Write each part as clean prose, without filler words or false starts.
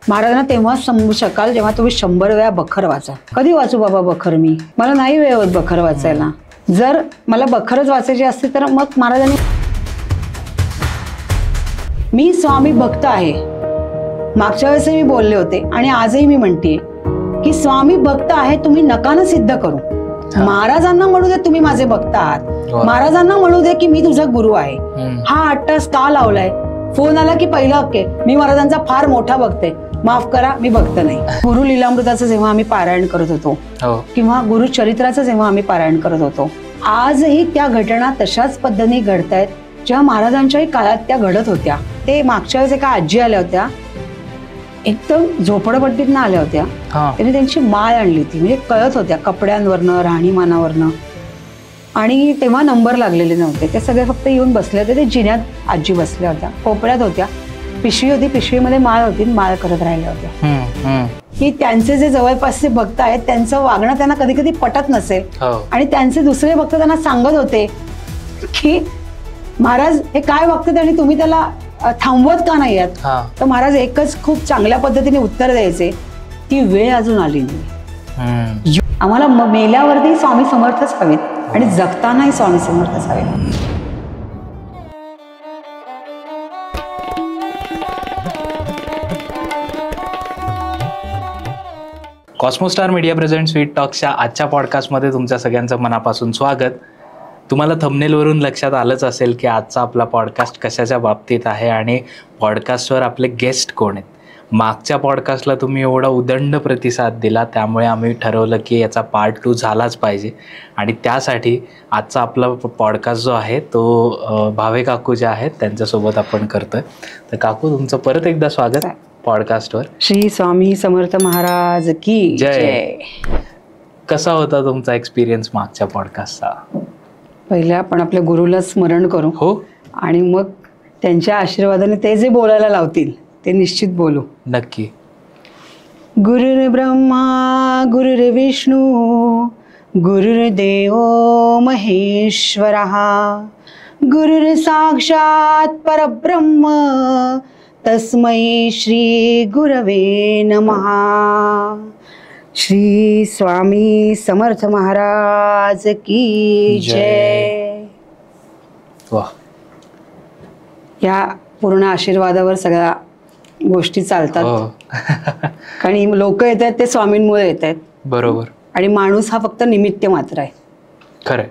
महाराजांना तेव्हा समजू शकाल जेव्हा तुम्ही 100 वेळा बखर वाचा. कधी वाचू बाबा बखर? मी मला नाही वेळ होत बखर वाचायला. जर मला बखरच वाचायची असते तर मग महाराजांनी मी स्वामी भक्त आहे. मागच्या वेळेस मी बोलले होते आणि आजही मी म्हणते की स्वामी भक्त आहे, तुम्ही नकानं सिद्ध करू. महाराजांना म्हणू दे तुम्ही माझे भक्त आहात, महाराजांना म्हणू दे की मी तुझा गुरु आहे. हा 8 तास का लावलाय? फोन आला की पहिला ओके मी महाराजांचा फार मोठा भक्त आहे, माफ करा मी भक्त नाही. गुरु लीलामृताचं जेव्हा आम्ही पारायण करत होतो किंवा गुरु चरित्राचं जेव्हा आम्ही पारायण करत होतो, आजही त्या घटना तशाच पद्धतीने घडतायत जेव्हा महाराजांच्याही काळात त्या घडत होत्या. ते मागच्या वेळेस एका आजी आल्या होत्या, एकदम झोपडपट्टीतनं आल्या होत्या. त्यांनी त्यांची माळ आणली होती, म्हणजे कळत होत्या कपड्यांवरनं राहणीमानावरनं. आणि तेव्हा नंबर लागलेले नव्हते, ते सगळे फक्त येऊन बसले होते. ते जिन्यात आजी बसल्या होत्या, कोपऱ्यात होत्या, पिशवी होती, पिशवीमध्ये माळ होती, माळ करत राहिल्या होत्या. की त्यांचे जे जवळपासचे भक्त आहेत त्यांचं वागणं त्यांना कधी कधी पटत नसेल आणि त्यांचे दुसरे भक्त त्यांना सांगत होते की महाराज हे काय वागतात आणि तुम्ही त्याला थांबवत का नाही आहात? तर महाराज एकच खूप चांगल्या पद्धतीने उत्तर द्यायचे, ती वेळ अजून आली नाही. आम्हाला मेल्यावरती स्वामी समर्थच हवेत आणि जगतानाही स्वामी समर्थच हवेत. कॉस्मोस्टार मीडिया प्रेझेंट स्वीट टॉक्सच्या आजच्या पॉडकास्टमध्ये तुमच्या सगळ्यांचं मनापासून स्वागत. तुम्हाला थंबनेलवरून लक्षात आलंच असेल की आजचा आपला पॉडकास्ट कशाच्या बाबतीत आहे आणि पॉडकास्टवर आपले गेस्ट कोण आहेत. मागच्या पॉडकास्टला तुम्ही एवढा उदंड प्रतिसाद दिला, त्यामुळे आम्ही ठरवलं की याचा पार्ट 2 झालाच पाहिजे आणि त्यासाठी आजचा आपला पॉडकास्ट जो आहे तो भावे काकू जे आहेत त्यांच्यासोबत आपण करतोय. तर काकू तुमचं परत एकदा स्वागत पॉडकास्टवर. श्री स्वामी समर्थ महाराज की जय. कसा होता तुमचा एक्सपिरियन्स मागच्या पॉडकास्टचा? पहिल्या आपण आपल्या गुरुला स्मरण करू हो आणि मग त्यांच्या आशीर्वादाने ते जे बोलायला लावतील ते निश्चित बोलू. नक्की. गुरुर् ब्रह्मा गुरुर्विष्णू गुरुर्देव महेश्वरः गुरुर् साक्षात परब्रह्म तस्मै श्री गुरवे नमः. श्री स्वामी समर्थ महाराज की जय. वाह. या पूर्ण आशीर्वादावर सगळ्या गोष्टी चालतात. कारण लोक येत आहेत ते स्वामींमुळे येत आहेत. बरोबर. आणि माणूस हा फक्त निमित्त मात्र आहे. खरंय.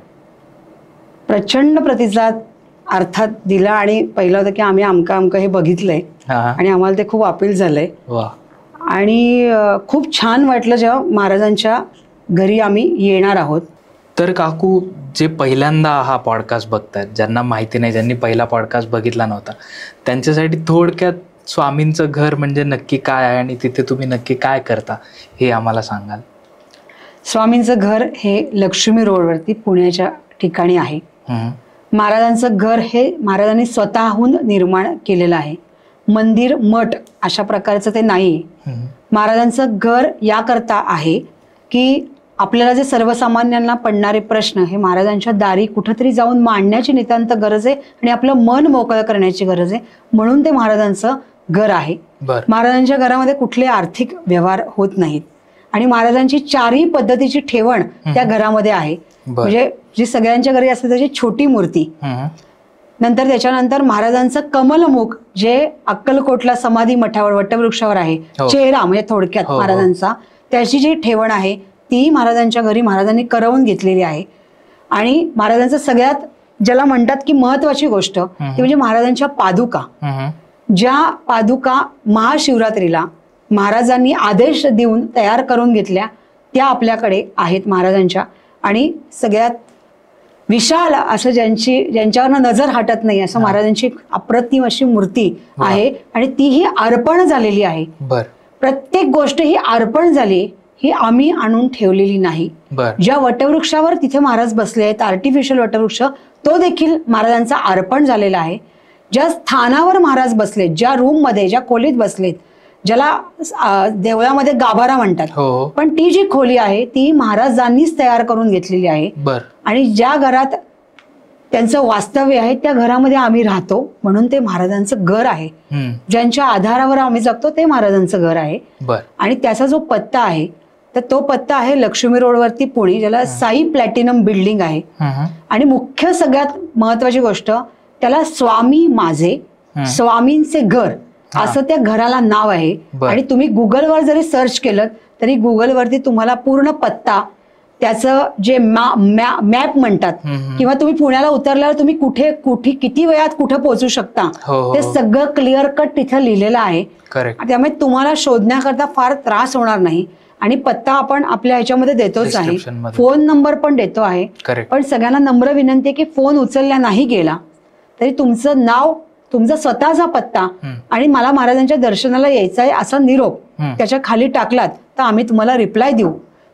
प्रचंड प्रतिसाद अर्थात दिला आणि पहिलं होतं की आम्ही अमकं हे बघितलंय आणि आम्हाला ते खूप अपील झालंय. आणि खूप छान वाटलं जेव्हा महाराजांच्या घरी आम्ही येणार आहोत. तर काकू जे पहिल्यांदा हा पॉडकास्ट बघतात, ज्यांना माहिती नाही, ज्यांनी पहिला पॉडकास्ट बघितला नव्हता, त्यांच्यासाठी थोडक्यात स्वामींचं घर म्हणजे नक्की काय आहे आणि तिथे तुम्ही नक्की काय करता हे आम्हाला सांगाल? स्वामींचं घर हे लक्ष्मी रोडवरती पुण्याच्या ठिकाणी आहे. महाराजांचं घर हे महाराजांनी स्वतःहून निर्माण केलेलं आहे. मंदिर मठ अशा प्रकारचं ते नाही. महाराजांचं घर याकरता आहे की आपल्याला जे सर्वसामान्यांना पडणारे प्रश्न हे महाराजांच्या दारी कुठंतरी जाऊन मांडण्याची नितांत गरज आहे आणि आपलं मन मोकळं करण्याची गरज आहे, म्हणून ते महाराजांचं घर आहे. महाराजांच्या घरामध्ये कुठले आर्थिक व्यवहार होत नाहीत आणि महाराजांची 4ही पद्धतीची ठेवण त्या घरामध्ये आहे. म्हणजे जी सगळ्यांच्या घरी असते त्याची छोटी मूर्ती, नंतर त्याच्यानंतर महाराजांचं कमलमुख जे अक्कलकोटला समाधी मठावर वटवृक्षावर आहे, चेहरा म्हणजे थोडक्यात महाराजांचा, त्याची जी ठेवण आहे ती महाराजांच्या घरी महाराजांनी करवून घेतलेली आहे. आणि महाराजांचं सगळ्यात ज्याला म्हणतात की महत्वाची गोष्ट ती म्हणजे महाराजांच्या पादुका. ज्या पादुका महाशिवरात्रीला महाराजांनी आदेश देऊन तयार करून घेतल्या त्या आपल्याकडे आहेत महाराजांच्या. आणि सगळ्यात विशाल असं ज्यांच्यावर नजर हटत नाही असं महाराजांची अप्रतिम अशी मूर्ती आहे आणि ती ही अर्पण झालेली आहे. प्रत्येक गोष्ट ही अर्पण झाली, ही आम्ही आणून ठेवलेली नाही. ज्या वटवृक्षावर तिथे महाराज बसले आहेत, आर्टिफिशियल वटवृक्ष, तो देखील महाराजांचा अर्पण झालेला आहे. ज्या स्थानावर महाराज बसलेत, ज्या रूम मध्ये ज्या खोलीत बसलेत, ज्याला देवळामध्ये गाभारा म्हणतात, पण ती जी खोली आहे ती महाराजांनीच तयार करून घेतलेली आहे. आणि ज्या घरात त्यांचं वास्तव्य आहे, त्या घरामध्ये आम्ही राहतो म्हणून ते महाराजांचं घर आहे. ज्यांच्या आधारावर आम्ही जगतो ते महाराजांचं घर आहे. आणि त्याचा जो पत्ता आहे तर तो पत्ता आहे लक्ष्मी रोडवरती पुणे, ज्याला साई प्लॅटिनम बिल्डिंग आहे. आणि मुख्य सगळ्यात महत्वाची गोष्ट, त्याला स्वामी माझे स्वामींचे घर असं त्या घराला नाव आहे. आणि तुम्ही गुगलवर जरी सर्च केलं तरी गुगलवरती तुम्हाला पूर्ण पत्ता, त्याचं जे मॅप म्हणतात, किंवा तुम्ही पुण्याला उतरल्यावर तुम्ही कुठे कुठे किती वेळात कुठे पोहोचू शकता ते सगळं क्लिअर कट तिथं लिहिलेलं आहे. त्यामुळे तुम्हाला शोधण्याकरता फार त्रास होणार नाही. आणि पत्ता आपण आपल्या ह्याच्यामध्ये देतोच आहे, फोन नंबर पण देतो आहे. पण सगळ्यांना नम्र विनंती आहे की फोन उचलला नाही गेला तरी तुमचं नाव, तुमचा स्वतःचा पत्ता आणि मला महाराजांच्या दर्शनाला यायचं आहे असा निरोप त्याच्या खाली टाकलात तर आम्ही तुम्हाला रिप्लाय देऊ.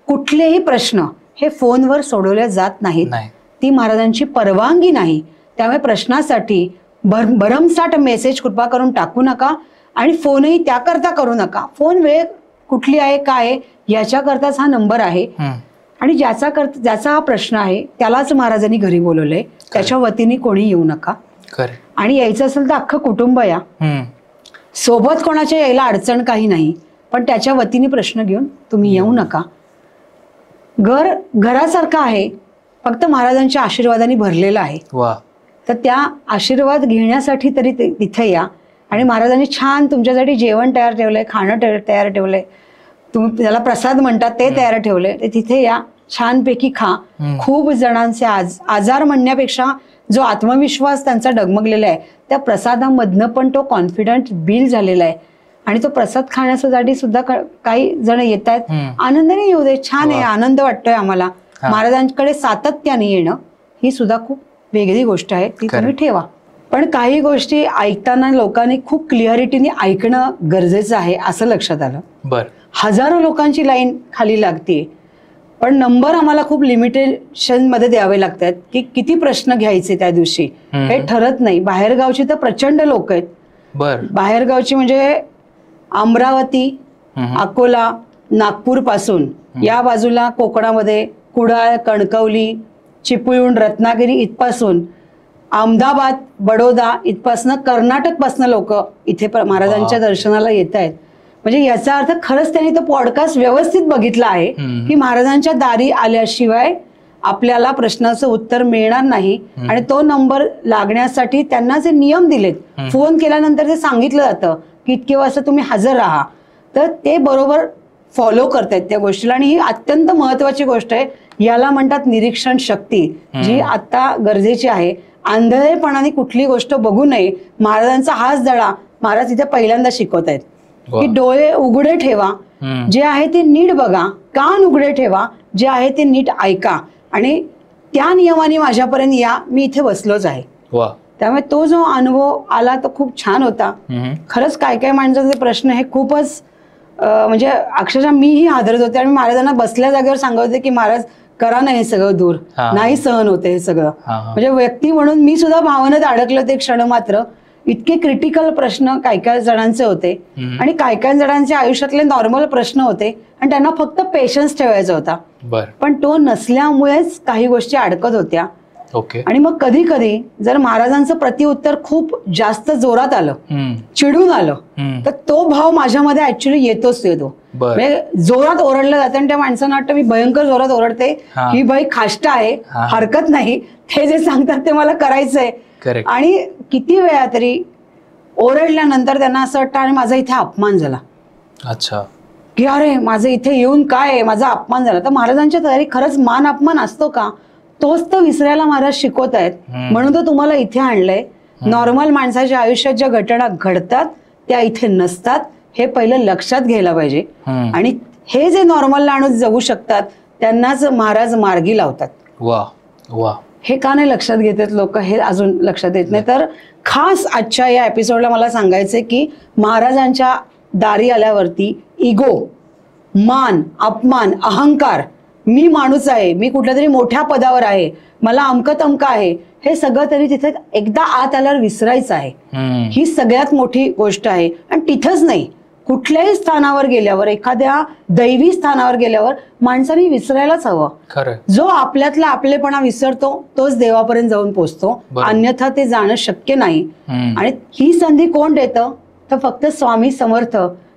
कुठलेही प्रश्न हे फोनवर सोडवले जात नाहीत, ती महाराजांची परवानगी नाही. त्यामुळे प्रश्नासाठी भरमसाठ मेसेज कृपा करून टाकू नका आणि फोनही त्याकरता करू नका. फोन वेळ कुठली आहे काय याच्याकरताच हा नंबर आहे. आणि ज्याचा हा प्रश्न आहे त्यालाच महाराजांनी घरी बोलवलंय, त्याच्या वतीने कोणी येऊ नका. आणि यायचं असेल तर अख्खं कुटुंब या, सोबत कोणाच्या यायला अडचण काही नाही, पण त्याच्या वतीने प्रश्न घेऊन तुम्ही येऊ नका. घर घरासारखं आहे, फक्त महाराजांच्या आशीर्वादाने भरलेलं आहे. तर त्या आशीर्वाद घेण्यासाठी तरी तिथे या. आणि महाराजांनी छान तुमच्यासाठी जेवण तयार ठेवलंय, खाणं तयार ठेवलंय, तुम्ही त्याला प्रसाद म्हणतात ते तयार ठेवलंय, ते तिथे या, छानपैकी खा. खूप जणांचे आजार म्हणण्यापेक्षा जो आत्मविश्वास त्यांचा डगमगलेला आहे त्या प्रसादामधनं पण तो कॉन्फिडंट बिल्ड झालेला आहे. आणि तो प्रसाद खाण्यासाठी सुद्धा काही जण येत आहेत. आनंदाने येऊ दे, छान आहे, आनंद वाटतोय आम्हाला. महाराजांकडे सातत्याने येणं ही सुद्धा खूप वेगळी गोष्ट आहे, ती तुम्ही ठेवा. पण काही गोष्टी ऐकताना लोकांनी खूप क्लिअरिटीने ऐकणं गरजेचं आहे असं लक्षात आलं. हजारो लोकांची लाईन खाली लागते, पण नंबर आम्हाला खूप लिमिटेशन मध्ये द्यावे लागतात की किती प्रश्न घ्यायचे त्या दिवशी हे ठरत नाही. बाहेरगावची तर प्रचंड लोक आहेत. बाहेरगावची म्हणजे अमरावती, अकोला, नागपूर पासून या बाजूला कोकणामध्ये कुडाळ, कणकवली, चिपळूण, रत्नागिरी इथपासून अहमदाबाद, बडोदा इथपासनं, कर्नाटक पासनं लोक इथे महाराजांच्या दर्शनाला येत आहेत. म्हणजे याचा अर्थ खरंच त्यांनी तो पॉडकास्ट व्यवस्थित बघितला आहे की महाराजांच्या दारी आल्याशिवाय आपल्याला प्रश्नाचं उत्तर मिळणार नाही. आणि तो नंबर लागण्यासाठी त्यांना जे नियम दिलेत, फोन केल्यानंतर ते सांगितलं जातं की इतके वाजता तुम्ही हजर राहा, तर ते बरोबर फॉलो करतायत त्या गोष्टीला. आणि ही अत्यंत महत्वाची गोष्ट आहे. याला म्हणतात निरीक्षण शक्ती, जी आता गरजेची आहे. आंधळेपणाने कुठली गोष्ट बघू नये. महाराजांचा हाच धडा महाराज इथे पहिल्यांदा शिकवतायत की डोळे उघडे ठेवा, जे आहे ते नीट बघा, कान उघडे ठेवा, जे आहे ते नीट ऐका, आणि त्या नियमाने माझ्यापर्यंत या, मी इथे बसलोच आहे. त्यामुळे तो जो अनुभव आला तो खूप छान होता. खरंच काय काय माणसाचे प्रश्न हे खूपच म्हणजे अक्षरशः मीही हादरत होते. आणि महाराजांना बसल्या जागेवर सांगत होते की महाराज करा ना हे सगळं दूर, नाही सहन होते हे सगळं. म्हणजे व्यक्ती म्हणून मी सुद्धा भावनेत अडकले होते क्षण मात्र. इतके क्रिटिकल प्रश्न काय काय जणांचे होते आणि काय काय जणांच्या आयुष्यातले नॉर्मल प्रश्न होते आणि त्यांना फक्त पेशन्स ठेवायचा होता. पण तो नसल्यामुळेच काही गोष्टी अडकत होत्या. आणि मग कधी कधी जर महाराजांचं प्रतिउत्तर खूप जास्त जोरात आलं, चिडून आलं, तर तो भाव माझ्यामध्ये ऍक्च्युली येतोच येतो. म्हणजे जोरात ओरडलं जातं आणि त्या माणसांना वाटतं मी भयंकर जोरात ओरडते, ही बाई खाष्ट आहे, हरकत नाही, ते जे सांगतात ते मला करायचंय. आणि किती वेळा तरी ओरडल्यानंतर त्यांना असं वाटतं आणि माझा इथे अपमान झाला. अच्छा, की अरे माझं इथे येऊन काय, माझा अपमान झाला. तर महाराजांच्या तयारी खरंच मान अपमान असतो का, तोच तर विसरायला महाराज शिकवत आहेत. म्हणून तर तुम्हाला इथे आणलंय. नॉर्मल माणसाच्या आयुष्यात ज्या घटना घडतात त्या इथे नसतात, हे पहिलं लक्षात घ्यायला पाहिजे. आणि हे जे नॉर्मल माणूस जगू शकतात त्यांनाच महाराज मार्गी लावतात. वा वा, हे का नाही लक्षात घेतात लोक, हे अजून लक्षात येत नाही. तर खास आजच्या या एपिसोडला मला सांगायचंय की महाराजांच्या दारी आल्यावरती इगो, मान, अपमान, अहंकार, मी माणूस आहे, मी कुठल्या तरी मोठ्या पदावर आहे, मला अमकं तमकं आहे, हे सगळं तरी तिथे एकदा आत आल्यावर विसरायचं आहे. ही सगळ्यात मोठी गोष्ट आहे. आणि तिथंच नाही, कुठल्याही स्थानावर गेल्यावर, एखाद्या दैवी स्थानावर गेल्यावर माणसाने विसरायलाच हवं. खरं. जो आपल्यातला आपलेपणा विसरतो तोच देवापर्यंत जाऊन पोहोचतो, अन्यथा ते जाणं शक्य नाही. आणि ही संधी कोण देतं तर फक्त स्वामी समर्थ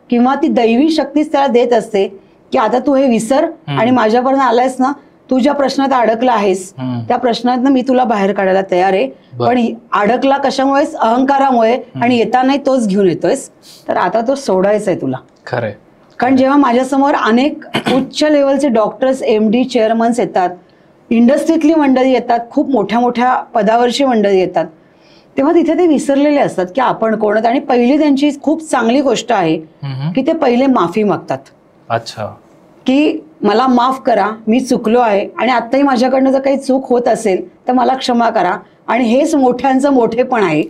किंवा ती दैवी शक्तीच त्याला देत असते की आता तू हे विसर आणि माझ्यापर्यंत आलायस ना, तू ज्या प्रश्नात अडकला आहेस त्या प्रश्नात मी तुला बाहेर काढायला तयार आहे. पण अडकला कशामुळे? अहंकारामुळे, आणि येताना तोच घेऊन येतोयस, तर आता तो सोडायचा आहे तुला. खरंय. कारण जेव्हा माझ्यासमोर अनेक उच्च लेवलचे डॉक्टर्स, MD, चेअरमन्स येतात, इंडस्ट्रीतली मंडळी येतात, खूप मोठ्या मोठ्या पदावरची मंडळी येतात, तेव्हा तिथे ते विसरलेले असतात की आपण कोण आहोत. आणि पहिली त्यांची खूप चांगली गोष्ट आहे की ते पहिले माफी मागतात. अच्छा. की मला माफ करा, मी चुकलो आहे आणि आत्ताही माझ्याकडनं जर काही चूक होत असेल तर मला क्षमा करा. आणि हेच मोठ्यांचं मोठेपण आहे.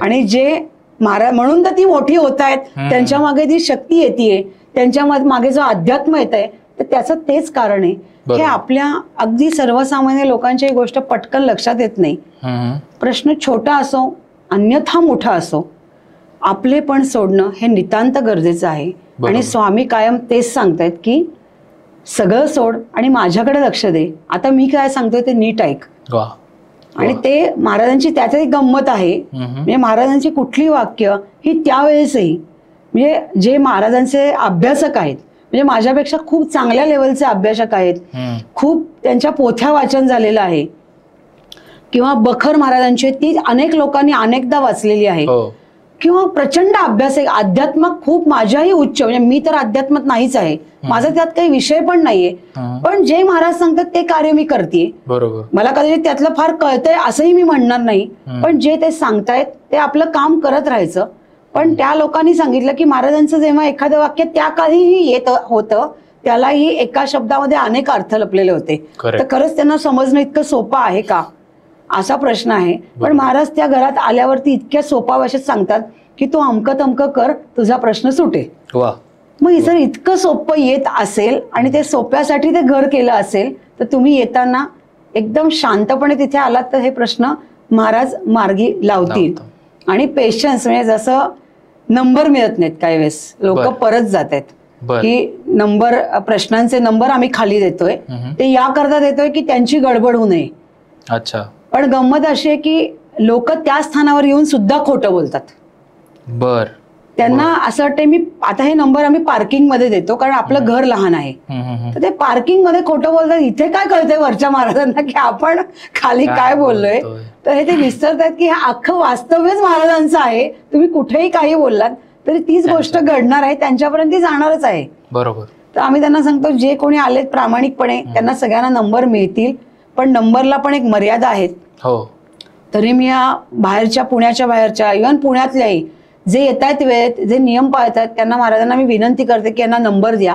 आणि जे महाराज म्हणून तर ती मोठी होत आहेत, त्यांच्या मागे जी शक्ती येते, त्यांच्या मागे जो अध्यात्म येत आहे, तर त्याचं तेच कारण आहे. हे आपल्या अगदी सर्वसामान्य लोकांच्या ही गोष्ट पटकन लक्षात येत नाही. प्रश्न छोटा असो अन्यथा मोठा असो, आपलेपण सोडणं हे नितांत गरजेचं आहे. आणि स्वामी कायम तेच सांगतायत की सगळं सोड आणि माझ्याकडे लक्ष दे. आता मी काय सांगतोय ते नीट ऐक. आणि ते महाराजांची त्याच्यात एक गंमत आहे. म्हणजे महाराजांची कुठली वाक्य ही त्यावेळेसही, म्हणजे जे महाराजांचे अभ्यासक आहेत, म्हणजे माझ्यापेक्षा खूप चांगल्या लेवलचे अभ्यासक आहेत, खूप त्यांच्या पोथ्या वाचन झालेलं आहे, किंवा बखर महाराजांची ती अनेक लोकांनी अनेकदा वाचलेली आहे, किंवा प्रचंड अभ्यास आहे. अध्यात्मात खूप माझ्याही उच्च, म्हणजे मी तर अध्यात्मात नाहीच आहे, माझा त्यात काही विषय पण नाहीये, पण जे महाराज सांगतात ते कार्य मी करते. बरोबर. मला कदाचित त्यातलं फार कळतंय असंही मी म्हणणार नाही, पण जे ते सांगतायत ते आपलं काम करत राहायचं. पण त्या लोकांनी सांगितलं की महाराजांचं जेव्हा एखादं वाक्य त्या काळीही येत होतं त्यालाही एका शब्दामध्ये अनेक अर्थ लपलेले होते. तर खरंच त्यांना समजणं इतकं सोपं आहे का, असा प्रश्न आहे. पण महाराज त्या घरात आल्यावरती इतक्या सोपा भाषेत सांगतात की तू अमकं तमकं कर, तुझा प्रश्न सुटे. मग जर इतकं सोपं येत असेल आणि ते सोप्यासाठी ते घर केलं असेल, तर तुम्ही येताना एकदम शांतपणे तिथे आलात तर हे प्रश्न महाराज मार्गी लावतील. आणि पेशन्स, म्हणजे जसं नंबर मिळत नाहीत काही वेळेस, लोक परत जात आहेत की नंबर, प्रश्नांचे नंबर आम्ही खाली देतोय, ते या करता देतोय की त्यांची गडबड होऊ नये. अच्छा. पण गंमत अशी आहे की लोक त्या स्थानावर येऊन सुद्धा खोटं बोलतात. त्यांना असं वाटतंय मी आता हे नंबर आम्ही पार्किंग मध्ये देतो कारण आपलं घर लहान आहे, तर ते पार्किंग मध्ये खोटं बोलतात. इथे काय कळतंय वरच्या महाराजांना की आपण खाली काय बोललोय, तर हे ते विसरतात की हे अख्खं वास्तव्यच महाराजांचं आहे. तुम्ही कुठेही काही बोललात तरी तीच गोष्ट घडणार आहे, त्यांच्यापर्यंत ती जाणारच आहे. बरोबर. तर आम्ही त्यांना सांगतो जे कोणी आलेत प्रामाणिकपणे त्यांना सगळ्यांना नंबर मिळतील, पण नंबरला पण एक मर्यादा आहेत. तरी मी या बाहेरच्या, पुण्याच्या बाहेरच्या, इव्हन पुण्यातल्याही जे येत आहेत वेळेत, जे नियम पाळतात, त्यांना महाराजांना मी विनंती करते की यांना नंबर द्या,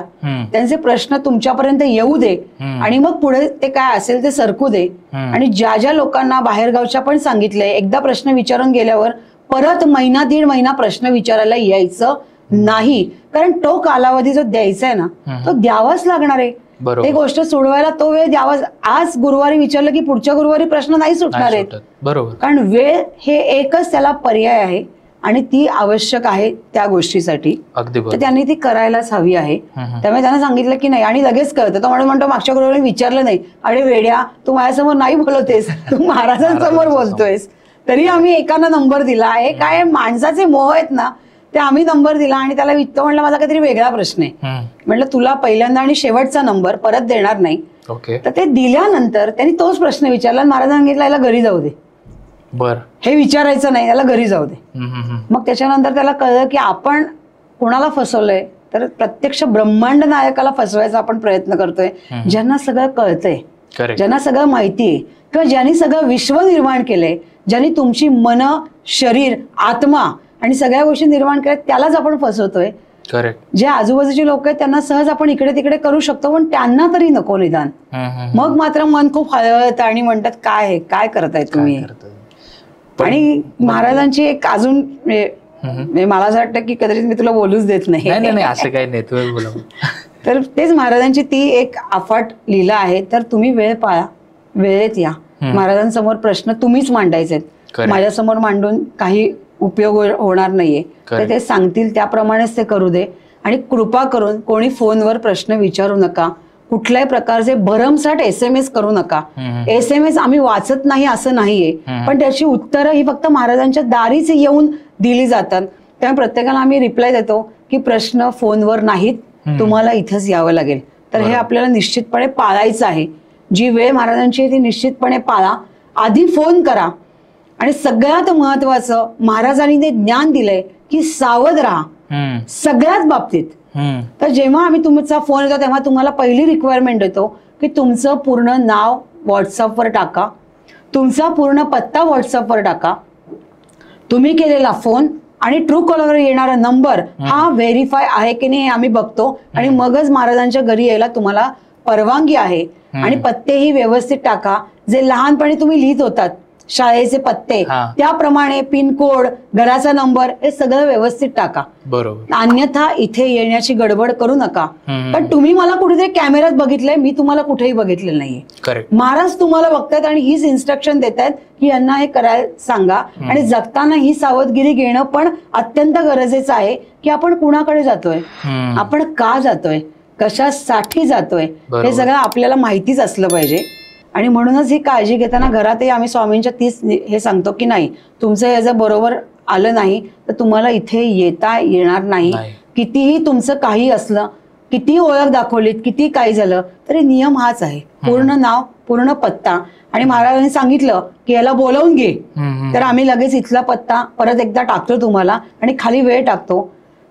त्यांचे प्रश्न तुमच्यापर्यंत येऊ दे आणि मग पुढे ते काय असेल ते सरकू दे. आणि ज्या ज्या लोकांना बाहेरगावच्या पण सांगितलंय, एकदा प्रश्न विचारून गेल्यावर परत महिना दीड महिना प्रश्न विचारायला यायचं नाही, कारण तो कालावधी जो द्यायचा आहे ना तो द्यावाच लागणार आहे. ते गोष्ट सोडवायला तो वेळ द्यावा. आज गुरुवारी विचारलं की पुढच्या गुरुवारी प्रश्न नाही सुटणार आहेत. बरोबर. कारण वेळ हे एकच त्याला पर्याय आहे आणि ती आवश्यक आहे त्या गोष्टीसाठी. तर त्यांनी ती करायलाच हवी आहे. त्यामुळे त्यांना सांगितलं की नाही, आणि लगेच कळतं. तो म्हणतो मागच्या गुरुवारी विचारलं नाही, अरे वेड्या तू माझ्यासमोर नाही बोलतोयस, तू महाराजांसमोर बोलतोयस. तरी आम्ही एकानं नंबर दिला. हे काय माणसाचे मोह आहेत ना, ते आम्ही नंबर दिला आणि त्याला तो म्हणलं माझा काहीतरी वेगळा प्रश्न आहे. म्हटलं तुला पहिल्यांदा आणि शेवटचा नंबर परत देणार नाही. तर ते दिल्यानंतर त्यांनी तोच प्रश्न विचारला, महाराजांनी सांगितलं याला घरी जाऊ दे, हे विचारायचं नाही, याला घरी जाऊ दे. मग त्याच्यानंतर त्याला कळलं की आपण कोणाला फसवलंय, तर प्रत्यक्ष ब्रह्मांड नायकाला फसवायचा आपण प्रयत्न करतोय, ज्यांना सगळं कळतंय, ज्यांना सगळं माहितीये, किंवा ज्यांनी सगळं विश्व निर्माण केलंय, ज्यांनी तुमची मन, शरीर, आत्मा आणि सगळ्या गोष्टी निर्माण केल्यात, त्यालाच आपण फसवतोय. जे आजूबाजूचे लोक आहेत त्यांना सहज आपण इकडे तिकडे करू शकतो, पण त्यांना तरी नको निदान. मग मात्र मन खूप हळहळतं आणि म्हणतात काय काय करताय तुम्ही. आणि महाराजांची एक अजून मला असं वाटतं की कदाचित मी तुला बोलूच देत नाही, असं काही नाही, तुम्ही बोला. तर तेच महाराजांची ती एक अफाट लीला आहे. तर तुम्ही वेळ पाळा, वेळेत या. महाराजांसमोर प्रश्न तुम्हीच मांडायचे, माझ्यासमोर मांडून काही उपयोग होणार नाहीये. तर ते सांगतील त्याप्रमाणेच ते करू दे. आणि कृपा करून कोणी फोनवर प्रश्न विचारू नका, कुठल्याही प्रकारचे भरमसाठ SMS करू नका. SMS आम्ही वाचत नाही असं नाहीये, पण त्याची उत्तरं ही फक्त महाराजांच्या दारीच येऊन दिली जातात. त्यामुळे प्रत्येकाला आम्ही रिप्लाय देतो की प्रश्न फोनवर नाहीत, तुम्हाला इथंच यावं लागेल. तर हे आपल्याला निश्चितपणे पाळायचं आहे. जी वेळ महाराजांची ती निश्चितपणे पाळा. आधी फोन करा. आणि सगळ्यात महत्वाचं, महाराजांनी ते ज्ञान दिलंय की सावध राहा सगळ्याच बाबतीत. तर जेव्हा आम्ही तुमचा फोन येतो तेव्हा तुम्हाला पहिली रिक्वायरमेंट देतो की तुमचं पूर्ण नाव व्हॉट्सअपवर टाका, तुमचा पूर्ण पत्ता व्हॉट्सअपवर टाका, तुम्ही केलेला फोन आणि ट्रू कॉलरवर येणारा नंबर हा व्हेरीफाय आहे की नाही हे आम्ही बघतो. आणि मगच महाराजांच्या घरी यायला तुम्हाला परवानगी आहे. आणि पत्तेही व्यवस्थित टाका. जे लहानपणी तुम्ही लिहित होतात शाळेचे पत्ते, त्याप्रमाणे पिनकोड, घराचा नंबर हे सगळं व्यवस्थित टाका. बरोबर. अन्यथा इथे येण्याची गडबड करू नका. पण तुम्ही मला कुठेतरी कॅमेऱ्यात बघितलंय, मी तुम्हाला कुठेही बघितलेलं नाहीये. महाराज तुम्हाला बघतायत आणि हीच इन्स्ट्रक्शन देत आहेत की यांना हे करायला सांगा. आणि जगताना ही सावधगिरी घेणं पण अत्यंत गरजेचं आहे की आपण कुणाकडे जातोय, आपण का जातोय, कशासाठी जातोय, हे सगळं आपल्याला माहितीच असलं पाहिजे. आणि म्हणूनच ही काळजी घेताना घरातही आम्ही स्वामींच्या तीच हे सांगतो की नाही, तुमचं हे जर बरोबर आलं नाही तर तुम्हाला इथे येता येणार नाही. कितीही तुमचं काही असलं, किती ओळख दाखवलीत, किती काही झालं तरी नियम हाच आहे, पूर्ण नाव, पूर्ण पत्ता. आणि महाराजांनी सांगितलं की याला बोलवून घे, तर आम्ही लगेच इथला पत्ता परत एकदा टाकतो तुम्हाला आणि खाली वेळ टाकतो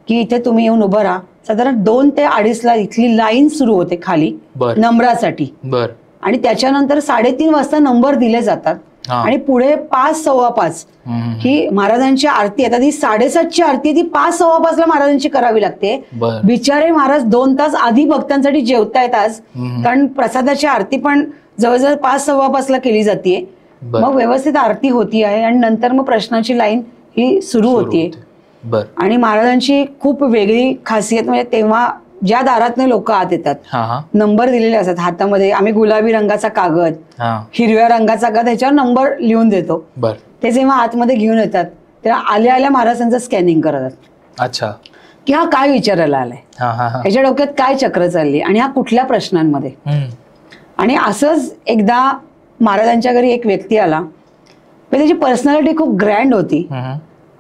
की इथे तुम्ही येऊन उभं राहा. साधारण 2 ते 2:30 ला इथली लाईन सुरू होते खाली नंबरासाठी. आणि त्याच्यानंतर 3:30 वाजता नंबर दिले जातात. आणि पुढे 5:15 ही महाराजांची आरती. आता ती 7:30ची आरती ती 5:15 महाराजांची करावी लागते. बिचारे महाराज 2 तास आधी भक्तांसाठी जेवतायत आज, कारण प्रसादाची आरती पण जवळजवळ 5:15 केली जाते. मग व्यवस्थित आरती होती आहे आणि नंतर मग प्रश्नाची लाईन ही सुरू होतीये. आणि महाराजांची खूप वेगळी खासियत म्हणजे तेव्हा ज्या दारातनं लोक आत येतात, नंबर दिलेले असतात हातामध्ये. आम्ही गुलाबी रंगाचा कागद, हिरव्या रंगाचा कागद ह्याच्यावर नंबर लिहून देतो. ते जेव्हा आतमध्ये घेऊन येतात तेव्हा आल्या आल्या महाराजांचं स्कॅनिंग करतात. अच्छा, की हा काय विचारायला आलाय, ह्याच्या डोक्यात काय चक्र चालली आणि हा कुठल्या प्रश्नांमध्ये. आणि असंच एकदा महाराजांच्या घरी एक व्यक्ती आला, त्याची पर्सनॅलिटी खूप ग्रँड होती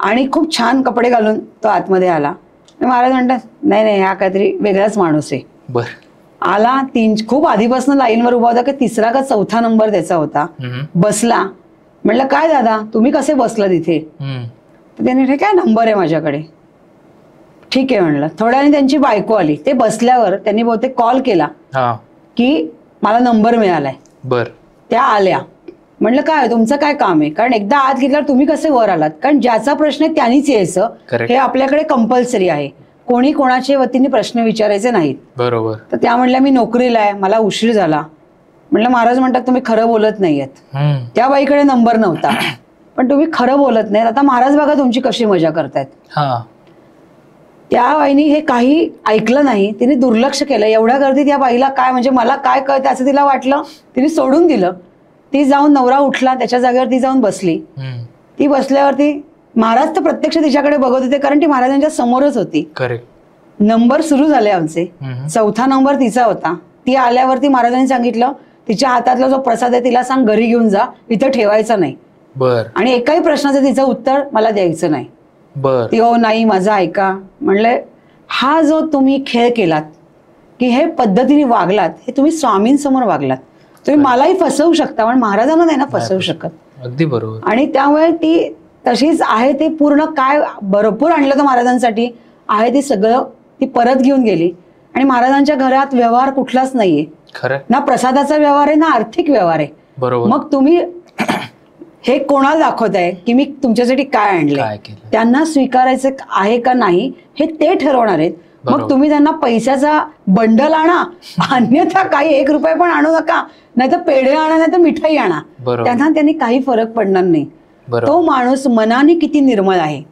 आणि खूप छान कपडे घालून तो आतमध्ये आला. महाराज म्हणतात नाही नाही हा काहीतरी वेगळाच माणूस आहे. आला, खूप आधीपासून लाईनवर उभा होता की 3रा का 4था नंबर त्याचा होता. बसला. म्हटलं काय दादा तुम्ही कसे बसला तिथे. तर त्याने काय नंबर आहे माझ्याकडे. ठीक आहे म्हणलं. थोड्याने त्यांची बायको आली. ते बसल्यावर त्यांनी बहुतेक कॉल केला की मला नंबर मिळालाय. त्या आल्या. म्हणलं काय तुमचं काय काम आहे, कारण एकदा आत घेतल्यावर तुम्ही कसे वर आलात, कारण ज्याचा प्रश्न आहे त्यानेच यायचं हे आपल्याकडे कंपल्सरी आहे. कोणी कोणाच्या वतीने प्रश्न विचारायचे नाहीत. बरोबर. तर त्या म्हणल्या मी नोकरीला आहे, मला उशीर झाला. म्हणलं महाराज म्हणतात तुम्ही खरं बोलत नाहीयेत. त्या बाईकडे नंबर नव्हता, पण तुम्ही खरं बोलत नाहीत. आता महाराज बघा तुमची कशी मजा करतायत. त्या बाईनी हे काही ऐकलं नाही, तिने दुर्लक्ष केलं. एवढ्या गर्दीत या बाईला काय, म्हणजे मला काय कळतं असं तिला वाटलं. तिने सोडून दिलं. ती जाऊन, नवरा उठला त्याच्या जागेवर ती जाऊन बसली. ती बसल्यावरती महाराज तर प्रत्यक्ष तिच्याकडे बघत होते, कारण ती महाराजांच्या समोरच होती. नंबर सुरू झाले आमचे. 4था नंबर तिचा होता. ती आल्यावरती महाराजांनी सांगितलं तिच्या हातातला जो प्रसाद आहे तिला सांग घरी घेऊन जा, इथं ठेवायचा नाही. आणि एकाही प्रश्नाचं तिचं उत्तर मला द्यायचं नाही. ती हो नाही माझं ऐका. म्हणलं हा जो तुम्ही खेळ केलात की हे पद्धतीने वागलात, हे तुम्ही स्वामींसमोर वागलात. तुम्ही मलाही फसवू शकता पण महाराजांना नाही ना फसवू शकत. अगदी बरोबर. आणि त्यामुळे ती तशीच आहे. ते पूर्ण काय भरपूर आणलं तर महाराजांसाठी आहे ते सगळं ती परत घेऊन गेली. आणि महाराजांच्या घरात व्यवहार कुठलाच नाहीये. ना प्रसादाचा व्यवहार आहे ना आर्थिक व्यवहार आहे. बरोबर. मग तुम्ही हे कोणाला दाखवताय की मी तुमच्यासाठी काय आणलंय, त्यांना स्वीकारायचं आहे का नाही हे ते ठरवणार आहेत. मग तुम्ही त्यांना पैशाचा बंडल आणा, अन्यथा काही 1 रुपये पण आणू नका, नाही तर पेढे आणा, नाही तर मिठाई आणा, त्यांनी काही फरक पडणार नाही. तो माणूस मनाने किती निर्मळ आहे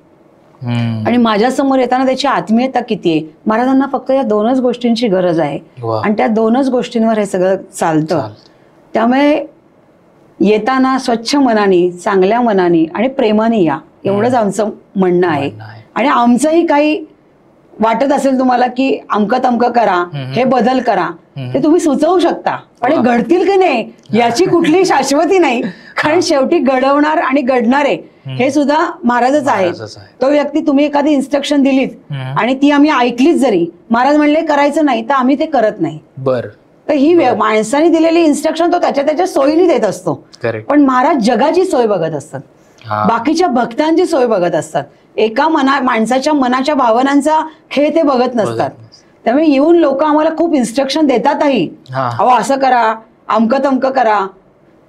आणि माझ्या समोर येताना त्याची आत्मीयता किती आहे. महाराजांना फक्त या 2च गोष्टींची गरज आहे आणि त्या 2च गोष्टींवर हे सगळं चालतं. त्यामुळे येताना स्वच्छ मनाने, चांगल्या मनाने आणि प्रेमाने या, एवढंच आमचं म्हणणं आहे. आणि आमचंही काही वाटत असेल तुम्हाला की अमकं तमकं करा, हे बदल करा, ते तुम्ही सुचवू शकता, पण हे घडतील की नाही याची कुठली शाश्वती नाही. कारण शेवटी घडवणार आणि घडणारे हे सुद्धा महाराजच आहेत. तो व्यक्ती, तुम्ही एखादी इन्स्ट्रक्शन दिलीत आणि ती आम्ही ऐकलीच जरी, महाराज म्हणले करायचं नाही तर आम्ही ते करत नाही. बरं. तर ही माणसाने दिलेली इन्स्ट्रक्शन तो त्याच्या सोयीने देत असतो, पण महाराज जगाची सोय बघत असतात, बाकीच्या भक्तांची सोय बघत असतात. एका माणसाच्या मनाच्या भावनांचा खेळ ते बघत नसतात. त्यामुळे येऊन लोक आम्हाला खूप इन्स्ट्रक्शन देतातही, अहो असं करा, अमकं तमकं करा.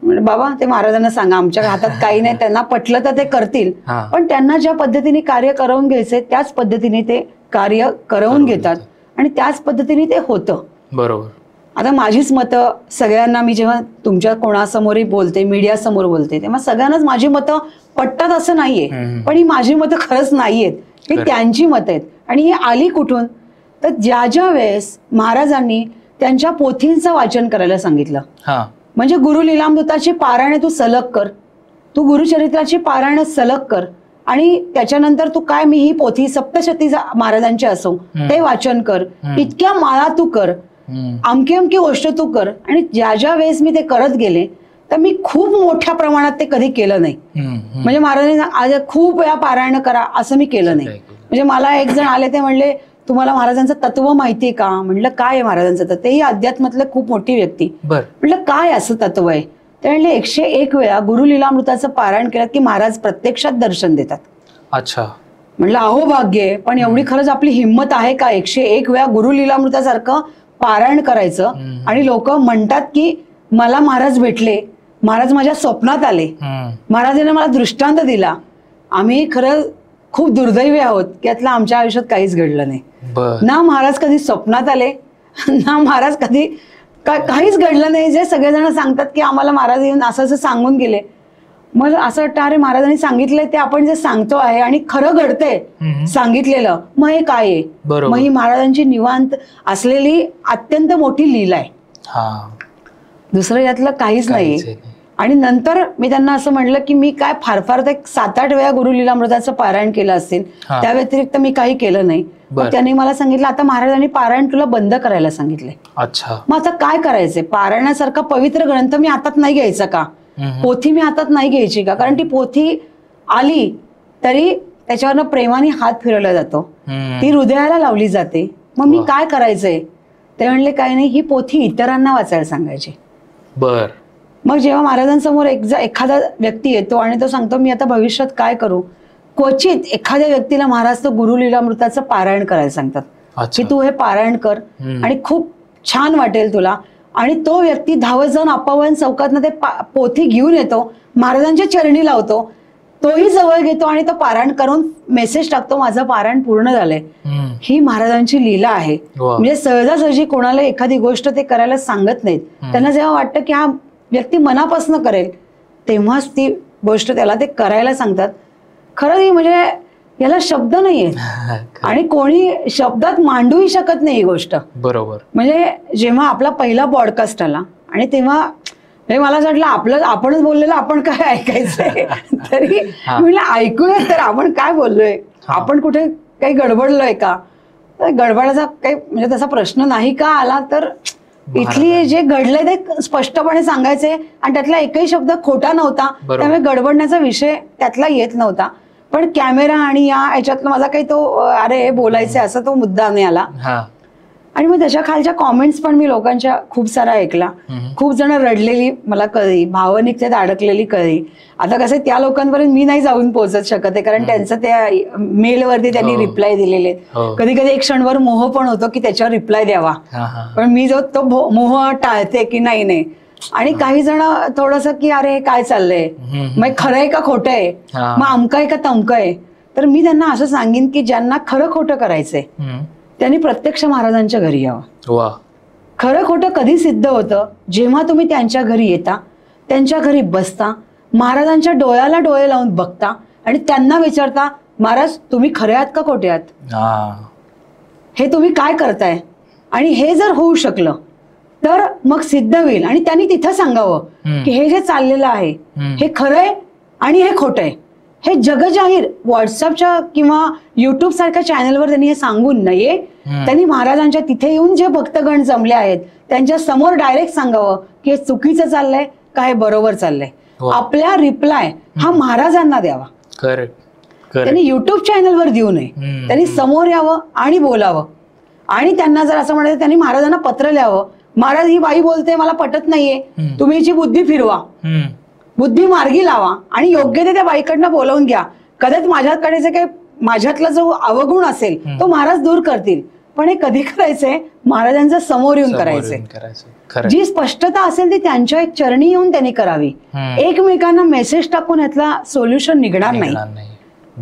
बाबा ते महाराजांना सांगा, आमच्या हातात काही नाही, त्यांना पटलं तर ते करतील, पण त्यांना ज्या पद्धतीने कार्य करवून घ्यायचंय त्याच पद्धतीने ते कार्य करवून घेतात आणि त्याच पद्धतीने ते होतं. बरोबर. आता माझीच मतं सगळ्यांना, मी जेव्हा तुमच्या कोणासमोरही बोलते, मीडिया समोर बोलते, तेव्हा सगळ्यांनाच माझी मतं पटतात असं नाहीये, पण ही माझी मतं खरंच नाहीयेत, ही त्यांची मतं आहेत. आणि ही आली कुठून, तर ज्या वेळेस महाराजांनी त्यांच्या पोथींचं वाचन करायला सांगितलं, म्हणजे गुरु लीलामृताची पारायणे तू सलग कर, तू गुरुचरित्राची पारायणे सलग कर, आणि त्याच्यानंतर तू काय, मी ही पोथी सप्तशती महाराजांची असो ते वाचन कर, इतक्या माळा तू कर, अमकी अमकी गोष्ट तू कर. आणि ज्या वेळेस मी ते करत गेले तर मी खूप मोठ्या प्रमाणात ते कधी केलं नाही. म्हणजे महाराजांनी आज खूप वेळा पारायण करा असं मी केलं नाही. म्हणजे मला एक जण आले, ते म्हणले तुम्हाला महाराजांचं तत्व माहितीये का? म्हटलं काय आहे महाराजांचं तत्व? तेही अध्यात्मातलं खूप मोठी व्यक्ती. म्हटलं काय असं तत्व आहे? ते म्हणले 101 वेळा गुरु लीलामृताचं पारायण केलं की महाराज प्रत्यक्षात दर्शन देतात. अच्छा. म्हटलं अहो भाग्य आहे, पण एवढी खरंच आपली हिंमत आहे का 101 वेळा गुरु लीलामृतासारखं पारायण करायचं? आणि लोक म्हणतात की मला महाराज भेटले, महाराज माझ्या स्वप्नात आले, महाराजांनी मला दृष्टांत दिला. आम्ही खरं खूप दुर्दैवी आहोत की यातलं आमच्या आयुष्यात काहीच घडलं नाही. ना महाराज कधी स्वप्नात आले, ना महाराज कधी काहीच घडलं नाही. जे सगळेजण सांगतात की आम्हाला महाराज येऊन असं असं सांगून गेले, मग असं वाटतं अरे महाराजांनी सांगितलंय ते आपण जे सांगतो आहे आणि खरं घडतंय सांगितलेलं, मग हे काय आहे? मग ही महाराजांची निवांत असलेली अत्यंत मोठी लीला आहे, दुसरं यातलं काहीच नाही. आणि नंतर मी त्यांना असं म्हटलं की मी काय फार फार ते 7-8 वेळा गुरु लीलामृताचं पारायण केलं असेल, त्या व्यतिरिक्त मी काही केलं नाही. त्यांनी मला सांगितलं आता महाराजांनी पारायण तुला बंद करायला सांगितलंय. अच्छा. मग आता काय करायचंय? पारायणासारखा पवित्र ग्रंथ मी हातात नाही घ्यायचा का? पोथी मी हातात नाही घ्यायची का? कारण ती पोथी आली तरी त्याच्यावरनं प्रेमाने हात फिरवला जातो, ती हृदयाला लावली जाते. मग मी काय करायचंय? ते म्हणले काय नाही, ही पोथी इतरांना वाचायला सांगायची. बर. मग जेव्हा महाराजांसमोर एखादा व्यक्ती येतो आणि तो सांगतो मी आता भविष्यात काय करू, क्वचित एखाद्या व्यक्तीला महाराज तो गुरु लीलामृताचं पारायण करायला सांगतात की तू हे पारायण कर आणि खूप छान वाटेल तुला. आणि तो व्यक्ती धावत जाऊन अपवन चौकातनं ते पोथी घेऊन येतो, महाराजांच्या चरणी लावतो, तोही जवळ घेतो आणि तो पारायण करून मेसेज टाकतो माझं पारायण पूर्ण झालंय. ही महाराजांची लीला आहे. म्हणजे सहजासहजी कोणाला एखादी गोष्ट ते करायला सांगत नाहीत. त्यांना जेव्हा वाटतं की हा व्यक्ती मनापासून करेल तेव्हाच ती गोष्ट त्याला ते करायला सांगतात. खरं म्हणजे याला शब्द नाहीये आणि कोणी शब्दात मांडूही शकत नाही ही गोष्ट. बरोबर. म्हणजे जेव्हा आपला पहिला पॉडकास्ट आला आणि तेव्हा मला असं वाटलं आपणच बोललेलं आपण काय ऐकायचंय, तरी म्हणलं ऐकूया तर आपण काय बोललोय, आपण कुठे काही गडबडलोय का? गडबडाचा काही म्हणजे तसा प्रश्न नाही का आला, तर इथली जे घडलंय ते स्पष्टपणे सांगायचे आणि त्यातला एकही शब्द खोटा नव्हता, त्यामुळे गडबडण्याचा विषय त्यातला येत नव्हता. पण कॅमेरा आणि याच्यातला माझा काही तो अरे बोलायचे असा तो मुद्दा नाही आला. आणि मग त्याच्या खालच्या कॉमेंट्स पण मी लोकांच्या खूप सारा ऐकला. खूप जण रडलेली मला कळली, भावनिकतेत अडकलेली कळली. आता कसं त्या लोकांपर्यंत मी नाही जाऊन पोहोचत शकत आहे, कारण त्यांचं त्या मेलवरती त्यांनी रिप्लाय दिलेले. कधी कधी एक क्षणभर मोह पण होतो की त्याच्यावर रिप्लाय द्यावा, पण मी जो तो मोह टाळते की नाही. आणि काही जण थोडस की अरे हे काय चाललंय, मग खरं आहे का खोटं आहे, मग अमकं आहे का तमकं आहे. तर मी त्यांना असं सांगेन की ज्यांना खरं खोटं करायचंय त्यांनी प्रत्यक्ष महाराजांच्या घरी यावं. खरं खोटं कधी सिद्ध होतं? जेव्हा तुम्ही त्यांच्या घरी येता, त्यांच्या घरी बसता, महाराजांच्या डोळ्याला डोळे लावून बघता आणि त्यांना विचारता महाराज तुम्ही खरे आहात का खोटे आहात, हे तुम्ही काय करताय. आणि हे जर होऊ शकलं तर मग सिद्ध होईल. आणि त्यांनी तिथं सांगावं की हे जे चाललेलं आहे हे खरंय आणि हे खोटं आहे. हे जगजाहीर व्हॉट्सअपच्या किंवा युट्यूब सारख्या चॅनलवर त्यांनी हे सांगून नये. त्यांनी महाराजांच्या तिथे येऊन जे भक्तगण जमले आहेत त्यांच्या समोर डायरेक्ट सांगावं की हे चुकीचं चाललंय का हे बरोबर चाललंय. आपला रिप्लाय हा महाराजांना द्यावा. त्यांनी युट्यूब चॅनलवर देऊ नये. त्यांनी समोर यावं आणि बोलावं. आणि त्यांना जर असं म्हणायचं त्यांनी महाराजांना पत्र लिहावं, महाराज ही बाई बोलते मला पटत नाहीये, तुम्ही हिची बुद्धी फिरवा, बुद्धी मार्गी लावा आणि योग्य ते त्या बाईकडनं बोलवून घ्या. कदाचित माझ्याकडे जे काही माझ्यातला जो अवगुण असेल तो महाराज दूर करतील, पण हे कधी करायचंय? महाराजांच्या समोर येऊन करायचंय. जी स्पष्टता असेल ती त्यांच्या एक चरणी येऊन त्यांनी करावी. एकमेकांना मेसेज टाकून यातला सोल्युशन निघणार नाही.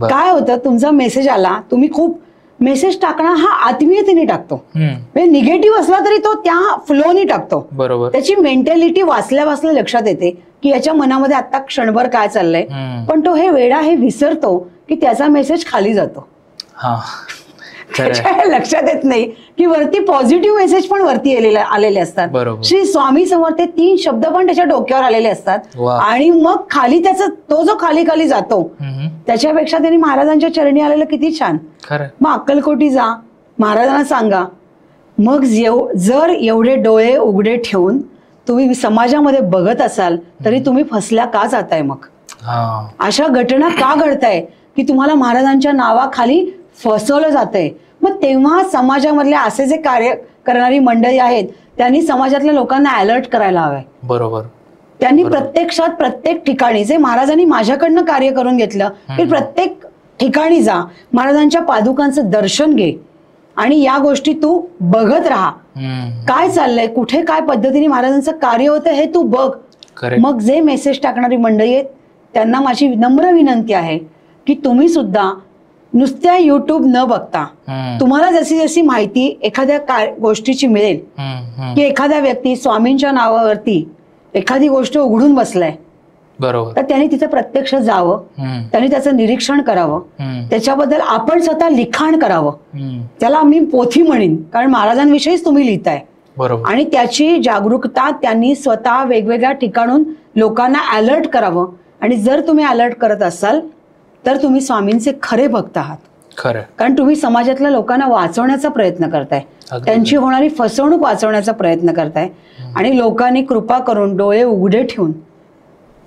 काय होतं, तुमचा मेसेज आला, तुम्ही खूप मेसेज टाकणं हा आत्मीयतेने टाकतो, निगेटिव्ह असला तरी तो त्या फ्लोनी टाकतो. बरोबर. त्याची मेंटॅलिटी वाचल्या वाचल्या लक्षात येते की याच्या मनामध्ये आता क्षणभर काय चाललंय, पण तो हे वेडा हे विसरतो की त्याचा मेसेज खाली जातो. त्याच्या लक्षात येत नाही की वरती पॉझिटिव्ह मेसेज पण वरती आलेले असतात. श्री स्वामी समोर ते 3 शब्द पण त्याच्या डोक्यावर आलेले असतात. आणि मग खाली त्याचा तो जो खाली खाली जातो त्याच्यापेक्षा त्यांनी महाराजांच्या चरणी आलेलं किती छान. मग अक्कलकोटी जा, महाराजांना सांगा. मग जर एवढे डोळे उघडे ठेवून तुम्ही समाजामध्ये बघत असाल तरी तुम्ही फसल्या का जाताय? मग अशा घटना का घडताय की तुम्हाला महाराजांच्या नावाखाली फसवलं जातंय? मग तेव्हा समाजामधले असे जे कार्य करणारी मंडळी आहेत त्यांनी समाजातल्या लोकांना अलर्ट करायला हवंय. बरोबर. त्यांनी प्रत्यक्षात प्रत्येक ठिकाणी जे महाराजांनी माझ्याकडनं कार्य करून घेतलं की प्रत्येक ठिकाणी जा, महाराजांच्या पादुकांचं दर्शन घे आणि या गोष्टी तू बघत राहा. काय चाललंय, कुठे काय पद्धतीने महाराजांचं कार्य होतं हे तू बघ. मग जे मेसेज टाकणारी मंडळी आहेत त्यांना माझी नम्र विनंती आहे की तुम्ही सुद्धा नुसत्या युट्यूब न बघता तुम्हाला जशी जशी माहिती एखाद्या गोष्टीची मिळेल की एखाद्या व्यक्ती स्वामींच्या नावावरती एखादी गोष्ट उघडून बसलाय, बरोबर, तर त्यांनी तिथे प्रत्यक्ष जावं, त्यांनी त्याचं निरीक्षण करावं, त्याच्याबद्दल आपण स्वतः लिखाण करावं. त्याला मी पोथी म्हणेन, कारण महाराजांविषयीच तुम्ही लिहिताय. आणि त्याची जागरूकता त्यांनी स्वतः वेगवेगळ्या ठिकाणून लोकांना अलर्ट करावं. आणि जर तुम्ही अलर्ट करत असाल तर तुम्ही स्वामींचे खरे भक्त आहात. कारण तुम्ही समाजातल्या लोकांना वाचवण्याचा प्रयत्न करताय, त्यांची होणारी फसवणूक वाचवण्याचा प्रयत्न करताय. आणि लोकांनी कृपा करून डोळे उघडे ठेवून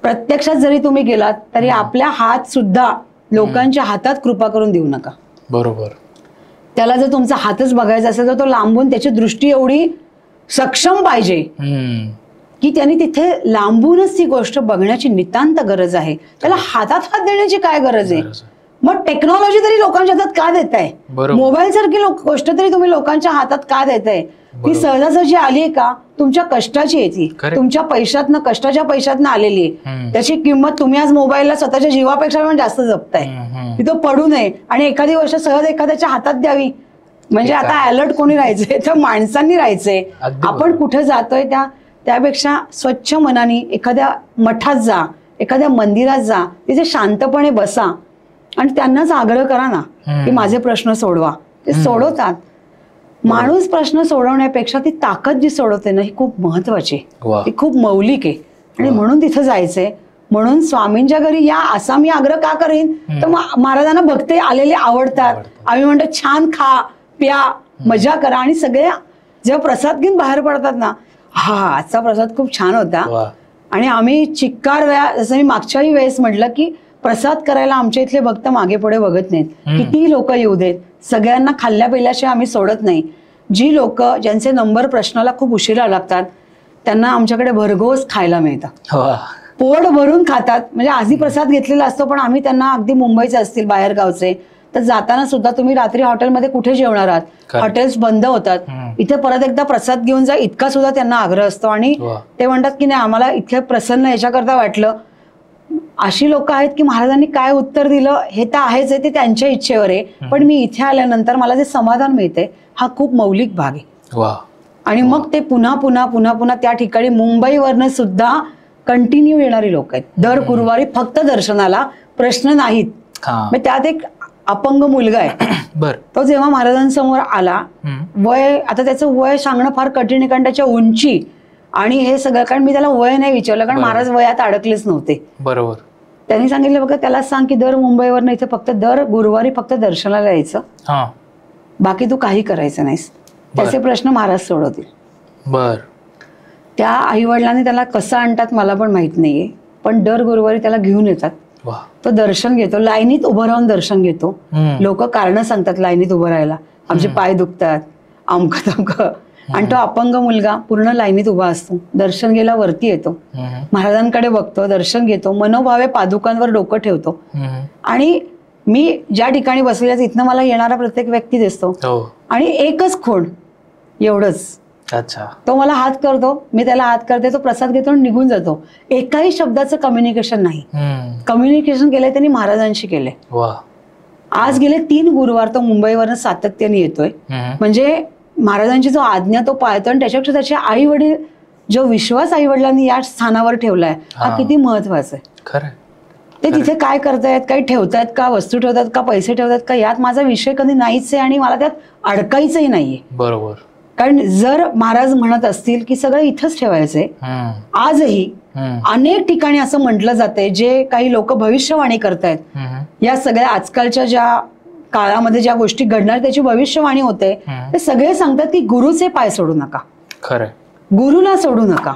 प्रत्यक्षात जरी तुम्ही गेलात तरी आपल्या हात सुद्धा लोकांच्या हातात कृपा करून देऊ नका. बरोबर. त्याला जर तुमचा हातच बघायचा असेल तर तो लांबून त्याची दृष्टी एवढी सक्षम पाहिजे की त्यांनी तिथे लांबूनच ती गोष्ट बघण्याची नितांत गरज आहे. त्याला हातात हात देण्याची काय गरज आहे? मग टेक्नॉलॉजी तरी लोकांच्या हातात का देताय? मोबाईल सारखी गोष्ट तरी तुम्ही लोकांच्या हातात का देताय? ती सहजासहजी आली आहे का? तुमच्या कष्टाची आहे ती, तुमच्या पैशातनं, कष्टाच्या पैशातनं आलेली आहे. त्याची किंमत तुम्ही आज मोबाईलला स्वतःच्या जीवापेक्षा पण जास्त जपताय. तिथं पडू नये आणि एखादी गोष्ट सहज एखाद्याच्या हातात द्यावी म्हणजे आता अलर्ट कोणी राहायचंय तर माणसांनी राहायचंय. आपण कुठे जातोय त्यापेक्षा स्वच्छ मनाने एखाद्या मठात जा, एखाद्या मंदिरात जा, तिथे शांतपणे बसा आणि त्यांनाच आग्रह करा ना की माझे प्रश्न सोडवा. ते सोडवतात. माणूस प्रश्न सोडवण्यापेक्षा ती ताकद जी सोडवते ना ही खूप महत्वाची, ती खूप मौलिक आहे. आणि म्हणून तिथं जायचंय. म्हणून स्वामींच्या घरी या असा मी आग्रह का करीन तर महाराजांना भक्त आलेले आवडतात. आम्ही म्हणतो छान खा प्या मजा करा. आणि सगळे जेव्हा प्रसाद घेऊन बाहेर पडतात ना, हा आजचा प्रसाद खूप छान होता. आणि आम्ही चिक्कार वेळा, जसं मी मागच्याही वेळेस म्हटलं की प्रसाद करायला आमच्या इथले भक्त मागे पुढे बघत नाहीत. कितीही लोक येऊ देत, सगळ्यांना खाल्ल्या पिल्याशिवाय आम्ही सोडत नाही. जी लोक ज्यांचे नंबर प्रश्नाला खूप उशिरा लागतात त्यांना आमच्याकडे भरघोस खायला मिळतं. पोट भरून खातात. म्हणजे आधी प्रसाद घेतलेला असतो पण आम्ही त्यांना, अगदी मुंबईचे असतील बाहेर गावचे, तर जाताना सुद्धा तुम्ही रात्री हॉटेलमध्ये कुठे जेवणार आहात, हॉटेल्स बंद होतात, इथे परत एकदा प्रसाद घेऊन जा इतका सुद्धा त्यांना आग्रह असतो. आणि ते म्हणतात की नाही आम्हाला इतके प्रसन्न याच्याकरता वाटलं. अशी लोक आहेत की महाराजांनी काय उत्तर दिलं हे तर आहेच आहे, ते त्यांच्या इच्छेवर आहे, पण मी इथे आल्यानंतर मला जे समाधान मिळते हा खूप मौलिक भाग आहे. आणि मग ते पुन्हा पुन्हा पुन्हा पुन्हा त्या ठिकाणी मुंबईवरनं सुद्धा कंटिन्यू येणारी लोक आहेत दर गुरुवारी फक्त दर्शनाला. प्रश्न नाहीत. त्यात एक अपंग मुलगा आहे. तो जेव्हा महाराजांसमोर आला, वय, आता त्याचं वय सांगणं फार कठीण आहे कारण त्याच्या उंची आणि हे सगळं, कारण मी त्याला वय नाही विचारलं कारण महाराज वयात अडकलेच नव्हते. बरोबर. त्यांनी सांगितलं बघा त्याला सांग की दर मुंबईवरनं इथे फक्त दर गुरुवारी फक्त दर्शनाला यायचं, हा बाकी तू काही करायचं नाहीस, त्याचे प्रश्न महाराज सोडवतील. बर. त्या आई वडिलांनी त्याला कसं आणतात मला पण माहित नाहीये, पण दर गुरुवारी त्याला घेऊन येतात. वा. तो दर्शन घेतो, लाईनीत उभं राहून दर्शन घेतो. लोक कारण सांगतात लाईनीत उभं राहायला, आमचे पाय दुखतात अमकं तमकं, आणि तो अपंग मुलगा पूर्ण लाईनीत उभा असतो. दर्शन गेला वरती येतो, महाराजांकडे बघतो, दर्शन घेतो, मनोभावे पादुकांवर डोकं ठेवतो. आणि मी ज्या ठिकाणी बसलेल्या तिथनं मला येणारा प्रत्येक व्यक्ती दिसतो आणि एकच खोड एवढंच. अच्छा. तो मला हात करतो, मी त्याला हात करते, तो प्रसाद घेतो आणि निघून जातो. एकाही शब्दाचं कम्युनिकेशन नाही. कम्युनिकेशन केलंय त्यांनी महाराजांशी केलंय. आज गेले 3 गुरुवार तो मुंबईवरनं सातत्याने येतोय. म्हणजे महाराजांची जो आज्ञा तो पाळतो, आणि त्याच्यापेक्षा त्याचे आई वडील जो विश्वास आई वडिलांनी या स्थानावर ठेवलाय हा किती महत्वाचा आहे. खरं. ते तिथे काय करतायत, काही ठेवतायत का, वस्तू ठेवतात का, पैसे ठेवतात का, यात माझा विषय कधी नाहीच आहे आणि मला त्यात अडकायचंही नाहीये. बरोबर. कारण जर महाराज म्हणत असतील की सगळं इथंच ठेवायचंय, आजही अनेक ठिकाणी असं म्हटलं जातंय, जे काही लोक भविष्यवाणी करतायत, या सगळ्या आजकालच्या ज्या काळामध्ये ज्या गोष्टी घडणार त्याची भविष्यवाणी होते, ते सगळे सांगतात की गुरुचे पाय सोडू नका, खरं, गुरुला सोडू नका.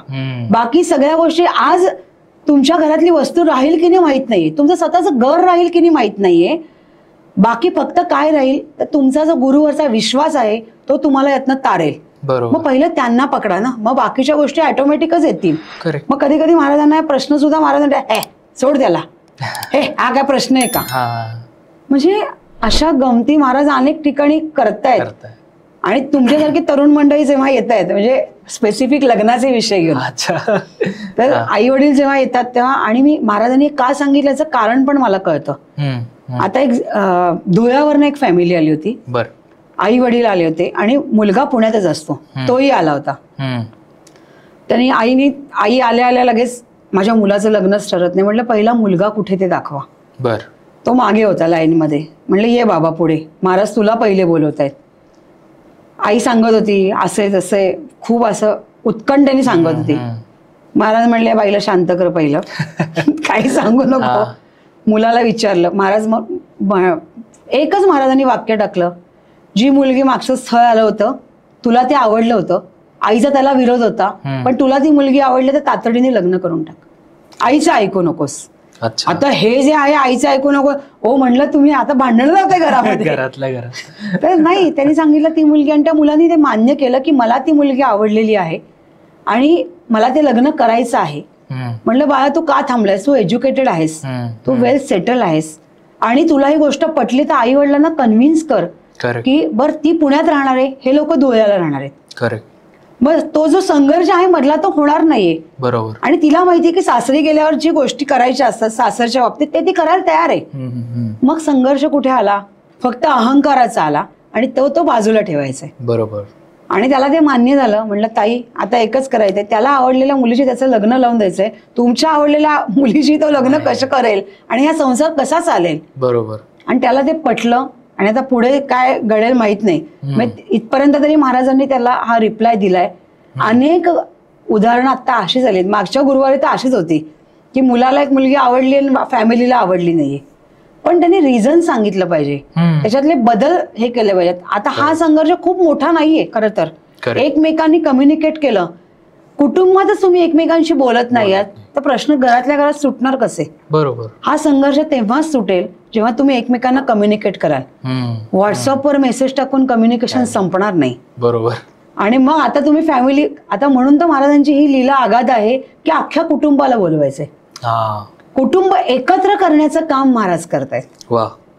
बाकी सगळ्या गोष्टी, आज तुमच्या घरातली वस्तू राहील की नाही माहित नाहीये, तुमचं स्वतःचं घर राहील की नाही माहित नाहीये, बाकी फक्त काय राहील तर तुमचा जो गुरुवरचा विश्वास आहे तो तुम्हाला यातनं तारेल. मग पहिलं त्यांना पकडा ना, मग बाकीच्या गोष्टी ऑटोमॅटिकच येतील. मग कधी कधी महाराजांना प्रश्न सुद्धा महाराजांना सोड त्याला, हे हा काय प्रश्न आहे का. म्हणजे अशा गमती महाराज अनेक ठिकाणी करतायत. आणि तुमच्यासारखी तरुण मंडळी जेव्हा येत आहेत, म्हणजे स्पेसिफिक लग्नाचे विषय घेऊन, तर आई वडील जेव्हा येतात तेव्हा, आणि मी महाराजांनी का सांगितलं याचं कारण पण मला कळतं. आता एक धुळ्यावरनं एक फॅमिली आली होती, आई वडील आले होते आणि मुलगा पुण्यातच असतो, तोही आला होता. त्यांनी आई आल्या आल्या लगेच माझ्या मुलाचं लग्नच ठरत नाही, म्हटलं पहिला मुलगा कुठे ते दाखवा. तो मागे होता लाईनमध्ये, म्हणलं ये बाबा पुढे, महाराज तुला पहिले बोलवत आहेत. आई सांगत होती असे तसे, खूप असं उत्कंठेने सांगत होती. महाराज म्हणले बाईला शांत कर पहिलं, काही सांगू नको. मुलाला विचारलं महाराज, मग एकच महाराजांनी वाक्य टाकलं, जी मुलगी मागचं स्थळ आलं होतं तुला ते आवडलं होतं, आईचा त्याला विरोध होता, पण तुला ती मुलगी आवडली तर तातडीने लग्न करून टाक, आईचं ऐकू नकोस. आता हे जे आहे आईचं ऐकू नको, हो म्हणलं तुम्ही आता भांडण जाते घरामध्ये, तर नाही, त्यांनी सांगितलं ती मुलगी, आणि त्या मुलांनी ते मान्य केलं की मला ती मुलगी आवडलेली आहे आणि मला ते लग्न करायचं आहे. म्हणलं बाळा तू का थांबलायस, तू एज्युकेटेड आहेस, तू वेल सेटल आहेस, आणि तुला ही गोष्ट पटली तर आई वडिलांना कन्व्हिन्स कर की बर ती पुण्यात राहणार आहे, हे लोक धुळ्याला राहणार आहेत. मग तो जो संघर्ष आहे मधला तो होणार नाहीये. बरोबर. आणि तिला माहितीये की सासरी गेल्यावर जी गोष्टी करायच्या असतात सासरच्या बाबतीत ते ती करायला तयार आहे. मग संघर्ष कुठे आला, फक्त अहंकाराचा आला, आणि तो बाजूला ठेवायचा. बरोबर. आणि त्याला ते मान्य झालं. म्हणलं ताई आता एकच करायचंय, त्याला आवडलेल्या मुलीशी त्याचं लग्न लावून द्यायचंय, तुमच्या आवडलेल्या मुलीशी तो लग्न कसं करेल आणि हा संसार कसा चालेल. बरोबर. आणि त्याला ते पटलं, आणि आता पुढे काय घडेल माहित नाही. इथपर्यंत तरी महाराजांनी त्याला हा रिप्लाय दिलाय. अनेक उदाहरणं आता अशी झालीत, मागच्या गुरुवारी तर अशीच होती की मुलाला एक मुलगी आवडली आणि फॅमिलीला आवडली नाहीये, पण त्यांनी रिझन सांगितलं पाहिजे, त्याच्यातले बदल हे केले पाहिजेत. आता हा संघर्ष खूप मोठा नाहीये खरं तर, एकमेकांनी कम्युनिकेट केलं. कुटुंबातच तुम्ही एकमेकांशी बोलत नाही आहात तर प्रश्न घरातल्या घरात सुटणार कसे. बरोबर. हा संघर्ष तेव्हाच सुटेल जेव्हा तुम्ही एकमेकांना कम्युनिकेट कराल. व्हॉट्सअपवर मेसेज टाकून कम्युनिकेशन संपणार नाही. बरोबर. आणि मग आता तुम्ही फॅमिली, आता म्हणून तर महाराजांची ही लीला आगाध आहे की अख्ख्या कुटुंबाला बोलवायचंय, कुटुंब एकत्र करण्याचं काम महाराज करतायत.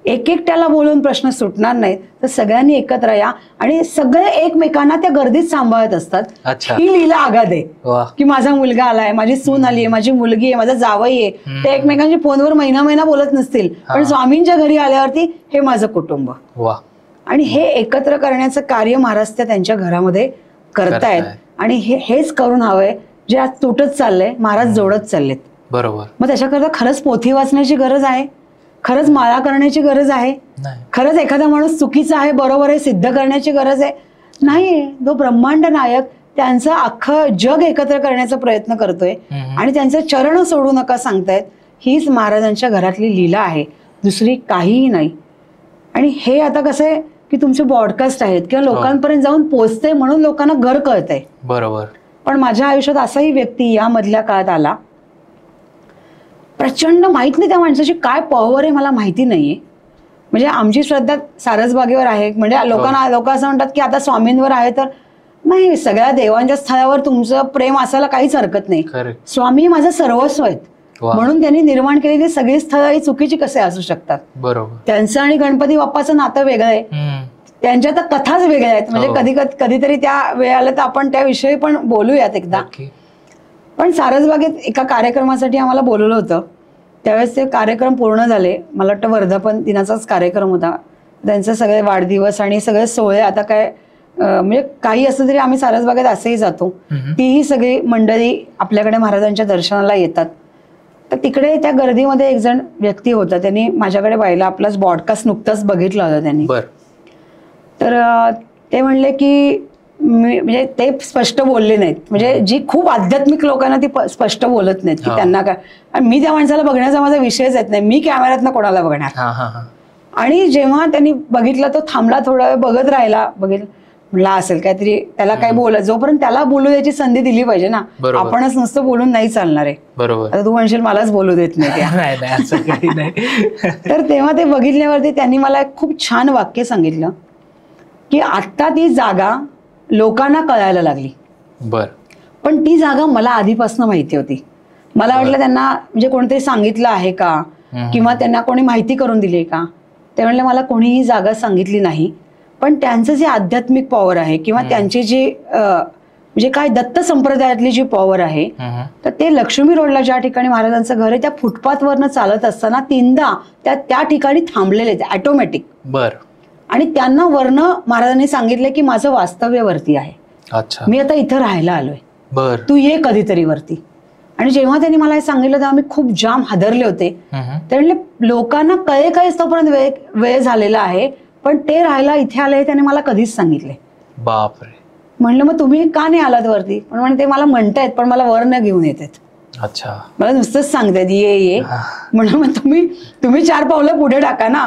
एक एकट्याला बोलून प्रश्न सुटणार नाहीत, तर सगळ्यांनी एकत्र या, आणि सगळे एकमेकांना त्या गर्दीत सांभाळत असतात. ही लीला आगाध आहे की माझा मुलगा आलाय, माझी सून आली आहे, माझी मुलगी आहे, माझा जावई आहे, ते एकमेकांच्या फोनवर महिना बोलत नसतील, पण स्वामींच्या घरी आल्यावरती हे माझं कुटुंब. आणि हे एकत्र करण्याचं कार्य महाराज त्यांच्या घरामध्ये करतायत. आणि हेच करून हवंय जे आज तुटत चाललंय, महाराज जोडत चाललेत. बरोबर. मग त्याच्याकरता खरंच पोथी वाचण्याची गरज आहे, खरंच माळा करण्याची गरज आहे, खरंच एखादा माणूस चुकीचा आहे बरोबर आहे सिद्ध करण्याची गरज आहे नाहीये. जो ब्रह्मांड नायक त्यांचं अख्खं जग एकत्र करण्याचा प्रयत्न करतोय, आणि त्यांचे चरण सोडू नका सांगतायत हीच महाराजांच्या घरातली लीला आहे, दुसरी काहीही नाही. आणि हे आता कसं आहे की तुमचे पॉडकास्ट आहेत किंवा लोकांपर्यंत जाऊन पोहोचते म्हणून लोकांना घर कळतंय. बरोबर. पण माझ्या आयुष्यात असाही व्यक्ती या मधल्या काळात आला, प्रचंड माहित नाही त्या माणसाची काय पॉवर आहे मला माहिती नाहीये. म्हणजे आमची श्रद्धा सारसबागेवर आहे, म्हणजे लोक असं म्हणतात की आता स्वामींवर आहे, तर नाही, सगळ्या देवांच्या स्थळावर तुमचं प्रेम असायला काहीच हरकत नाही. स्वामी माझं सर्वस्व आहेत, म्हणून त्यांनी निर्माण केलेली सगळी स्थळं ही चुकीची कसे असू शकतात. बरोबर. त्यांचं आणि गणपती बाप्पाचं नातं वेगळं आहे, त्यांच्या तर कथाच वेगळ्या आहेत. म्हणजे कधीतरी त्या वेळेला तर आपण त्याविषयी पण बोलूयात एकदा. पण सारसबागेत एका कार्यक्रमासाठी आम्हाला बोलवलं होतं. त्यावेळेस ते कार्यक्रम पूर्ण झाले, मला वाटतं वर्धापन दिनाचाच कार्यक्रम होता. त्यांचे सगळे वाढदिवस आणि सगळे सोहळे, आता काय म्हणजे काही असं तरी आम्ही सारसबागेत असेही जातो, तीही सगळी मंडळी आपल्याकडे महाराजांच्या दर्शनाला येतात. तर तिकडे त्या गर्दीमध्ये एक जण व्यक्ती होता, त्यांनी माझ्याकडे पाहिलं, आपलाच पॉडकास्ट नुकताच बघितला होता त्यांनी. तर ते म्हणले की म्हणजे ते स्पष्ट बोलले नाहीत, म्हणजे जी खूप आध्यात्मिक लोकांना ती स्पष्ट बोलत नाहीत की त्यांना काय. आणि मी त्या माणसाला बघण्याचा माझा विषयच येत नाही, मी कॅमेऱ्यातनं कोणाला बघणार. आणि जेव्हा त्यांनी बघितलं तो थांबला, थोडा वेळ बघत राहिला, म्हणला असेल काहीतरी, त्याला काय बोलत, जोपर्यंत त्याला बोलू द्यायची संधी दिली पाहिजे ना, आपणच नुसतं बोलून नाही चालणार आहे. बरोबर. आता तू म्हणशील मलाच बोलू देत नाही. तर तेव्हा ते बघितल्यावरती त्यांनी मला खूप छान वाक्य सांगितलं की आता ती जागा लोकांना कळायला लागली, पण ती जागा मला आधीपासून माहिती होती. मला वाटलं त्यांना म्हणजे कोणीतरी सांगितलं आहे का, किंवा त्यांना कोणी माहिती करून दिली का. ते म्हणले मला कोणीही जागा सांगितली नाही, पण त्यांचं जे आध्यात्मिक पॉवर आहे किंवा त्यांची जी म्हणजे काय दत्त संप्रदायातली जी पॉवर आहे, तर ते लक्ष्मी रोडला ज्या ठिकाणी महाराजांचं घर आहे त्या फुटपाथवरनं चालत असताना तीनदा त्या ठिकाणी थांबलेले ऑटोमॅटिक. आणि त्यांना वर्ण महाराजांनी सांगितले की माझं वास्तव्य वरती आहे, मी आता इथं राहायला आलोय, तू ये कधीतरी वरती. आणि जेव्हा त्यांनी मला हे सांगितलं तेव्हा मी खूप जाम हादरले होते. ते म्हणले लोकांना कळे काय तोपर्यंत वेळ झालेला आहे, पण ते राहायला इथे आले त्याने मला कधीच सांगितले. बापरे. म्हणलं मग तुम्ही का नाही आलात वरती. पण म्हणे ते मला म्हणतायत पण मला वर न घेऊन येतात. अच्छा. मला नुसतंच सांगतायत ये म्हणून मग तुम्ही 4 पावलं पुढे टाका ना.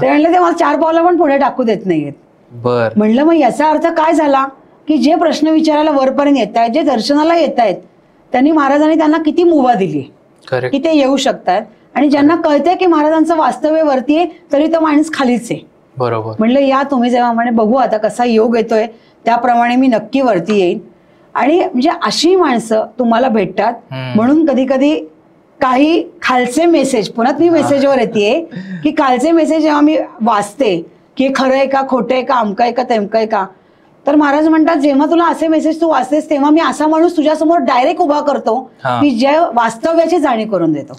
ते म्हणलं ते मला 4 पावलं पण पुढे टाकू देत नाहीयेत. म्हणलं मग याचा अर्थ काय झाला की जे प्रश्न विचारायला वरपर्यंत येत आहेत, जे दर्शनाला येत आहेत, त्यांनी महाराजांनी त्यांना किती मुभा दिली की ते येऊ शकतात. आणि ज्यांना कळतंय की महाराजांचं वास्तव्य वरती आहे तरी तो माणूस खालीच आहे. बरोबर. म्हणलं या तुम्ही जेव्हा म्हणे बघू आता कसा योग येतोय त्याप्रमाणे मी नक्की वरती येईन. आणि म्हणजे अशी माणसं तुम्हाला भेटतात, म्हणून कधी कधी काही खालचे मेसेज, पुन्हा मी मेसेजवर येते की खालचे मेसेज जेव्हा मी वाचते की खरं आहे का, खोटं आहे का, अमकं आहे का, तेमकं आहे का, तर महाराज म्हणतात जेव्हा तुला असे मेसेज तू वाचतेस तेव्हा मी असा माणूस तुझ्यासमोर डायरेक्ट उभा करतो की ज्या वास्तव्याची जाणीव करून देतो.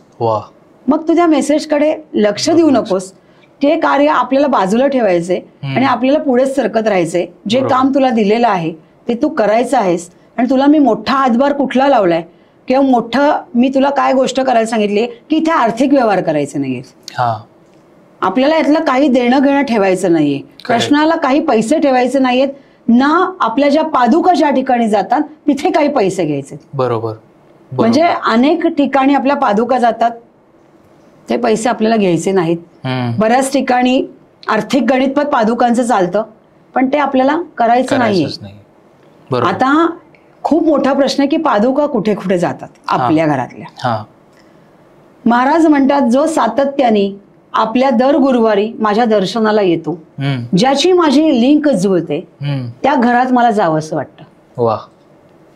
मग तुझ्या मेसेजकडे लक्ष देऊ नकोस, ते कार्य आपल्याला बाजूला ठेवायचे आणि आपल्याला पुढेच सरकत राहायचंय. जे काम तुला दिलेलं आहे ते तू करायचं आहेस. आणि तुला मी मोठा हातभार कुठला लावलाय किंवा मोठं मी तुला काय गोष्ट करायला सांगितली की इथे आर्थिक व्यवहार करायचे नाहीये, आपल्याला यातलं काही देणं घेणं ठेवायचं नाहीये, प्रश्नाला काही पैसे ठेवायचे नाहीयेत ना, आपल्या ज्या पादुका ज्या ठिकाणी जातात तिथे काही पैसे घ्यायचे. बरोबर. म्हणजे अनेक ठिकाणी आपल्या पादुका जातात, ते पैसे आपल्याला घ्यायचे नाहीत. बऱ्याच ठिकाणी आर्थिक गणित पण पादुकांचं चालतं, पण ते आपल्याला करायचं नाहीये. आता खूप मोठा प्रश्न आहे की पादुका कुठे कुठे जातात आपल्या घरातल्या. महाराज म्हणतात जो सातत्याने आपल्या दर गुरुवारी माझ्या दर्शनाला येतो, ज्याची माझी लिंक जुळते, त्या घरात मला जावंसं वाटतं.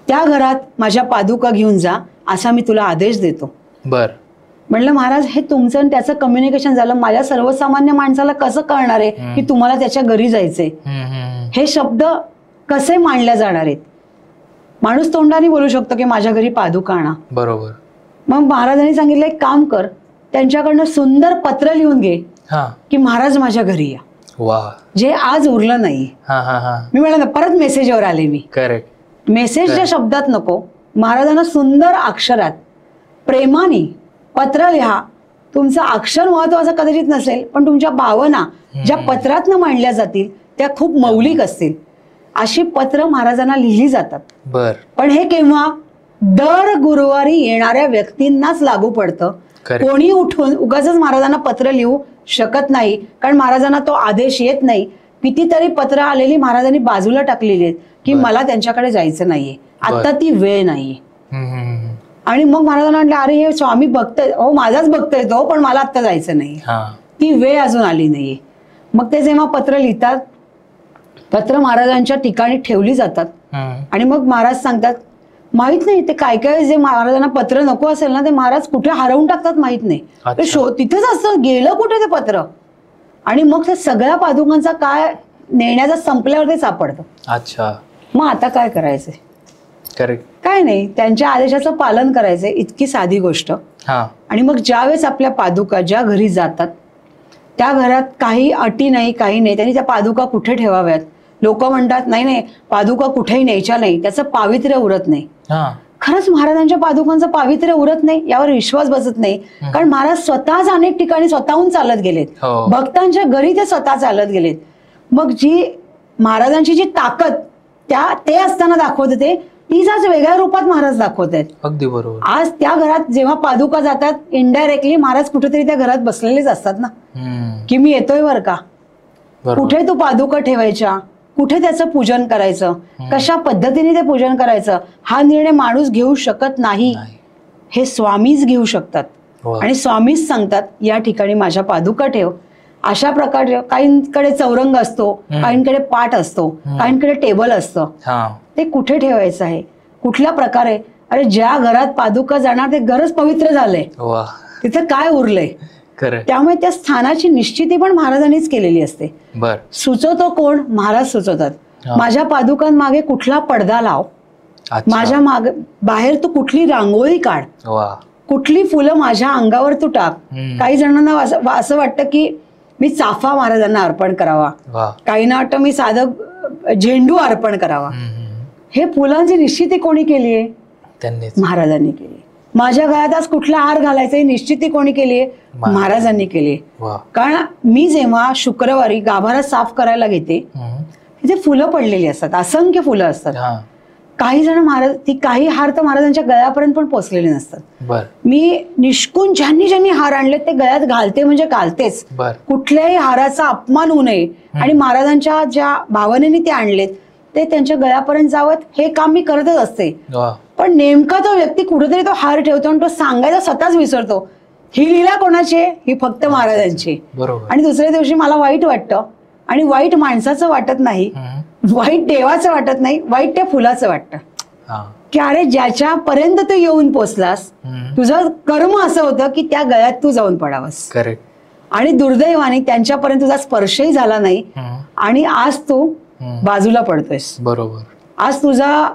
त्या घरात माझ्या पादुका घेऊन जा असा मी तुला आदेश देतो. म्हणलं महाराज हे तुमचं आणि त्याचं कम्युनिकेशन झालं, माझ्या सर्वसामान्य माणसाला कसं कळणार आहे की तुम्हाला त्याच्या घरी जायचंय, हे शब्द कसे मांडल्या जाणार आहेत. माणूस तोंडाने बोलू शकतो की माझ्या घरी पादुका आणा. बरोबर. मग महाराजांनी सांगितलं एक काम कर, त्यांच्याकडनं सुंदर पत्र लिहून घे की महाराज माझ्या घरी या, जे आज उरलं नाही. मी म्हणाल परत मेसेजवर आले मी. मेसेजच्या शब्दात नको, महाराजांना सुंदर अक्षरात प्रेमाने पत्र लिहा. तुमचं अक्षर महत्वाचं कदाचित नसेल, पण तुमच्या भावना ज्या पत्रातनं मांडल्या जातील त्या खूप मौलिक असतील, अशी पत्र महाराजांना लिहिली जातात. पण हे केव्हा दर गुरुवारी येणाऱ्या व्यक्तींनाच लागू पडतं कोणी उठून उगाचच महाराजांना पत्र लिहू शकत नाही, कारण महाराजांना तो आदेश येत नाही. कितीतरी पत्र आलेली महाराजांनी बाजूला टाकलेली आहेत की मला त्यांच्याकडे जायचं नाहीये, आता ती वेळ नाहीये. आणि मग महाराजांना म्हटलं अरे हे स्वामी भक्त, हो माझाच भक्त आहे तो, पण मला आता जायचं नाही, ती वेळ अजून आली नाहीये. मग ते जेव्हा पत्र लिहितात, पत्र महाराजांच्या ठिकाणी ठेवली जातात आणि मग महाराज सांगतात, माहित नाही ते काय काय जे महाराजांना पत्र नको असेल ना ते महाराज कुठे हरवून टाकतात माहित नाही, तिथेच असतं, गेलं कुठे ते पत्र. आणि मग त्या सगळ्या पादुकांचा काय नेण्याचा संपल्यावर ते सापडतं. अच्छा, मग आता काय करायचंय? करेक्ट. काय नाही, त्यांच्या आदेशाचं पालन करायचंय, इतकी साधी गोष्ट. आणि मग ज्यावेळेस आपल्या पादुका ज्या घरी जातात त्या घरात काही अटी नाही, काही नाही, त्यांनी त्या पादुका कुठे ठेवाव्यात. लोक म्हणतात नाही नाही पादुका कुठेही न्यायच्या नाही, त्याचं पावित्र्य उरत नाही. खरंच महाराजांच्या पादुकांचं पावित्र्य उरत नाही, यावर विश्वास बसत नाही. कारण महाराज स्वतःच अनेक ठिकाणी स्वतःहून चालत गेलेत, भक्तांच्या घरी ते स्वतः चालत गेलेत. मग जी महाराजांची जी ताकद ते असताना दाखवत होते, तीच आज वेगळ्या रूपात महाराज दाखवत आहेत. अगदी बरोबर. आज त्या घरात जेव्हा पादुका जातात, इनडायरेक्टली महाराज कुठेतरी त्या घरात बसलेलेच असतात ना, की मी येतोय बर का, कुठे तू पादुका ठेवायच्या, कुठे त्याचं पूजन करायचं, कशा पद्धतीने ते पूजन करायचं, हा निर्णय माणूस घेऊ शकत नाही, हे स्वामीच घेऊ शकतात. आणि स्वामीच सांगतात या ठिकाणी माझ्या पादुका ठेव. अशा प्रकारे काहींकडे चौरंग असतो, काहींकडे पाट असतो, काहींकडे टेबल असतं, ते कुठे ठेवायचं आहे, कुठल्या प्रकारे. अरे ज्या घरात पादुका जाणार ते घरच पवित्र झालंय, तिथे काय उरलंय. त्यामुळे त्या स्थानाची निश्चिती पण महाराजांनीच केलेली असते. सुचवतो कोण? महाराज सुचवतात. माझ्या पादुकांमागे कुठला पडदा लाव, माझ्या मागे बाहेर तू कुठली रांगोळी काढ, कुठली फुलं माझ्या अंगावर तू टाक. काही जणांना असं वाटतं की मी चाफा महाराजांना अर्पण करावा, काहींना वाटतं मी साधं झेंडू अर्पण करावा. हे फुलांची निश्चिती कोणी केली आहे? महाराजांनी केली. माझ्या गळ्यात आज कुठला हार घालायचा निश्चिती कोणी केली आहे? महाराजांनी केली. कारण मी जेव्हा शुक्रवारी गाभारा साफ करायला घेते, तिथे फुलं पडलेली असतात, असंख्य फुलं असतात. काही जण महाराज काही हार तर महाराजांच्या गळ्यापर्यंत पण पोचलेले नसतात. मी निष्कून ज्यांनी हार आणले ते गळ्यात घालते, म्हणजे घालतेच. कुठल्याही हाराचा अपमान होऊ नये आणि महाराजांच्या ज्या भावनेने ते आणलेत ते त्यांच्या गळ्यापर्यंत जावं, हे काम मी करतच असते. पण नेमका तो व्यक्ती कुठेतरी तो हार ठेवतो आणि तो सांगायचा स्वतःच विसरतो. ही लीला कोणाची आहे? ही फक्त महाराजांची. आणि दुसऱ्या दिवशी मला वाईट वाटतं, आणि वाईट माणसाचं वाटत नाही, वाईट देवाचं वाटत नाही, वाईट त्या फुलाचं वाटतं. की अरे ज्याच्यापर्यंत तू येऊन पोचलास, तुझं कर्म असं होतं की त्या गळ्यात तू जाऊन पडावंस. आणि दुर्दैवाने त्यांच्यापर्यंत तुझा स्पर्शही झाला नाही, आणि आज तू बाजूला पडतोयस. आज तुझा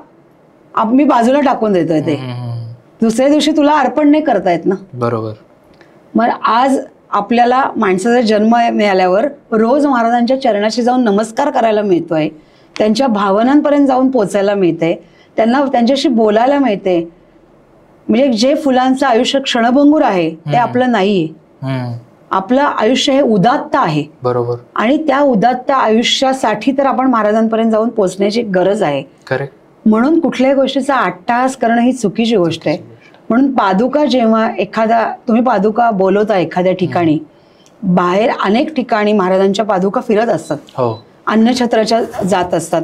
मी बाजूला टाकून देतोय, ते दुसऱ्या दिवशी तुला अर्पण नाही करता येत ना. मग आज आपल्याला माणसाचा जन्म मिळाल्यावर रोज महाराजांच्या चरणाशी जाऊन नमस्कार करायला मिळतोय, त्यांच्या भावनांपर्यंत जाऊन पोचायला मिळते, त्यांना त्यांच्याशी बोलायला मिळते. म्हणजे जे फुलांचं आयुष्य क्षणभंगूर आहे ते आपलं नाहीये. आपलं आयुष्य हे उदात्त आहे. आणि त्या उदात्त आयुष्यासाठी तर आपण महाराजांपर्यंत जाऊन पोहोचण्याची गरज आहे. म्हणून कुठल्याही गोष्टीचा अट्टहास करणं ही चुकीची गोष्ट आहे. म्हणून पादुका जेव्हा तुम्ही पादुका बोलवता एखाद्या ठिकाणी, बाहेर अनेक ठिकाणी महाराजांच्या पादुका फिरत असतात, अन्नछत्राच्या जात असतात,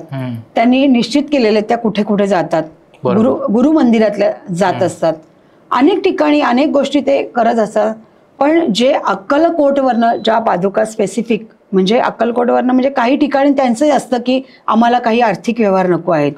त्यांनी निश्चित केलेले त्या कुठे कुठे जातात, गुरु मंदिरातल्या जात असतात, अनेक ठिकाणी अनेक गोष्टी ते करत असतात. पण जे अक्कलकोटवरनं ज्या पादुका स्पेसिफिक, म्हणजे अक्कलकोटवरनं म्हणजे काही ठिकाणी त्यांचं असतं की आम्हाला काही आर्थिक व्यवहार नको आहेत,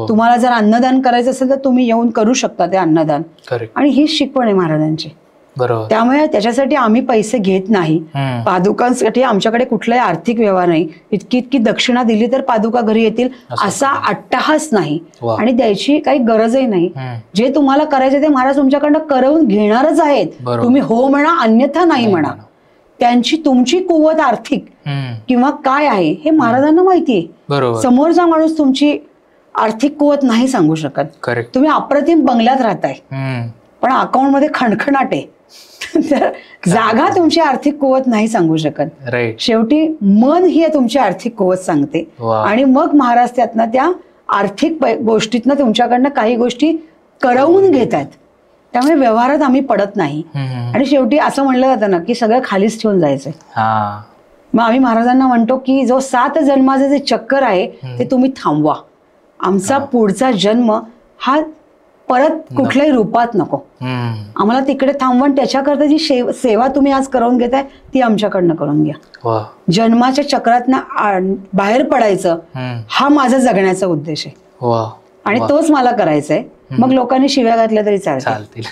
तुम्हाला जर अन्नदान करायचं असेल तर तुम्ही येऊन करू शकता ते अन्नदान. आणि हीच शिकवण आहे महाराजांची. त्यामुळे त्याच्यासाठी आम्ही पैसे घेत नाही. पादुकांसाठी आमच्याकडे कुठलाही आर्थिक व्यवहार नाही. इतकी दक्षिणा दिली तर पादुका घरी येतील असा अट्टहास नाही, आणि द्यायची काही गरजही नाही. जे तुम्हाला करायचे ते महाराज तुमच्याकडनं करवून घेणारच आहेत. तुम्ही हो म्हणा, अन्यथा नाही म्हणा. त्यांची तुमची कुवत आर्थिक किंवा काय आहे हे महाराजांना माहितीये. समोरचा माणूस तुमची आर्थिक कुवत नाही सांगू शकत. तुम्ही अप्रतिम बंगल्यात राहताय पण अकाउंट मध्ये खणखणाट आहे, तर जागा तुमची आर्थिक कुवत नाही सांगू शकत. शेवटी मन ही तुमची आर्थिक कुवत सांगते. आणि मग महाराज त्यातनं त्या आर्थिक गोष्टीतनं तुमच्याकडनं काही गोष्टी करवून घेतात. त्यामुळे व्यवहारात आम्ही पडत नाही. आणि शेवटी असं म्हणलं जातं ना की सगळं खालीच ठेवून जायचंय. मग आम्ही महाराजांना म्हणतो की जो 7 जन्माचं जे चक्कर आहे ते तुम्ही थांबवा. आमचा पुढचा जन्म हा परत कुठल्याही रूपात नको. आम्हाला तिकडे थांबवून त्याच्याकरता जी सेवा तुम्ही आज करून घेताय ती आमच्याकडनं करून घ्या. जन्माच्या चक्रातनं बाहेर पडायचं हा माझा जगण्याचा उद्देश आहे आणि तोच मला करायचा आहे. मग लोकांनी शिव्या घातल्या तरी चालतील.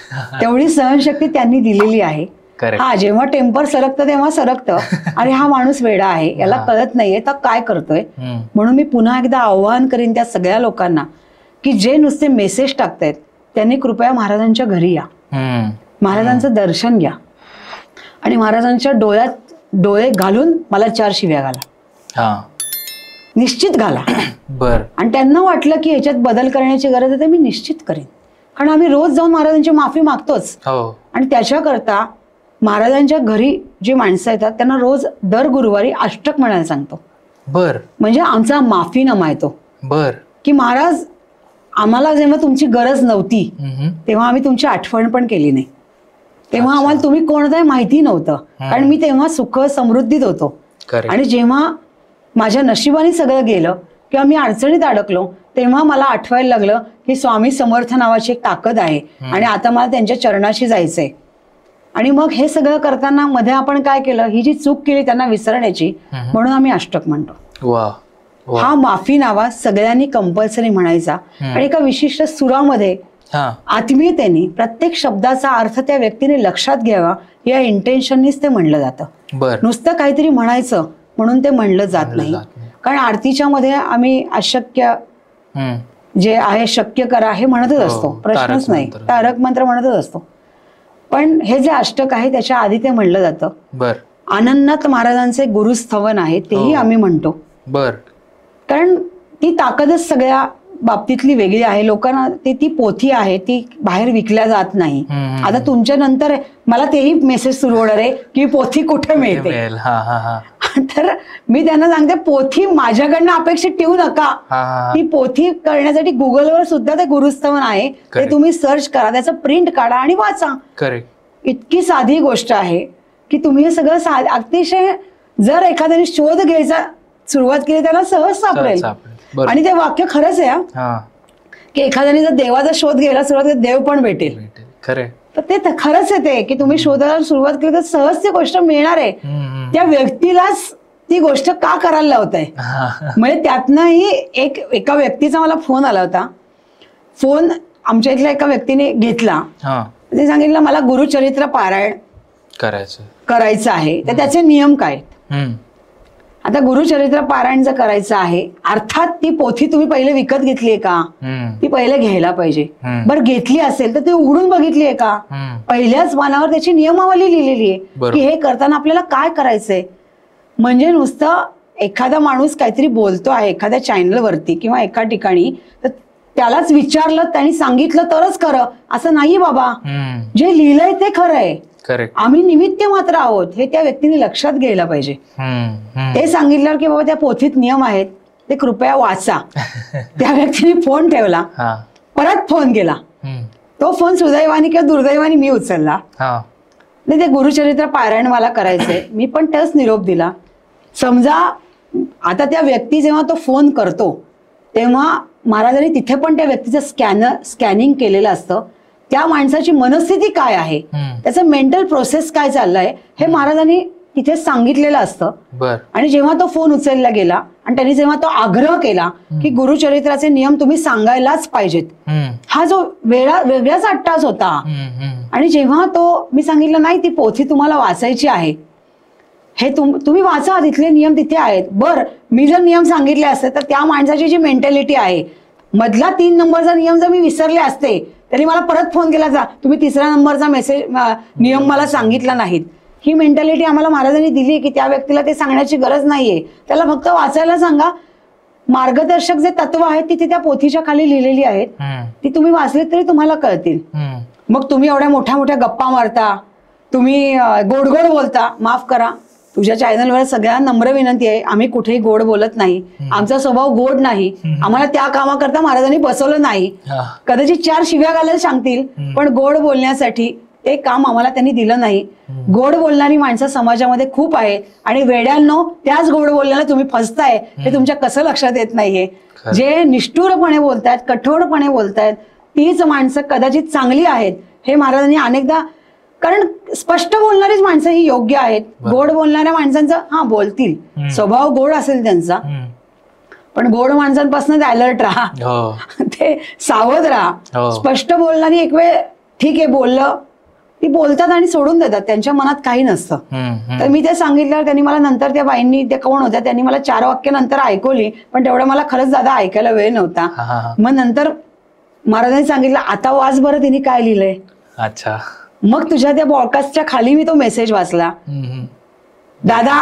तेवढी सहनशक्ती त्यांनी दिलेली आहे. हा जेव्हा टेम्पर सरकतं तेव्हा सरकतं आणि हा माणूस वेडा आहे, याला कळत नाहीये तर काय करतोय. म्हणून मी पुन्हा एकदा आव्हान करीन त्या सगळ्या लोकांना की जे नुसते मेसेज टाकतायत त्यांनी कृपया महाराजांच्या घरी या, महाराजांचं दर्शन घ्या आणि महाराजांच्या डोळ्यात डोळे घालून मला 4 शिव्या घाला. निश्चित घाला. आणि त्यांना वाटलं की ह्याच्यात बदल करण्याची गरज आहे तर मी निश्चित करेन. कारण आम्ही रोज जाऊन महाराजांची माफी मागतोच. आणि त्याच्याकरता महाराजांच्या घरी जी माणसं येतात त्यांना रोज दर गुरुवारी अष्टक म्हणायला सांगतो. म्हणजे आमचा माफीनामा येतो की महाराज आम्हाला जेव्हा तुमची गरज नव्हती तेव्हा आम्ही तुमची आठवण पण केली नाही. तेव्हा आम्हाला तुम्ही कोणतंही माहिती नव्हतं कारण मी तेव्हा सुख समृद्धीत होतो. आणि जेव्हा माझ्या नशिबाने सगळं गेलं किंवा मी अडचणीत अडकलो तेव्हा मला आठवायला लागलं की स्वामी समर्थ नावाची एक ताकद आहे आणि आता मला त्यांच्या चरणाशी जायचंय. आणि मग हे सगळं करताना मध्ये आपण काय केलं, ही जी चूक केली त्यांना विसरण्याची म्हणून आम्ही अष्टक म्हणतो. हा माफीनामा सगळ्यांनी कंपल्सरी म्हणायचा आणि एका विशिष्ट सुरामध्ये आत्मीयतेने प्रत्येक शब्दाचा अर्थ त्या व्यक्तीने लक्षात घ्यावा या इंटेन्शननीच ते म्हणलं जातं. नुसतं काहीतरी म्हणायचं म्हणून ते म्हणलं जात नाही. कारण आरतीच्या मध्ये आम्ही अशक्य जे आहे शक्य करा हे म्हणतच असतो, प्रश्नच नाही. तारक मंत्र म्हणतच असतो. पण हे जे अष्टक आहे त्याच्या आधी ते म्हणलं जातं. अनन्नाथ महाराजांचे गुरुस्थवन आहे तेही आम्ही म्हणतो. कारण ती ताकदच सगळ्या बाबतीतली वेगळी आहे. लोकांना ती पोथी आहे ती बाहेर विकल्या जात नाही. आता तुमच्या नंतर मला तेही मेसेज सुरू होणार आहे की पोथी कुठे मिळते. तर मी त्यांना सांगते पोथी माझ्याकडनं अपेक्षित ठेवू नका. ती पोथी करण्यासाठी गुगलवर सुद्धा ते गुरुस्थवन आहे, ते तुम्ही सर्च करा, त्याचं प्रिंट काढा आणि वाचा. इतकी साधी गोष्ट आहे की तुम्ही हे सगळं अतिशय जर एखाद्याने शोध घ्यायचा सुरुवात केली त्याला सहज सापडेल. आणि ते वाक्य खरंच आहे की एखाद्याने जर देवाचा शोध घ्यायला सुरुवात केली देव पण भेटेल. तर ते खरंच आहे ते की तुम्ही शोधायला सुरुवात केली तर सहज ती गोष्ट मिळणार आहे. त्या व्यक्तीलाच ती गोष्ट का करायला लावताय. म्हणजे त्यातनंही एका व्यक्तीचा मला फोन आला होता. फोन आमच्या इथल्या एका व्यक्तीने घेतला. ते सांगितलं मला गुरुचरित्र पारायण करायचं आहे तर त्याचे नियम काय. आता गुरुचरित्र पारायण जर करायचं आहे अर्थात ती पोथी तुम्ही पहिले विकत घेतलीये का, ती पहिले घ्यायला पाहिजे. बरं घेतली असेल तर ती उघडून बघितलीये का, पहिल्याच पानावर त्याची नियमावली लिहिलेली आहे की हे करताना आपल्याला काय करायचंय. म्हणजे नुसतं एखादा माणूस काहीतरी बोलतो आहे एखाद्या चॅनलवरती किंवा एका ठिकाणी तर त्यालाच विचारलं त्यांनी सांगितलं तरच खरं असं नाही बाबा. जे लिहिलंय ते खरं आहे. आम्ही निमित्त मात्र आहोत हे त्या व्यक्तीने लक्षात घ्यायला पाहिजे. ते सांगितल्यावर की बाबा त्या पोथीत नियम आहेत ते कृपया वाचा. त्या व्यक्तीने फोन ठेवला, परत फोन केला. तो फोन सुदैवाने किंवा दुर्दैवाने मी उचलला. ते गुरुचरित्र पारायण मला करायचंय. मी पण त्याच निरोप दिला. समजा आता त्या व्यक्ती जेव्हा तो फोन करतो तेव्हा महाराजांनी तिथे पण त्या व्यक्तीचं स्कॅनिंग केलेलं असतं. त्या माणसाची मनस्थिती काय आहे, त्याचं मेंटल प्रोसेस काय चाललंय हे महाराजांनी तिथे सांगितलेलं असतं. आणि जेव्हा तो फोन उचलला गेला आणि त्यांनी जेव्हा तो आग्रह केला की गुरुचरित्राचे नियम तुम्ही सांगायलाच पाहिजेत, हा जो वेगळाच अट्टास होता. आणि जेव्हा तो मी सांगितलं नाही ती पोथी तुम्हाला वाचायची आहे, हे तुम्ही वाचा, तिथले नियम तिथे आहेत. बरं मी जर नियम सांगितले असते तर त्या माणसाची जी मेंटॅलिटी आहे मधला 3 नंबरचा नियम जर मी विसरले असते तरी मला परत फोन केला जा तुम्ही 3रा नंबरचा नियम मला सांगितला नाहीत. ही मेंटॅलिटी आम्हाला महाराजांनी दिली की त्या व्यक्तीला ते सांगण्याची गरज नाहीये, त्याला फक्त वाचायला सांगा. मार्गदर्शक जे तत्व आहेत ती त्या पोथीच्या खाली लिहिलेली आहेत, ती तुम्ही वाचलीत तरी तुम्हाला कळतील. मग तुम्ही एवढ्या मोठ्या मोठ्या गप्पा मारता, तुम्ही गोड गोड बोलता, माफ करा तुझ्या चॅनलवर सगळ्यांना नम्र विनंती आहे, आम्ही कुठेही गोड बोलत नाही, आमचा स्वभाव गोड नाही, आम्हाला त्या कामाकरता महाराजांनी बसवलं नाही. कदाचित 4 शिव्या घालायला सांगतील, पण गोड बोलण्यासाठी ते काम आम्हाला त्यांनी दिलं नाही. गोड बोलणारी माणसं समाजामध्ये खूप आहेत आणि वेड्यांनो त्याच गोड बोलण्याला तुम्ही फसताय हे तुमच्या कसं लक्षात येत नाहीये. जे निष्ठुरपणे बोलतायत, कठोरपणे बोलतायत, तीच माणसं कदाचित चांगली आहेत हे महाराजांनी अनेकदा, कारण स्पष्ट बोलणारीच माणसं ही योग्य आहेत. गोड बोलणाऱ्या माणसांचं बोलतील, स्वभाव गोड असेल त्यांचा, पण गोड माणसांपासून अलर्ट राहा, ते सावध राहा. स्पष्ट बोलणारी एक वेळ ठीक आहे बोललं, ती बोलतात आणि सोडून देतात, त्यांच्या मनात काही नसतं. तर मी ते सांगितल्यावर त्यांनी मला नंतर, त्या बाईंनी, त्या कोण होत्या, त्यांनी मला 4 वाक्य नंतर ऐकवली, पण तेवढं मला खरंच दादा ऐकायला वेळ नव्हता. मग नंतर महाराजांनी सांगितलं आता वाच बरं तिने काय लिहिलंय. अच्छा. मग तुझ्या त्या पॉडकास्टच्या खाली मी तो मेसेज वाचला, दादा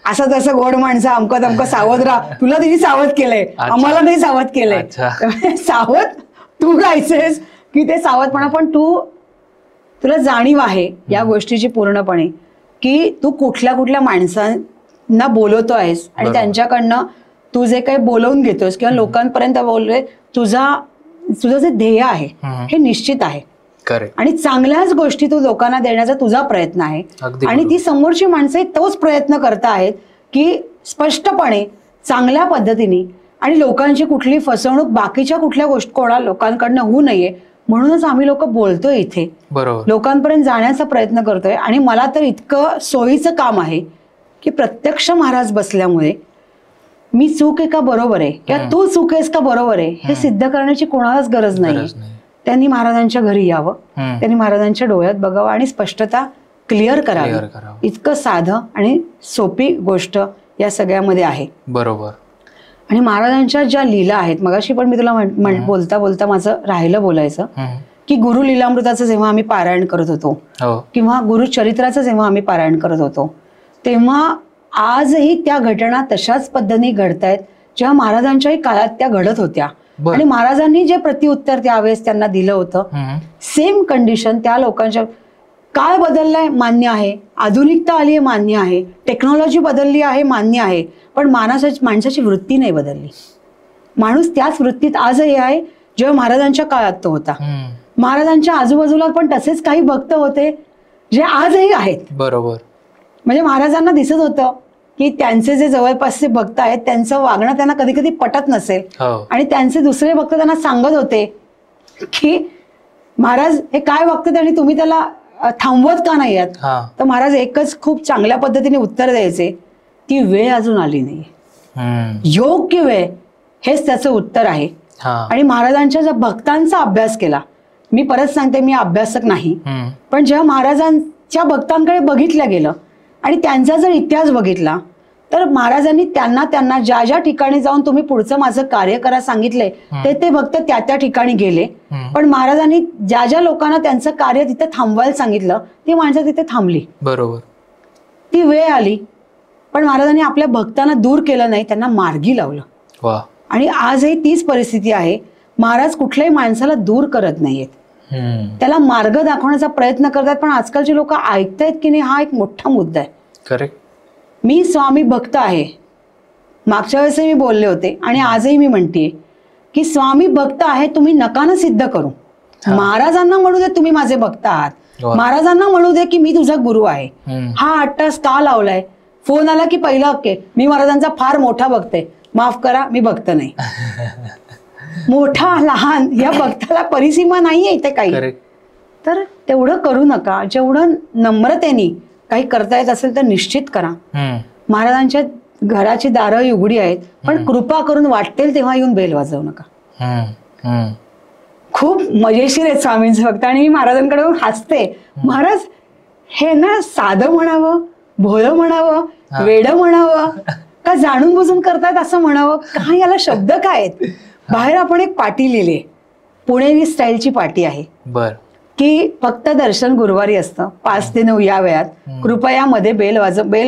असं तसं गोड माणसं अमकं तमकं सावध राहा, तुला तिने सावध केलंय, आम्हाला नाही सावध केलंय. सावध तू राहायचंयस की ते सावधपणा, पण तुला जाणीव आहे या गोष्टीची पूर्णपणे की तू कुठल्या कुठल्या माणसांना बोलवतो आहेस आणि त्यांच्याकडनं तू जे काही बोलवून घेतोस किंवा लोकांपर्यंत बोलतोय, तुझं जे ध्येय आहे हे निश्चित आहे आणि चांगल्याच गोष्टी तू लोकांना देण्याचा तुझा प्रयत्न आहे. आणि ती समोरची माणसं तोच प्रयत्न करत आहेत की स्पष्टपणे चांगल्या पद्धतीने, आणि लोकांची कुठली फसवणूक बाकीच्या कुठल्या गोष्टी कोणा लोकांकडनं होऊ नये म्हणूनच आम्ही लोक बोलतोय इथे, लोकांपर्यंत जाण्याचा प्रयत्न करतोय. आणि मला तर इतकं सोयीचं काम आहे की प्रत्यक्ष महाराज बसल्यामुळे मी चूक आहे का बरोबर आहे किंवा तू चूक आहेस का बरोबर आहे हे सिद्ध करण्याची कोणालाच गरज नाही. त्यांनी महाराजांच्या घरी यावं, त्यांनी महाराजांच्या डोळ्यात बघावं आणि स्पष्टता क्लिअर करावी. इतकं साधं आणि सोपी गोष्ट या सगळ्यामध्ये आहे. बरोबर. आणि महाराजांच्या ज्या लीला आहेत, मगाशी पण मी तुला बोलता बोलता माझं राहिलं बोलायचं की गुरु लीलामृताचं जेव्हा आम्ही पारायण करत होतो किंवा गुरुचरित्राचं जेव्हा आम्ही पारायण करत होतो, तेव्हा आजही त्या घटना तशाच पद्धतीने घडतायत जेव्हा महाराजांच्याही काळात त्या घडत होत्या. आणि महाराजांनी जे प्रत्युत्तर त्यावेळेस त्यांना दिलं होतं, सेम कंडिशन त्या लोकांच्या. काळ बदललाय मान्य आहे, आधुनिकता आली आहे मान्य आहे, टेक्नॉलॉजी बदलली आहे मान्य आहे, पण माणसाची वृत्ती नाही बदलली. माणूस त्याच वृत्तीत आजही आहे जेव्हा महाराजांच्या काळात तो होता. महाराजांच्या आजूबाजूला पण तसेच काही भक्त होते जे आजही आहेत. बरोबर. म्हणजे महाराजांना दिसत होतं की त्यांचे जे जवळपासचे भक्त आहेत त्यांचं वागणं त्यांना कधी कधी पटत नसेल, आणि त्यांचे दुसरे भक्त त्यांना सांगत होते की महाराज हे काय वागतात आणि तुम्ही त्याला थांबवत का नाही आहात. तर महाराज एकच खूप चांगल्या पद्धतीने उत्तर द्यायचे, ती वेळ अजून आली नाही, योग्य वेळ हेच त्याचं उत्तर आहे. आणि महाराजांच्या ज्या भक्तांचा अभ्यास केला, मी परत सांगते मी अभ्यासक नाही, पण जेव्हा महाराजांच्या भक्तांकडे बघितलं गेलं आणि त्यांचा जर इतिहास बघितला तर महाराजांनी त्यांना ज्या ज्या ठिकाणी जाऊन तुम्ही पुढचं माझं कार्य करा सांगितले ते भक्त त्या ठिकाणी गेले. पण महाराजांनी ज्या ज्या लोकांना त्यांचं कार्य तिथे थांबवायला सांगितलं ती माणसं तिथे थांबली. बरोबर. ती वेळ आली, पण महाराजांनी आपल्या भक्तांना दूर केलं नाही, त्यांना मार्गी लावलं. आणि आजही तीच परिस्थिती आहे. महाराज कुठल्याही माणसाला दूर करत नाहीयेत, त्याला मार्ग दाखवण्याचा प्रयत्न करतात. पण आजकालची लोक ऐकतायत की नाही हा एक मोठा मुद्दा आहे. करेक्ट. मी स्वामी भक्त आहे, मागच्या वेळेस मी बोलले होते आणि आजही मी म्हणतेय की स्वामी भक्त आहे, तुम्ही नकानं सिद्ध करू. महाराजांना म्हणू दे तुम्ही माझे भक्त आहात, महाराजांना म्हणू दे की मी तुझा गुरु आहे. हा 8 तास का लावलाय, फोन आला की पहिलं ओके मी महाराजांचा फार मोठा भक्त आहे, माफ करा मी भक्त नाही. मोठा लहान या भक्ताला परिसीमा नाहीये इथे काही. तर तेवढं करू नका, जेवढं नम्रतेने काही करता येत असेल तर निश्चित करा. महाराजांच्या घराची दारं उघडी आहेत, पण कृपा करून वाटेल तेव्हा येऊन बेल वाजवू नका. खूप मजेशीर आहेत स्वामींचं भक्त. आणि मी महाराजांकडे हसते, महाराज हे ना साधं म्हणावं, भोळं म्हणावं, वेडं म्हणावं का जाणून बुजून करतात असं म्हणावं, काय याला शब्द काय आहेत. बाहेर आपण एक पाटी लिहिली, पुणेरी स्टाईलची पाटी आहे की फक्त दर्शन गुरुवारी असतं 5 ते 9 या वेळात, कृपया मध्ये बेल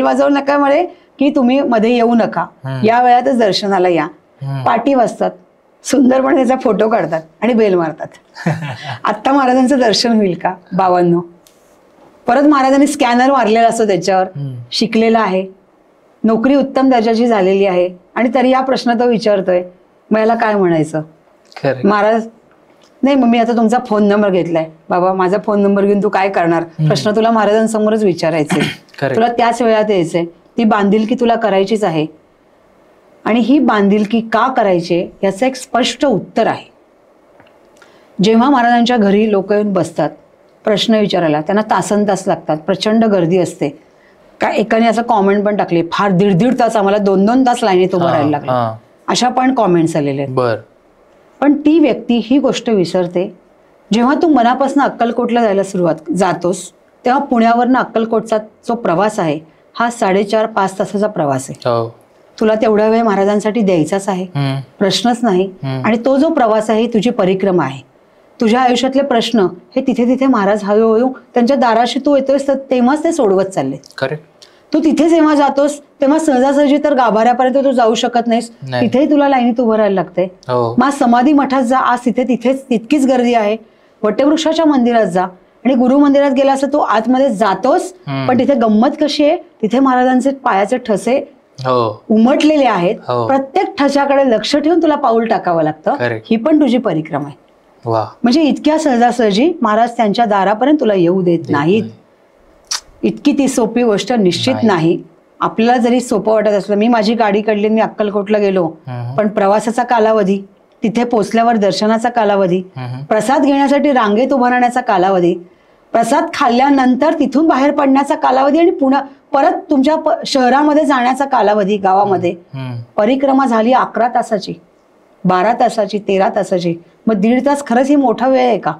वाजवू नका, म्हणे की तुम्ही मध्ये येऊ नका, या वेळातच दर्शनाला या. पाटी वाजतात, सुंदरपणे त्याचा फोटो काढतात आणि बेल मारतात. आत्ता महाराजांचं दर्शन होईल का बाबांनो? परत महाराजांनी स्कॅनर मारलेला असतो त्याच्यावर, शिकलेला आहे, नोकरी उत्तम दर्जाची झालेली आहे, आणि तरी हा प्रश्न तो विचारतोय, मग याला काय म्हणायचं? महाराज नाही, मग मी आता तुमचा फोन नंबर घेतलाय, बाबा माझा फोन नंबर घेऊन तू काय करणार? प्रश्न तुला महाराजांसमोरच विचारायचे, तुला त्याच वेळात यायचंय, ती बांधिलकी तुला करायचीच आहे. आणि ही बांधिलकी का करायची याचं एक स्पष्ट उत्तर आहे. जेव्हा महाराजांच्या घरी लोक येऊन बसतात प्रश्न विचारायला, त्यांना तासनतास लागतात, प्रचंड गर्दी असते. काय एकाने असं कॉमेंट पण टाकले, फार 1.5 तास आम्हाला 2-2 तास लाईनीत उभं राहायला लागलं, अशा पण कॉमेंट्स आलेले आहेत. पण ती व्यक्ती ही गोष्ट विसरते, जेव्हा तू मनापासून अक्कलकोटला जायला जातोस तेव्हा पुण्यावरनं अक्कलकोटचा जो प्रवास आहे हा 4.5-5 तासाचा प्रवास आहे. तुला तेवढा वेळ महाराजांसाठी द्यायचाच आहे, प्रश्नच नाही. आणि तो जो प्रवास आहे तुझी परिक्रमा आहे. तुझ्या आयुष्यातले प्रश्न हे तिथे तिथे महाराज हळूहळू त्यांच्या दाराशी तू येतोस तेव्हाच ते सोडवत चालले. तू तिथे जेव्हा जातोस तेव्हा सहजासहजी तर गाभाऱ्यापर्यंत तू जाऊ शकत नाहीस, तिथेही तुला लाईनीत उभं राहायला लागतंय. मग समाधी मठात जा, आज तिथेच तितकीच गर्दी आहे. वटवृक्षाच्या मंदिरात जा, आणि गुरु मंदिरात गेला असं तू आतमध्ये जातोस, पण तिथे गंमत कशी आहे, तिथे महाराजांचे पायाचे ठसे उमटलेले आहेत. प्रत्येक ठशाकडे लक्ष ठेवून तुला पाऊल टाकावं लागतं. ही पण तुझी परिक्रमा आहे. म्हणजे इतक्या सहजासहजी महाराज त्यांच्या दारापर्यंत तुला येऊ देत नाहीत. इतकी ती सोपी गोष्ट निश्चित नाही. आपल्याला जरी सोपं वाटत असलं, मी माझी गाडी काढली, मी अक्कलकोटला गेलो, पण प्रवासाचा कालावधी, तिथे पोचल्यावर दर्शनाचा कालावधी, प्रसाद घेण्यासाठी रांगेत उभं राहण्याचा कालावधी, प्रसाद खाल्ल्यानंतर तिथून बाहेर पडण्याचा कालावधी, आणि पुन्हा परत तुमच्या शहरामध्ये जाण्याचा कालावधी, गावामध्ये. परिक्रमा झाली 11 तासाची, 12 तासाची, 13 तासाची. मग 1.5 तास खरंच ही मोठा वेळ आहे का?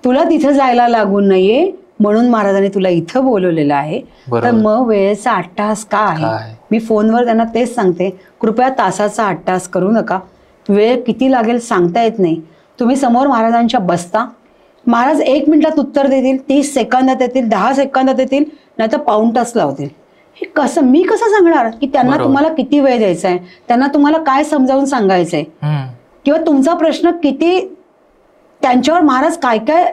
तुला तिथं जायला लागू नये म्हणून महाराजांनी तुला इथं बोलवलेलं आहे. तर मग वेळेचा 8 तास का आहे? मी फोनवर त्यांना तेच सांगते, कृपया तासाचा 8 तास करू नका. वेळ किती लागेल सांगता येत नाही. तुम्ही समोर महाराजांच्या बसता, महाराज 1 मिनिटात उत्तर देतील, 30 सेकंदात येतील, 10 सेकंदात येतील, नाही तर पाऊण तास लावतील. हे कसं, मी कसं सांगणार की त्यांना तुम्हाला किती वेळ द्यायचा आहे, त्यांना तुम्हाला काय समजावून सांगायचंय, किंवा तुमचा प्रश्न किती, त्यांच्यावर महाराज काय काय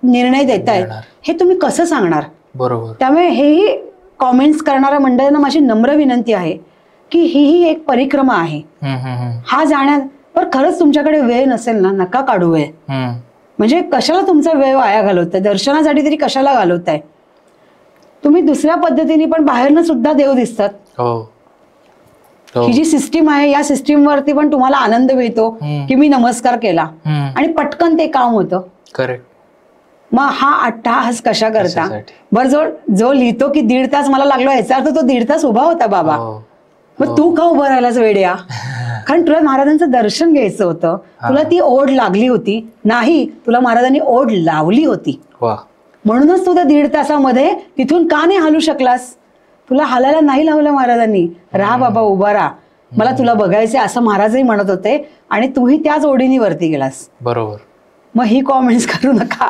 निर्णय देत आहेत हे तुम्ही कसं सांगणार? बरोबर. त्यामुळे हेही कॉमेंट्स करणाऱ्या मंडळींना माझी नम्र विनंती आहे की ही एक परिक्रमा आहे. हा जाण्यात पण खरंच तुमच्याकडे वेळ नसेल ना, नका काढू वेळ. म्हणजे कशाला तुमचा वेळ वाया घालवताय? दर्शनासाठी तरी कशाला घालवताय? तुम्ही दुसऱ्या पद्धतीने पण बाहेरनं सुद्धा देव दिसतात. ही जी सिस्टीम आहे या सिस्टीम वरती पण तुम्हाला आनंद मिळतो की मी नमस्कार केला आणि पटकन ते काम होतं. करेक्ट. मग हा 8 तास कशा करता? बरं, जो लिहितो की 1.5 तास मला लागलो, याचा अर्थ तो 1.5 तास उभा होता बाबा. मग तू का उभं राहिलास वेड्या? कारण तुला महाराजांचं दर्शन घ्यायचं होतं, तुला ती ओढ लागली होती. नाही, तुला महाराजांनी ओढ लावली होती, म्हणूनच तू त्या 1.5 तासामध्ये तिथून का नाही हलू शकलास? तुला हालायला नाही लावलं महाराजांनी. राहा बाबा, उभा राहा, मला तुला बघायचंय असं महाराजही म्हणत होते, आणि तूही त्याच ओढीने वरती गेलास. बरोबर. मग ही कॉमेंट्स करू नका,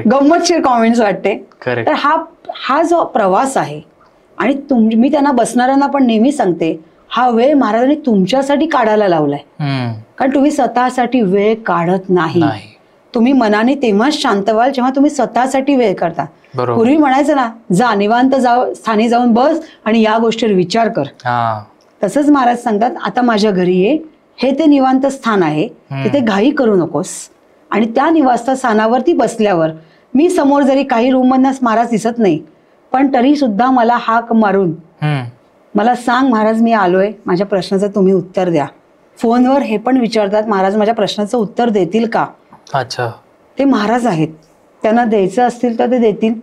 गंमतशीर कॉमेंट्स वाटते. तर हा जो प्रवास आहे, आणि मी त्यांना बसणाऱ्यांना पण नेहमी सांगते, हा वेळ महाराजांनी तुमच्यासाठी काढायला लावलाय. कारण तुम्ही स्वतःसाठी वेळ काढत नाही. तुम्ही मनाने तेव्हाच शांत व्हाल जेव्हा तुम्ही स्वतःसाठी वेळ करता. पूर्वी म्हणायचं ना, जा निवांत स्थानी जाऊन बस आणि या गोष्टीवर विचार कर. तसंच महाराज सांगतात, आता माझ्या घरी ये, हे ते निवांत स्थान आहे, तिथे घाई करू नकोस. आणि त्या निवासस्थानावरती स्थानावरती बसल्यावर मी समोर जरी काही रूम मधनं महाराज दिसत नाही, पण तरी सुद्धा मला हाक मारून मला सांग, महाराज मी आलोय, माझ्या प्रश्नाचं तुम्ही उत्तर द्या. फोनवर हे पण विचारतात, महाराज माझ्या प्रश्नाचं उत्तर देतील का? अच्छा. ते महाराज आहेत, त्यांना द्यायचं असतील तर ते देतील,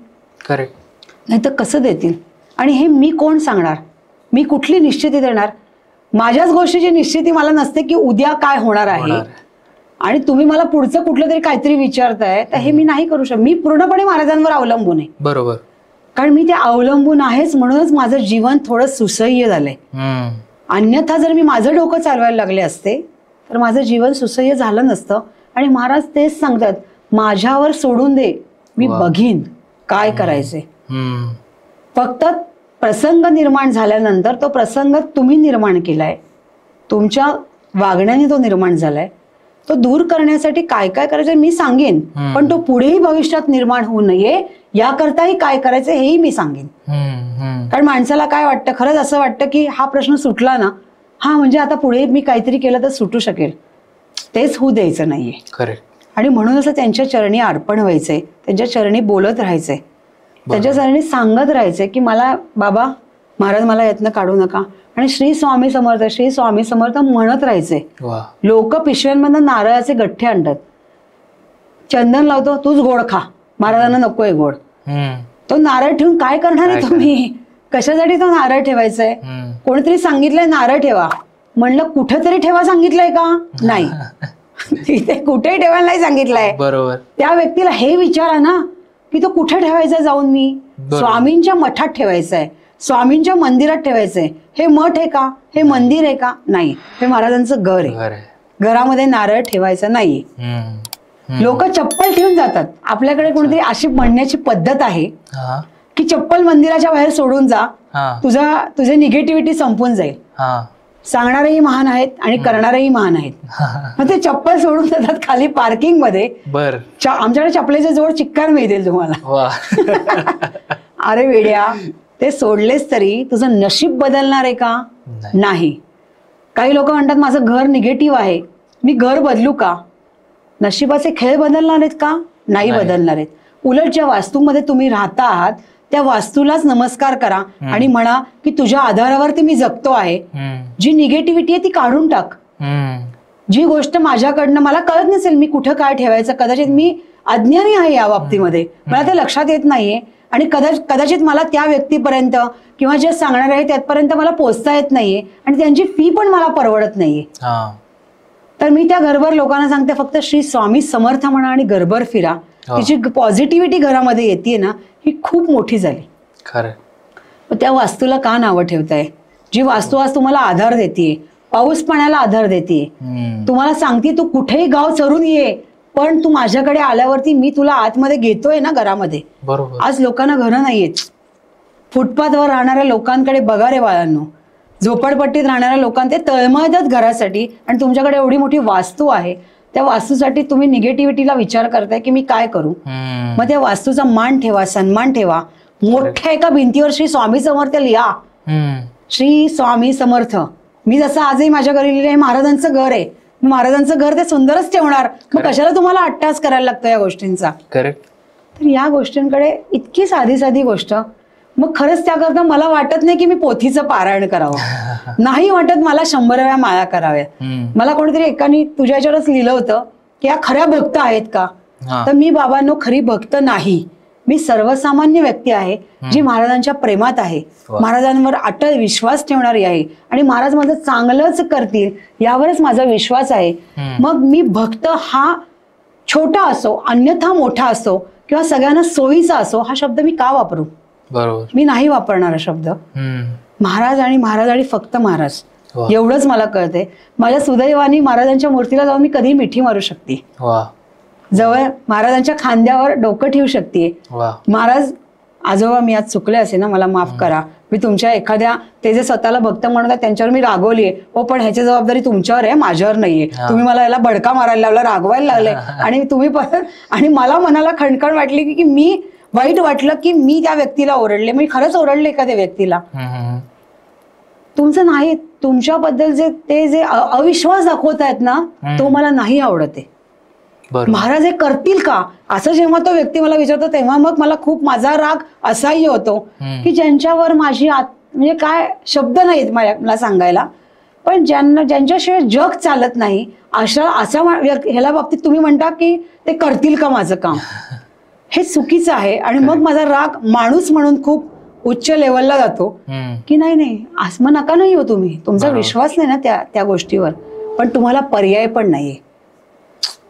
नाही तर कसं देतील? आणि हे मी कोण सांगणार? मी कुठली निश्चिती देणार? माझ्याच गोष्टीची निश्चिती मला नसते की उद्या काय होणार आहे, आणि तुम्ही मला पुढचं कुठलं तरी काहीतरी विचारताय, तर हे मी नाही करू शकत. मी पूर्णपणे महाराजांवर अवलंबून आहे. बरोबर. कारण मी ते अवलंबून आहेच, म्हणूनच माझं जीवन थोडं सुसह्य झालंय. अन्यथा जर मी माझं डोकं चालवायला लागले असते तर माझं जीवन सुसह्य झालं नसतं. आणि महाराज तेच सांगतात, माझ्यावर सोडून दे, मी बघीन काय करायचे. फक्त प्रसंग निर्माण झाल्यानंतर तो प्रसंग तुम्ही निर्माण केलाय, तुमच्या वागण्याने तो निर्माण झालाय, तो दूर करण्यासाठी काय काय करायचं मी सांगेन, पण तो पुढेही भविष्यात निर्माण होऊ नये याकरताही काय करायचं हेही मी सांगेन. कारण माणसाला काय वाटतं, खरंच असं वाटतं की हा प्रश्न सुटला ना, हा म्हणजे आता पुढे मी काहीतरी केलं तर सुटू शकेल. तेच होऊ द्यायचं नाहीये. करेक्ट. आणि म्हणूनच त्यांच्या चरणी अर्पण व्हायचंय, त्यांच्या चरणी बोलत राहायचंय, त्यांच्या चरणी सांगत राहायचंय की मला बाबा महाराज मला यातनं काढू नका. आणि श्री स्वामी समर्थ, श्री स्वामी समर्थ म्हणत राहायचंय. लोक पिशव्यांमधून नारळाचे गठ्ठे आणतात, चंदन लावतो, तूच गोड खा, महाराजांना नकोय गोड. तो नारळ ठेवून काय करणार आहे तुम्ही? कशासाठी तो नारळ ठेवायचाय? कोणीतरी सांगितलंय नारळ ठेवा, म्हणलं कुठेतरी ठेवा सांगितलंय का? नाही. तिथे कुठेही ठेवायला नाही सांगितलंय. बरोबर. त्या व्यक्तीला हे विचारा ना की तो कुठे ठेवायचा जाऊन. मी स्वामींच्या मठात ठेवायचंय, स्वामींच्या मंदिरात ठेवायचंय. हे मठ आहे का? हे मंदिर आहे का? नाही, हे महाराजांचं घर आहे. घरामध्ये नारळ ठेवायचं नाही. लोक चप्पल ठेवून जातात. आपल्याकडे कोणतरी अशी म्हणण्याची पद्धत आहे की चप्पल मंदिराच्या बाहेर सोडून जा, तुझे निगेटिव्हिटी संपून जाईल. सांगणारेही महान आहेत आणि करणारेही महान आहेत. मग ते चप्पल सोडून जातात खाली पार्किंग मध्ये. आमच्याकडे चप्पलेचे जोड चिक्कार मिळतील तुम्हाला. अरे वेड्या, ते सोडलेस तरी तुझं नशीब बदलणार आहे का? नाही. काही लोक म्हणतात माझं घर निगेटिव्ह आहे, मी घर बदलू का? नशिबाचे खेळ बदलणार आहेत का? नाही बदलणार आहेत. उलट ज्या वास्तूमध्ये तुम्ही राहता आहात त्या वास्तूलाच नमस्कार करा आणि म्हणा की तुझ्या आधारावरती मी जगतो आहे. जी निगेटिव्हिटी आहे ती काढून टाक. जी गोष्ट माझ्याकडनं मला कळत नसेल मी कुठं काय ठेवायचं, कदाचित मी अज्ञानी आहे या बाबतीमध्ये, मला ते लक्षात येत नाहीये आणि कदाचित मला त्या व्यक्तीपर्यंत किंवा जे सांगणार आहे त्यापर्यंत मला पोहोचता येत नाहीये आणि त्यांची फी पण मला परवडत नाहीये. तर मी त्या घरभर लोकांना सांगते फक्त श्री स्वामी समर्थ म्हणा आणि घरभर फिरा. तिची पॉझिटिव्हिटी घरामध्ये येते ना, ही खूप मोठी झाली. खरं. त्या वास्तूला का नावं ठेवताय? जी वास्तू आज तुम्हाला आधार देते, पाऊस पाण्याला आधार देते, तुम्हाला सांगते तू कुठेही गाव चरून ये, पण तू माझ्याकडे आल्यावरती मी तुला आतमध्ये घेतोय ना घरामध्ये. आज लोकांना घरं नाहीयेत. फुटपाथवर राहणाऱ्या लोकांकडे बघा रे बाळांनो, झोपडपट्टीत राहणाऱ्या लोकांना ते तळमळतात घरासाठी आणि तुमच्याकडे एवढी मोठी वास्तू आहे, त्या वास्तूसाठी तुम्ही निगेटिव्हिटीला विचार करताय की मी काय करू. मग त्या वास्तूचा मान ठेवा, सन्मान ठेवा. मोठ्या एका भिंतीवर श्री स्वामी समर्थ लिहा. श्री स्वामी समर्थ. मी जसं आजही माझ्या घरी लिहिले, हे महाराजांचं घर आहे, महाराजांचं घर ते सुंदरच ठेवणार. मग कशाला तुम्हाला अट्टास करायला लागतो या गोष्टींचा? करेक्ट. तर या गोष्टींकडे इतकी साधी साधी गोष्ट, मग खरंच त्याकरता मला वाटत नाही की मी पोथीचं पारायण करावं. नाही वाटत मला 100 वेळा माळा कराव्या. मला कोणीतरी एकाने तुझ्या याच्यावरच लिहिलं होतं की या खऱ्या भक्त आहेत का? तर मी बाबांनो खरी भक्त नाही. मी सर्वसामान्य व्यक्ती आहे जी महाराजांच्या प्रेमात आहे, महाराजांवर अटल विश्वास ठेवणारी आहे आणि महाराज माझं चांगलंच करतील यावरच माझा विश्वास आहे. मग मी भक्त हा छोटा असो अन्यथा मोठा असो किंवा सगळ्यांना सोयीचा असो, हा शब्द मी का वापरू? बरोबर. मी नाही वापरणार शब्द. महाराज आणि फक्त महाराज एवढंच मला कळतंय. माझ्या सुदैवानी महाराजांच्या मूर्तीला जाऊन मी कधी मिठी मारू शकते, जवळ महाराजांच्या खांद्यावर डोकं ठेवू शकते. महाराज आजोबा मी आज चुकले असे ना, मला माफ करा. मी तुमच्या एखाद्या ते जे स्वतःला भक्त म्हणतात त्यांच्यावर मी रागवलीये, हो पण ह्याची जबाबदारी तुमच्यावर आहे, माझ्यावर नाहीये. तुम्ही मला याला भडका मारायला लावला, रागवायला लागले आणि तुम्ही परत, आणि मला मनाला खणखण वाटली की मी वाईट वाटलं की मी त्या व्यक्तीला ओरडले. मी खरंच ओरडले एखाद्या व्यक्तीला? तुमचं नाही, तुमच्याबद्दल ते जे अविश्वास दाखवतायत ना, तो मला नाही आवडत आहे. महाराज हे करतील का असं जेव्हा तो व्यक्ती मला विचारतो तेव्हा मग मला खूप माझा राग असाही होतो की ज्यांच्यावर माझी म्हणजे काय शब्द नाहीत मला सांगायला, पण ज्यांच्याशिवाय जग चालत नाही अशा ह्याला बाबतीत तुम्ही म्हणता की ते करतील का माझं काम? हे चुकीचं आहे. आणि मग माझा राग माणूस म्हणून खूप उच्च लेवलला जातो की नाही मग नका नाही हो तुम्ही, तुमचा विश्वास नाही ना त्या गोष्टीवर, पण तुम्हाला पर्याय पण नाहीये.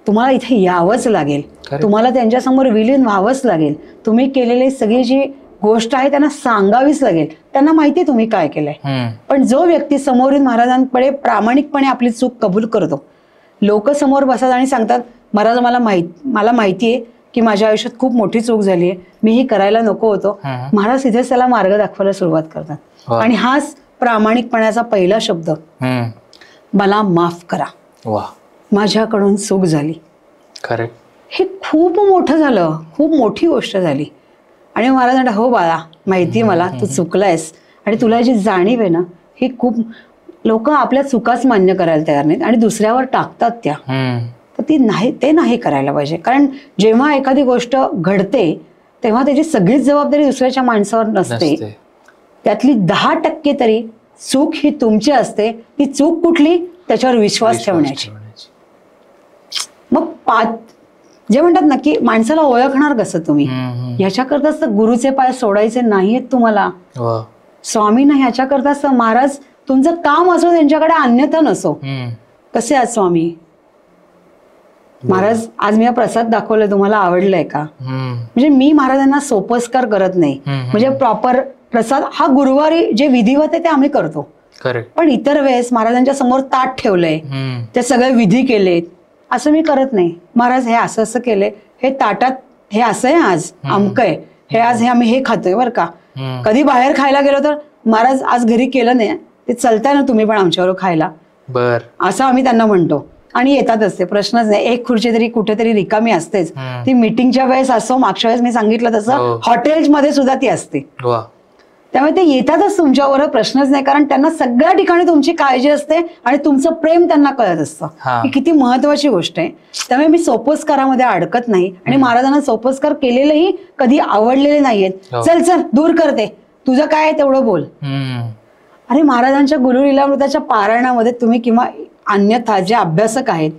तुम्हाला इथे यावंच लागेल, तुम्हाला त्यांच्यासमोर विलीन व्हावंच लागेल. तुम्ही केलेली सगळी जी गोष्ट आहे त्यांना सांगावीच लागेल. त्यांना माहिती तुम्ही काय केलंय. पण जो व्यक्ती समोरून महाराजांकडे प्रामाणिकपणे आपली चूक कबूल करतो, लोक समोर बसतात आणि सांगतात महाराज मला माहितीये की माझ्या आयुष्यात खूप मोठी चूक झालीये, मी ही करायला नको होतो. महाराज तिथेच त्याला मार्ग दाखवायला सुरुवात करतात. आणि हाच प्रामाणिकपणाचा पहिला शब्द, मला माफ करा. माझ्याकडून चूक झाली. करेक्ट. हे खूप मोठं झालं, खूप मोठी गोष्ट झाली. आणि महाराज म्हणतात, हो बाळा, माहिती मला तू चुकलायस आणि तुला जी जाणीव आहे ना, ही खूप लोक आपल्या चुकाच मान्य करायला तयार नाहीत आणि दुसऱ्यावर टाकतात त्या. तर ते नाही करायला पाहिजे. कारण जेव्हा एखादी गोष्ट घडते तेव्हा त्याची सगळीच जबाबदारी दुसऱ्याच्या माणसावर नसते. त्यातली 10% तरी चूक ही तुमची असते. ती चूक कुठली? त्याच्यावर विश्वास ठेवण्याची. मग जे म्हणतात ना की माणसाला ओळखणार कसं तुम्ही, ह्याच्याकरताच तर गुरुचे पाय सोडायचे नाहीयेत तुम्हाला. स्वामींना ह्याच्याकरताच महाराज तुमचं काम असो त्यांच्याकडे अन्यथा नसो. कसे आहात स्वामी? महाराज आज मी हा प्रसाद दाखवलाय, तुम्हाला आवडलाय का? म्हणजे मी महाराजांना सोपस्कार करत नाही. म्हणजे प्रॉपर प्रसाद हा गुरुवारी जे विधिवत आहे ते आम्ही करतो. पण इतर वेळेस महाराजांच्या समोर ताट ठेवलंय, ते सगळे विधी केलेत, असं मी करत नाही. महाराज हे असं असं केलंय, हे ताटात हे असं आहे, आज अमकं आहे, हे आज हे आम्ही हे खातोय बरं का. कधी बाहेर खायला गेलो तर महाराज आज घरी केलं नाही, ते चालतंय ना तुम्ही पण आमच्यावर खायला, असं आम्ही त्यांना म्हणतो. आणि येतातच ते, प्रश्नच नाही. एक खुर्ची तरी कुठेतरी रिकामी असतेच. ती मीटिंगच्या वेळेस असो, मागच्या वेळेस मी सांगितलं तसं हॉटेल्समध्ये सुद्धा ती असते. त्यामुळे ते येतातच तुमच्यावर, प्रश्नच नाही. कारण त्यांना सगळ्या ठिकाणी तुमची काळजी असते आणि तुमचं प्रेम त्यांना कळत असतं. ही किती महत्वाची गोष्ट आहे. त्यामुळे मी सोपस्कारामध्ये अडकत नाही आणि महाराजांना सोपस्कार केलेलेही कधी आवडलेले नाहीयेत. चल चल दूर करते, तुझं काय आहे तेवढं बोल. अरे महाराजांच्या गुरुलीलामृताच्या पारायणामध्ये तुम्ही किंवा अन्यथा जे अभ्यासक आहेत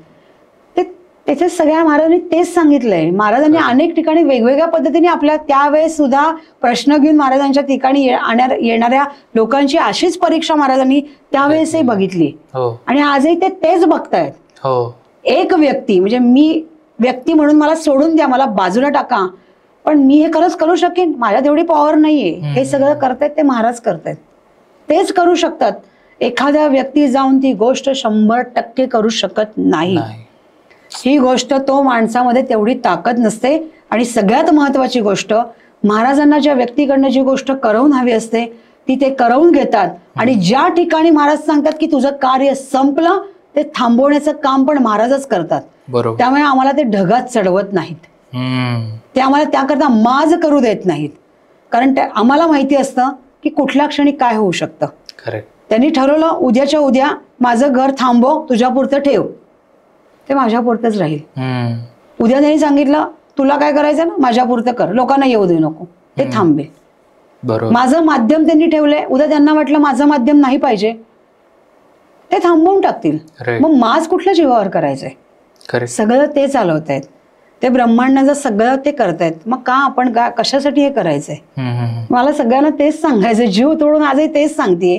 ते त्याच्या सगळ्या महाराजांनी तेच सांगितलंय. महाराजांनी अनेक ठिकाणी वेगवेगळ्या पद्धतीने आपल्या त्यावेळेस सुद्धा प्रश्न घेऊन महाराजांच्या ठिकाणी येणाऱ्या लोकांची अशीच परीक्षा महाराजांनी त्यावेळेसही बघितली आणि आजही ते तेच बघतायत. एक व्यक्ती म्हणजे मी व्यक्ती म्हणून मला सोडून द्या, मला बाजूला टाका, पण मी हे खरंच करू शकेन? माझ्यात एवढी पॉवर नाहीये. हे सगळं करतायत ते महाराज करतायत, तेच करू शकतात. एखाद्या व्यक्ती जाऊन ती गोष्ट 100% करू शकत नाही. ही गोष्ट तो माणसामध्ये तेवढी ताकद नसते. आणि सगळ्यात महत्वाची गोष्ट, महाराजांना ज्या व्यक्तीकडनं जी गोष्ट करवून हवी असते ती ते करवून घेतात. आणि ज्या ठिकाणी महाराज सांगतात की तुझं कार्य संपलं, ते थांबवण्याचं काम पण महाराजच करतात. त्यामुळे आम्हाला ते ढगात चढवत नाहीत, ते आम्हाला त्याकरता माज करू देत नाहीत. कारण आम्हाला माहिती असतं की कुठल्या क्षणी काय होऊ शकतं. त्यांनी ठरवलं उद्याच्या उद्या माझं घर थांबव, तुझ्यापुरतं ठेव, ते माझ्यापुरतंच राहील. उद्या त्यांनी सांगितलं तुला काय करायचं ना माझ्यापुरतं कर, लोकांना येऊ देऊ नको, ते थांबे. माझं माध्यम त्यांनी ठेवलंय, उद्या त्यांना वाटलं माझं माध्यम नाही पाहिजे, ते थांबवून टाकतील. मग माज कुठल्या जीवावर करायचंय? सगळं ते चालवतायत, ते ब्रह्मांडाचं सगळं ते करतायत. मग का आपण कशासाठी हे करायचंय? मला सगळ्यांना तेच सांगायचं, जीव तोडून आजही तेच सांगतेय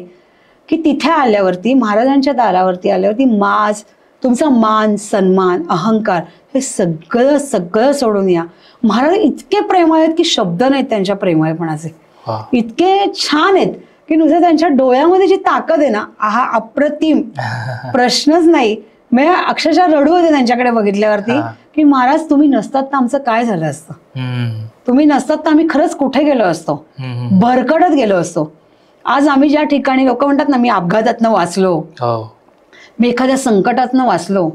की तिथे आल्यावरती, महाराजांच्या दारावरती आल्यावरती माज, तुमचा मान सन्मान अहंकार हे सगळं सगळं सोडून या. महाराज इतके प्रेमळ आहेत की शब्द नाहीत त्यांच्या प्रेमळपणाचे. इतके छान आहेत की नुसतं त्यांच्या डोळ्यामध्ये जी ताकद आहे ना, आहा अप्रतिम, प्रश्नच नाही. मी अक्षरशः रडू होते त्यांच्याकडे बघितल्यावरती की महाराज तुम्ही नसतात तर आमचं काय झालं असतं, तुम्ही नसतात तर आम्ही खरंच कुठे गेलो असतो, भरकटत गेलो असतो. आज आम्ही ज्या ठिकाणी, लोक म्हणतात ना मी अपघातातनं वाचलो, मी एखाद्या संकटातनं वाचलो,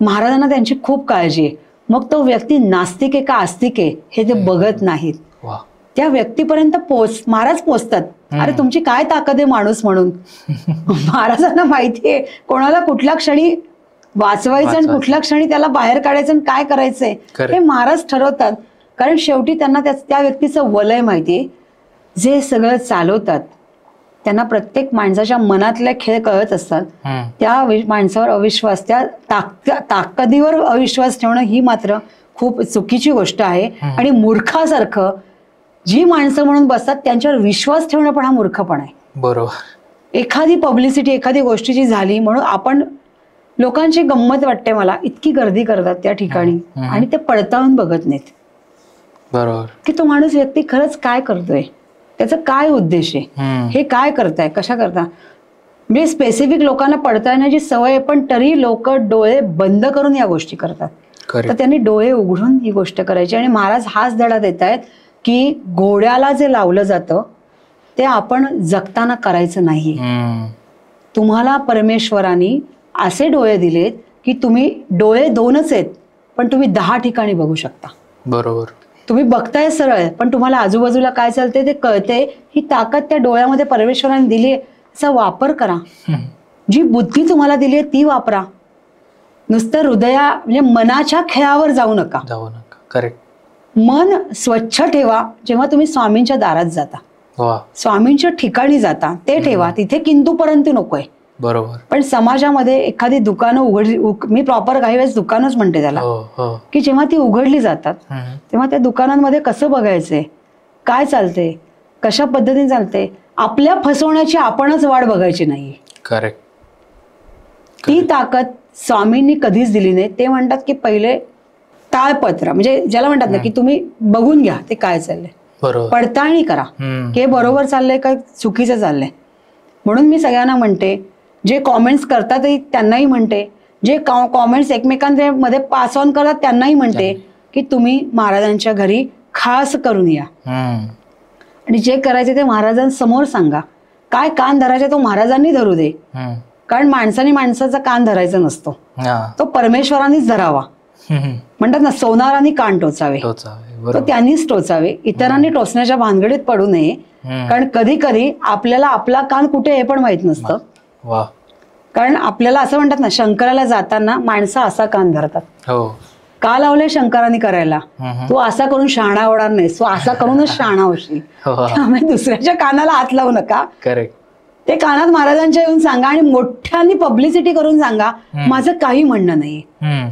महाराजांना त्यांची खूप काळजी आहे. मग तो व्यक्ती नास्तिक आहे का आस्तिक आहे हे ते बघत नाहीत. त्या व्यक्तीपर्यंत महाराज पोचतात. अरे तुमची काय ताकद आहे माणूस म्हणून. महाराजांना माहितीये कोणाला कुठल्या क्षणी वाचवायचं आणि कुठल्या क्षणी त्याला बाहेर काढायचं आणि काय करायचंय हे महाराज ठरवतात. कारण शेवटी त्यांना त्या व्यक्तीचं वलय माहितीये, जे सगळं चालवतात त्यांना प्रत्येक माणसाच्या मनातले खेळ कळत असतात. त्या माणसावर अविश्वास, त्या ताकदीवर अविश्वास ठेवणं ही मात्र खूप चुकीची गोष्ट आहे. आणि मूर्खासारखं जी माणसं म्हणून बसतात त्यांच्यावर विश्वास ठेवणं पण हा मूर्खपणा आहे. बरोबर. एखादी पब्लिसिटी एखादी गोष्टीची झाली म्हणून आपण, लोकांची गंमत वाटते मला, इतकी गर्दी करतात त्या ठिकाणी आणि ते पडताळून बघत नाहीत. बरोबर. की तो माणूस व्यक्ती खरंच काय करतोय, त्याचा काय उद्देश आहे, हे काय करताय, कशा करता. म्हणजे स्पेसिफिक लोकांना पडताळण्याची सवय आहे, पण तरी लोक डोळे बंद करून या गोष्टी करतात. तर त्यांनी डोळे उघडून ही गोष्ट करायची. आणि महाराज हाच धडा देत आहेत की घोड्याला जे लावलं जातं ते आपण जगताना करायचं नाही. तुम्हाला परमेश्वराने असे डोळे दिलेत की तुम्ही डोळे 2च आहेत पण तुम्ही 10 ठिकाणी बघू शकता. बरोबर. तुम्ही बघताय सरळ पण तुम्हाला आजूबाजूला काय चालते ते कळते. ही ताकद त्या डोळ्यामध्ये परमेश्वराने दिली आहे, त्याचा वापर करा. जी बुद्धी तुम्हाला दिली आहे ती वापरा. नुसतं म्हणजे मनाच्या खेळावर जाऊ नका. करेक्ट. मन स्वच्छ ठेवा. जेव्हा तुम्ही स्वामींच्या दारात जाता, स्वामींच्या ठिकाणी जाता, ते ठेवा. तिथे किंतु परंतु नकोय. बरोबर. पण समाजामध्ये एखादी दुकानं उघडली, मी प्रॉपर काही वेळेस दुकानच म्हणते त्याला, की जेव्हा ती उघडली जातात तेव्हा त्या दुकानांमध्ये कसं बघायचंय, काय चालते, कशा पद्धतीने चालते, आपल्या फसवण्याची आपणच वाट बघायची नाहीये. करेक्ट. ती ताकद स्वामींनी कधीच दिली नाही. ते म्हणतात की पहिले ताळपत्र, म्हणजे ज्याला म्हणतात ना की तुम्ही बघून घ्या ते काय चाललंय, पडताळणी करा की हे बरोबर चाललंय का चुकीचं चाललंय. म्हणून मी सगळ्यांना म्हणते, जे कॉमेंट्स करतात त्यांनाही म्हणते, जे कॉमेंट्स एकमेकांमध्ये पास ऑन करतात त्यांनाही म्हणते की तुम्ही महाराजांच्या घरी खास करून या आणि जे करायचे ते महाराजांसमोर सांगा. काय कान धरायचे तो महाराजांनी धरू दे, कारण माणसाने माणसाचा कान धरायचा नसतो, तो परमेश्वरांनीच धरावा. म्हणतात ना सोनारांनी कान टोचावे, तो त्यांनीच टोचावे. इतरांनी टोचण्याच्या भानगडीत पडू नये, कारण कधी कधी आपल्याला आपला कान कुठे हे पण माहित नसतं. कारण आपल्याला असं म्हणतात ना, शंकराला जाताना माणसं असा कान धरतात. का लावले शंकरांनी करायला, तू असा करून शहाणा होणार नाही, तू असा करूनच शहाणा होशील. त्यामुळे दुसऱ्याच्या कानाला हात लावू नका. ते कानात महाराजांच्या येऊन सांगा आणि मोठ्याने पब्लिसिटी करून सांगा, माझं काही म्हणणं नाहीये,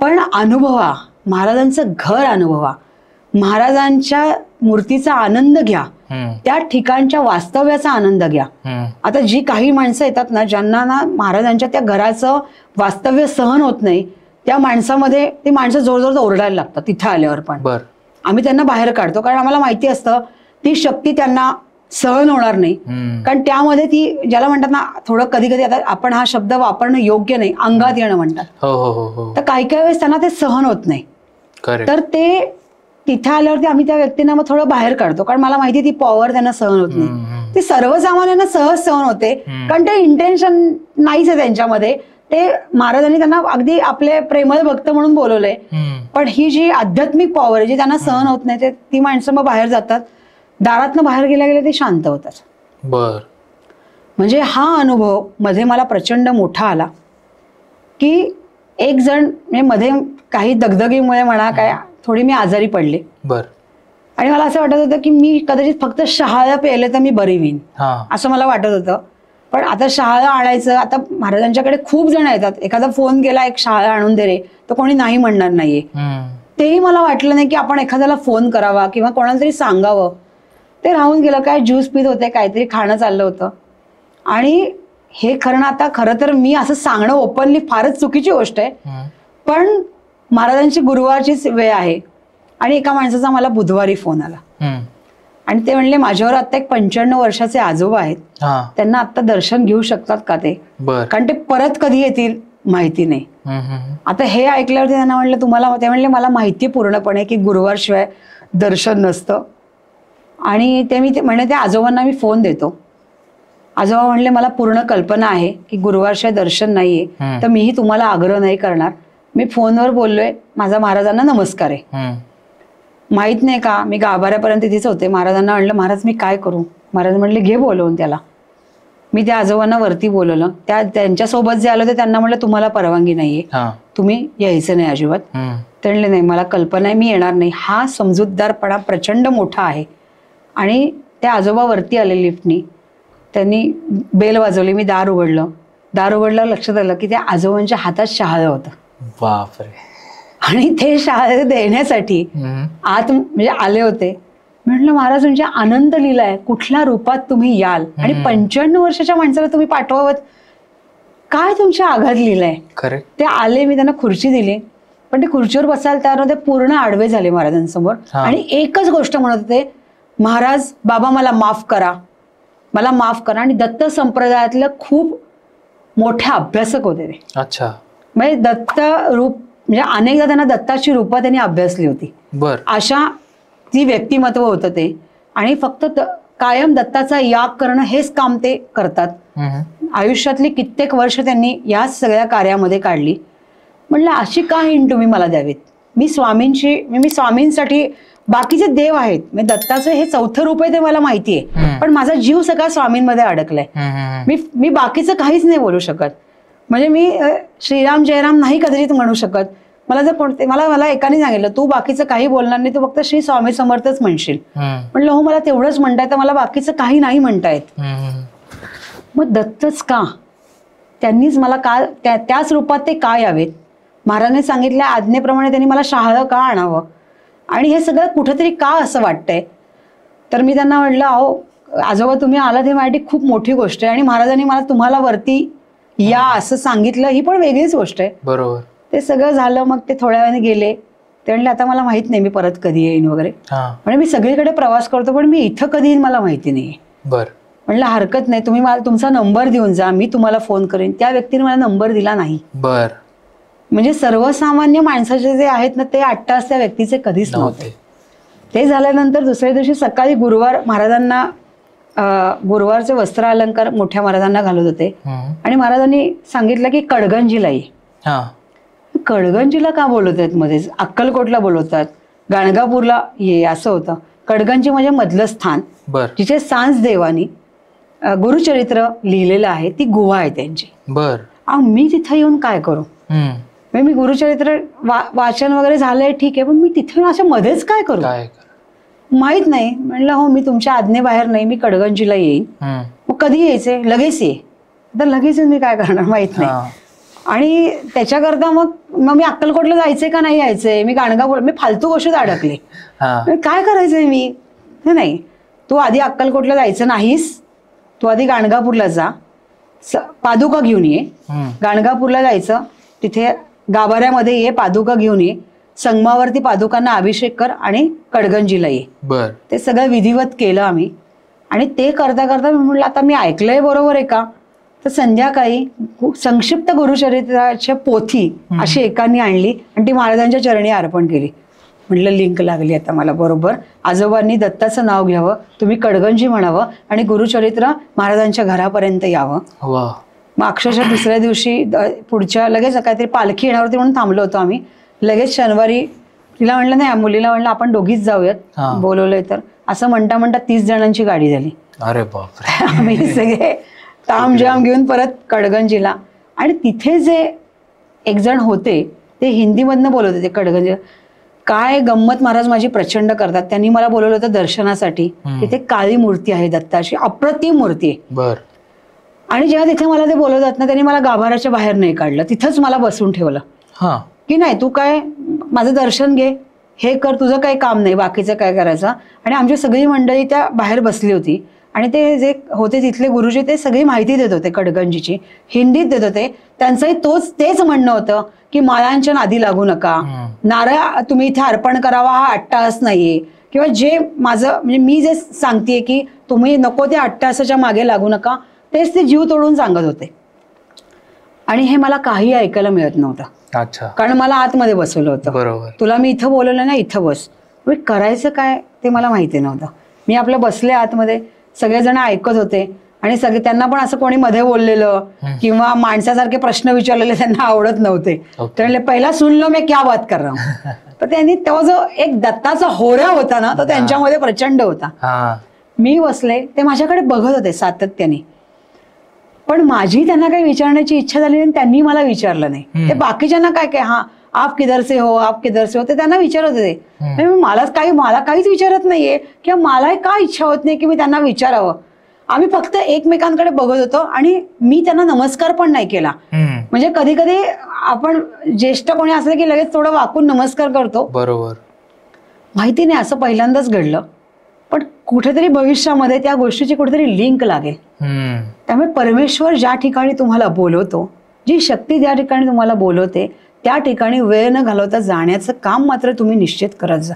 पण अनुभवा, महाराजांचं घर अनुभवा, महाराजांच्या मूर्तीचा आनंद घ्या, त्या ठिकाणच्या वास्तव्याचा आनंद घ्या. आता जी काही माणसं येतात ना, ज्यांना ना महाराजांच्या त्या घराचं वास्तव्य सहन होत नाही, त्या माणसामध्ये ती माणसं जोरजोर ओरडायला लागतात. तिथे आल्यावर पण आम्ही त्यांना बाहेर काढतो, कारण आम्हाला माहिती असतं ती शक्ती त्यांना सहन होणार नाही. कारण त्यामध्ये ती, ज्याला म्हणतात ना, थोडं कधी कधी, आता आपण हा शब्द वापरणं योग्य नाही, अंगात येणं म्हणतात, तर काही काही वेळेस त्यांना ते सहन होत नाही. तर ते तिथे आल्यावरती आम्ही त्या व्यक्तींना मग थोडं बाहेर काढतो, कारण मला माहिती ती पॉवर त्यांना सहन होत नाही. ती सर्वसामान्यांना सहज सहन होते, कारण ते इंटेन्शन नाहीच आहे त्यांच्यामध्ये. ते महाराजांनी त्यांना अगदी आपले प्रेमळ भक्त म्हणून बोलवलंय, पण ही जी आध्यात्मिक पॉवर आहे जी त्यांना सहन होत नाही, ती माणसं मग बाहेर जातात. दारातनं बाहेर गेल्या गेल्या ते शांत होतात. म्हणजे हा अनुभव मध्ये मला प्रचंड मोठा आला, की एक जण, म्हणजे मध्ये काही दगदगीमुळे म्हणा काय, थोडी मी आजारी पडले आणि मला असं वाटत होतं की मी कदाचित फक्त शहाळं प्यायले तर मी बरी होईन, असं मला वाटत होतं. पण आता शहाळं आणायचं, आता महाराजांच्याकडे खूप जण येतात, एखादा फोन केला एक शहाळं आणून दे रे, तर कोणी नाही म्हणणार नाहीये. तेही मला वाटलं नाही की आपण एखाद्याला फोन करावा किंवा कोणाला तरी सांगावं. ते राहून गेलं. काय ज्यूस पित होते, काहीतरी खाणं चाललं होतं. आणि हे खरं तर मी असं सांगणं ओपनली फारच चुकीची गोष्ट आहे, पण महाराजांची गुरुवारचीच वेळ आहे आणि एका माणसाचा मला बुधवारी फोन आला आणि ते म्हणले, माझ्यावर आता एक 95 वर्षाचे आजोबा आहेत, त्यांना आता दर्शन घेऊ शकतात का ते, कारण ते परत कधी येतील माहिती नाही. आता हे ऐकल्यावरती त्यांना म्हणलं, तुम्हाला, ते म्हणले मला माहिती पूर्णपणे की गुरुवार शिवाय दर्शन नसतं. आणि ते मी म्हणे त्या आजोबांना मी फोन देतो. आजोबा म्हणले, मला पूर्ण कल्पना आहे की गुरुवारशिवाय दर्शन नाहीये, तर मीही तुम्हाला आग्रह नाही करणार, मी फोनवर बोललोय, माझा महाराजांना नमस्कार आहे. माहित नाही का, मी गाभाऱ्यापर्यंत तिथेच होते. महाराजांना म्हणलं, महाराज मी काय करू. महाराज म्हणले, घे बोलवून त्याला. मी त्या आजोबांना वरती बोलवलं. त्यांच्यासोबत जे आलं ते त्यांना म्हणलं, तुम्हाला परवानगी नाहीये, तुम्ही यायचं नाही अजिबात. ते म्हणले, नाही मला कल्पना आहे, मी येणार नाही. हा समजूतदारपणा प्रचंड मोठा आहे. आणि त्या आजोबा वरती आले लिफ्टनी, त्यांनी बेल वाजवली, मी दार उघडलं. दार उघडलं, लक्षात आलं की त्या आजोबांच्या हातात शहाळं होतं. बापरे. आणि ते शहाळं देण्यासाठी आत म्हणजे आले होते. म्हटलं, महाराज तुमच्या आनंद लिहिलाय, कुठल्या रूपात तुम्ही याल आणि 95 वर्षाच्या माणसाला तुम्ही पाठवावत, काय तुमच्या आघात लिहिलाय. ते आले, मी त्यांना खुर्ची दिली, पण ते खुर्चीवर बसायला तयार नव्हते, पूर्ण आडवे झाले महाराजांसमोर आणि एकच गोष्ट म्हणत होते, महाराज बाबा मला माफ करा, मला माफ करा. आणि दत्त संप्रदायातलं खूप मोठे अभ्यासक होते ते. अच्छा. म्हणजे दत्त रूप, म्हणजे अनेकदा त्यांना दत्ताची रूपं त्यांनी अभ्यासली होती. अशा ती व्यक्तिमत्व होतं ते. आणि फक्त कायम दत्ताचा याग करणं हेच काम ते करतात. आयुष्यातली कित्येक वर्ष त्यांनी या सगळ्या कार्यामध्ये काढली. म्हणलं अशी का हिंट तुम्ही मला द्यावीत. मी स्वामींसाठी, बाकीचे देव आहेत, मी दत्ताचं हे चौथं रूप आहे ते मला माहिती आहे, पण माझा जीव सगळा स्वामींमध्ये अडकलाय. मी बाकीचं काहीच नाही बोलू शकत. म्हणजे मी श्रीराम जयराम नाही कदाचित म्हणू शकत. मला जर कोणते मला एकाने सांगितलं तू बाकीचं काही बोलणार नाही, तू फक्त श्री स्वामी समर्थच म्हणशील. म्हणलं हो, मला तेवढंच म्हणता येतं, मला बाकीचं काही नाही म्हणता येत. मग दत्तच का, त्यांनीच मला का त्याच रूपात ते का यावेत. महाराजांनी सांगितल्या आज्ञेप्रमाणे त्यांनी मला शहाळं का आणावं आणि हे सगळं कुठेतरी का असं वाटतंय. तर मी त्यांना म्हटलं अहो आजोबा तुम्ही आलात हे माझ्यासाठी खूप मोठी गोष्ट आहे आणि महाराजांनी मला तुम्हाला वरती या असं सांगितलं ही पण वेगळीच गोष्ट आहे. बरोबर. ते सगळं झालं. मग ते थोड्या वेळाने गेले. ते म्हणले आता मला माहित नाही मी परत कधी येईन वगैरे. म्हणजे मी सगळीकडे प्रवास करतो पण मी इथं कधी येईन मला माहिती नाही. बर. म्हणलं हरकत नाही, तुम्ही मला तुमचा नंबर देऊन जा, मी तुम्हाला फोन करेन. त्या व्यक्तीने मला नंबर दिला नाही. बर. म्हणजे सर्वसामान्य माणसाचे जे आहेत ना ते 8 तास त्या व्यक्तीचे कधीच नव्हते. ते झाल्यानंतर दुसऱ्या दिवशी सकाळी गुरुवार महाराजांना गुरुवारचे वस्त्र अलंकार मोठ्या महाराजांना घालत होते आणि महाराजांनी सांगितलं की कडगंजीला ये. कडगंजीला का बोलवत आहेत मध्येच, अक्कलकोटला बोलवतात, गाणगापूरला ये असं होतं. कडगंजी म्हणजे मधलं स्थान जिथे सांज देवानी गुरुचरित्र लिहिलेलं आहे, ती गुहा आहे त्यांची. बर. मी तिथे येऊन काय करू. मी गुरुचरित्र वाचन वगैरे झालंय ठीक आहे, पण मी तिथे येऊन अशा मध्येच काय करू माहित नाही. म्हणलं हो मी तुमच्या आज्ञेबाहेर नाही, मी कडगंजीला येईन. मग कधी यायचे, लगेच ये. तर लगेच मी काय करणार माहित नाही. आणि त्याच्याकरता मग मी अक्कलकोटला जायचंय का नाही यायचंय, मी गाणगापूर, मी फालतू गोष्टीत अडकले. काय करायचंय मी. नाही तू आधी अक्कलकोटला जायचं नाहीस, तू आधी गाणगापूरला जा, पादुका घेऊन ये. गाणगापूरला जायचं, तिथे गाभाऱ्यामध्ये ये, पादुका घेऊन ये, संगमावरती पादुकांना अभिषेक कर आणि कडगंजीला ये. बर. ते सगळं विधिवत केलं आम्ही. आणि ते करता करता मी म्हटलं आता मी ऐकलंय बरोबर आहे का. तर संध्याकाळी संक्षिप्त गुरुचरित्राची पोथी अशी एकाने आणली आणि ती महाराजांच्या चरणी अर्पण केली. म्हटलं लिंक लागली आता मला बरोबर. आजोबांनी दत्ताचं नाव घ्यावं, तुम्ही कडगंजी म्हणावं आणि गुरुचरित्र महाराजांच्या घरापर्यंत यावं. मग अक्षरशः दुसऱ्या दिवशी पुढच्या लगेच काहीतरी पालखी येणार होती म्हणून थांबलो होतो आम्ही. लगेच शनिवारी तिला म्हणलं नाही, मुलीला म्हणलं आपण दोघीच जाऊयात, बोलवलंय तर. असं म्हणता म्हणता 30 जणांची गाडी झाली. अरे बापरे. आम्ही सगळे तामजाम घेऊन परत कडगंजीला. आणि तिथे जे एक जण होते ते हिंदीमधनं बोलत होते कडगंजीला. काय गंमत महाराज माझी प्रचंड करतात. त्यांनी मला बोलवलं होतं दर्शनासाठी. तिथे काळी मूर्ती आहे दत्ताची, अप्रतिम मूर्ती आहे. बर. आणि जेव्हा तिथे मला ते बोलवतात ना, त्यांनी मला गाभाऱ्याच्या बाहेर नाही काढलं, तिथंच मला बसून ठेवलं. की नाही तू काय माझं दर्शन घे, हे कर, तुझं काही काम नाही, बाकीचं काय करायचं. आणि आमची सगळी मंडळी त्या बाहेर बसली होती आणि ते जे होते तिथले गुरुजी ते सगळी माहिती देत होते कडगंजीची, हिंदीत देत होते. त्यांचंही तेच म्हणणं होतं की माळांच्या नादी लागू नका, नारळ तुम्ही इथे अर्पण करावा हा अट्टाहास नाहीये, किंवा जे माझं म्हणजे मी जे सांगतेय की तुम्ही नको त्या अट्टाहासाच्या मागे लागू नका, तेच ते जीव तोडून सांगत होते. आणि हे मला काही ऐकायला मिळत नव्हतं. अच्छा. कारण मला आतमध्ये बसवलं होतं. बरोबर. तुला मी इथं बोलवलं ना, इथं बस. करायचं काय ते मला माहिती नव्हतं. मी आपलं बसले आतमध्ये, सगळेजण ऐकत होते आणि सगळे त्यांना पण असं कोणी मध्ये बोललेलं किंवा माणसासारखे प्रश्न विचारलेले त्यांना आवडत नव्हते. तर पहिला सुनलो मी क्या बात कर रहा हूं. तर त्यांनी तेव्हा जो एक दत्ताचा होऱ्या होता ना तो त्यांच्यामध्ये प्रचंड होता. मी बसले, ते माझ्याकडे बघत होते सातत्याने, पण माझी त्यांना काही विचारण्याची इच्छा झाली नाही, त्यांनी मला विचारलं नाही. ते बाकीच्यांना काय काय आप किधर से हो, आप किधर से हो, ते त्यांना विचारत होते. मला काहीच विचारत नाहीये किंवा मला का इच्छा होत नाही की मी त्यांना विचारावं. आम्ही फक्त एकमेकांकडे बघत होतो आणि मी त्यांना नमस्कार पण नाही केला. म्हणजे कधी कधी आपण ज्येष्ठ कोणी असलं की लगेच थोडं वाकून नमस्कार करतो. बरोबर. माहिती नाही असं पहिल्यांदाच घडलं, पण कुठेतरी भविष्यामध्ये त्या गोष्टीची कुठेतरी लिंक लागेल. त्यामुळे परमेश्वर ज्या ठिकाणी तुम्हाला बोलवतो, जी शक्ती ज्या ठिकाणी तुम्हाला बोलवते, त्या ठिकाणी वेळ न घालवता जाण्याचं काम मात्र तुम्ही निश्चित करत जा.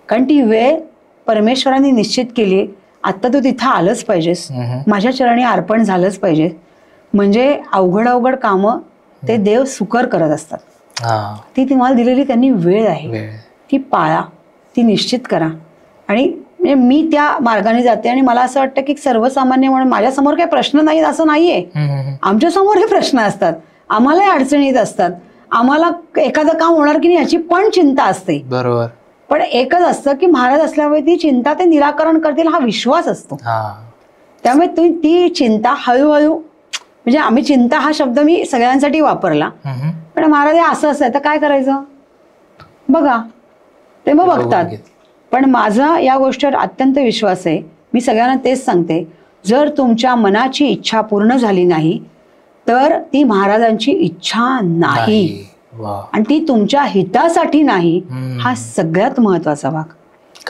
कारण ती वेळ परमेश्वरांनी निश्चित केली. आता तू तिथं आलंच पाहिजेस, माझ्या चरणी अर्पण झालंच पाहिजे. म्हणजे अवघड कामं ते देव सुकर करत असतात. ती तुम्हाला दिलेली त्यांनी वेळ आहे, ती पाळा, ती निश्चित करा. आणि म्हणजे मी त्या मार्गाने जाते आणि मला असं वाटतं की सर्वसामान्य म्हणून माझ्यासमोर काही प्रश्न नाहीत असं नाहीये. आमच्या समोर हे प्रश्न असतात, आम्हालाही अडचणी येत असतात, आम्हाला एखादं काम होणार की नाही याची पण चिंता असते. बरोबर. पण एकच असतं की महाराज असल्यामुळे ती चिंता ते निराकरण करतील हा विश्वास असतो. त्यामुळे ती चिंता हळूहळू, म्हणजे आम्ही चिंता हा शब्द मी सगळ्यांसाठी वापरला, पण महाराज असं असतं तर काय करायचं बघा, ते मग बघतात. पण माझा या गोष्टीवर अत्यंत विश्वास आहे. मी सगळ्यांना तेच सांगते, जर तुमच्या मनाची इच्छा पूर्ण झाली नाही तर ती महाराजांची इच्छा नाही, आणि ती तुमच्या हितासाठी नाही, हा सगळ्यात महत्वाचा भाग.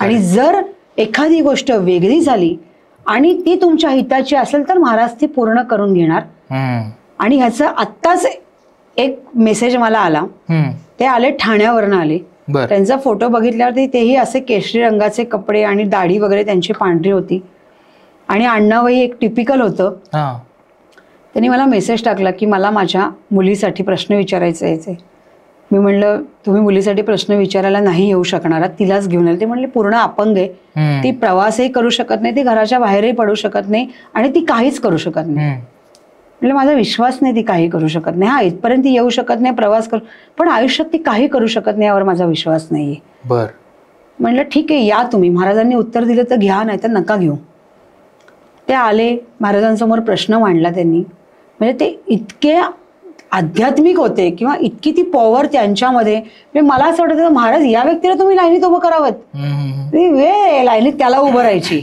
आणि जर एखादी गोष्ट वेगळी झाली आणि ती तुमच्या हिताची असेल तर महाराज ती पूर्ण करून घेणार. आणि ह्याचं आत्ताच एक मेसेज मला आला, ते आले ठाण्यावरनं आले. त्यांचा फोटो बघितल्यावरती तेही असे केशरी रंगाचे कपडे आणि दाढी वगैरे त्यांची पांढरी होती आणि आडनावही एक टिपिकल होतं. त्यांनी मला मेसेज टाकला की मला माझ्या मुलीसाठी प्रश्न विचारायचे यायचे. मी म्हणलं तुम्ही मुलीसाठी प्रश्न विचारायला नाही येऊ शकणार, तिलाच घेऊन आले. ते म्हणले पूर्ण अपंग आहे, ती प्रवासही करू शकत नाही, ती घराच्या बाहेरही पडू शकत नाही आणि ती काहीच करू शकत नाही. म्हणजे माझा विश्वास नाही ती काही करू शकत नाही. हा, इथपर्यंत येऊ शकत नाही, प्रवास करू, पण आयुष्यात ती काही करू शकत नाही यावर माझा विश्वास नाहीये. म्हणलं ठीक आहे, या तुम्ही, महाराजांनी उत्तर दिलं तर घ्या, नाही तर नका घेऊ. ते आले, महाराजांसमोर प्रश्न मांडला त्यांनी. म्हणजे ते इतके आध्यात्मिक होते किंवा इतकी ती पॉवर त्यांच्यामध्ये. म्हणजे मला असं वाटतं महाराज या व्यक्तीला तुम्ही लाईनीत उभं करावं, वेळ लाईनीत त्याला उभं राहायची.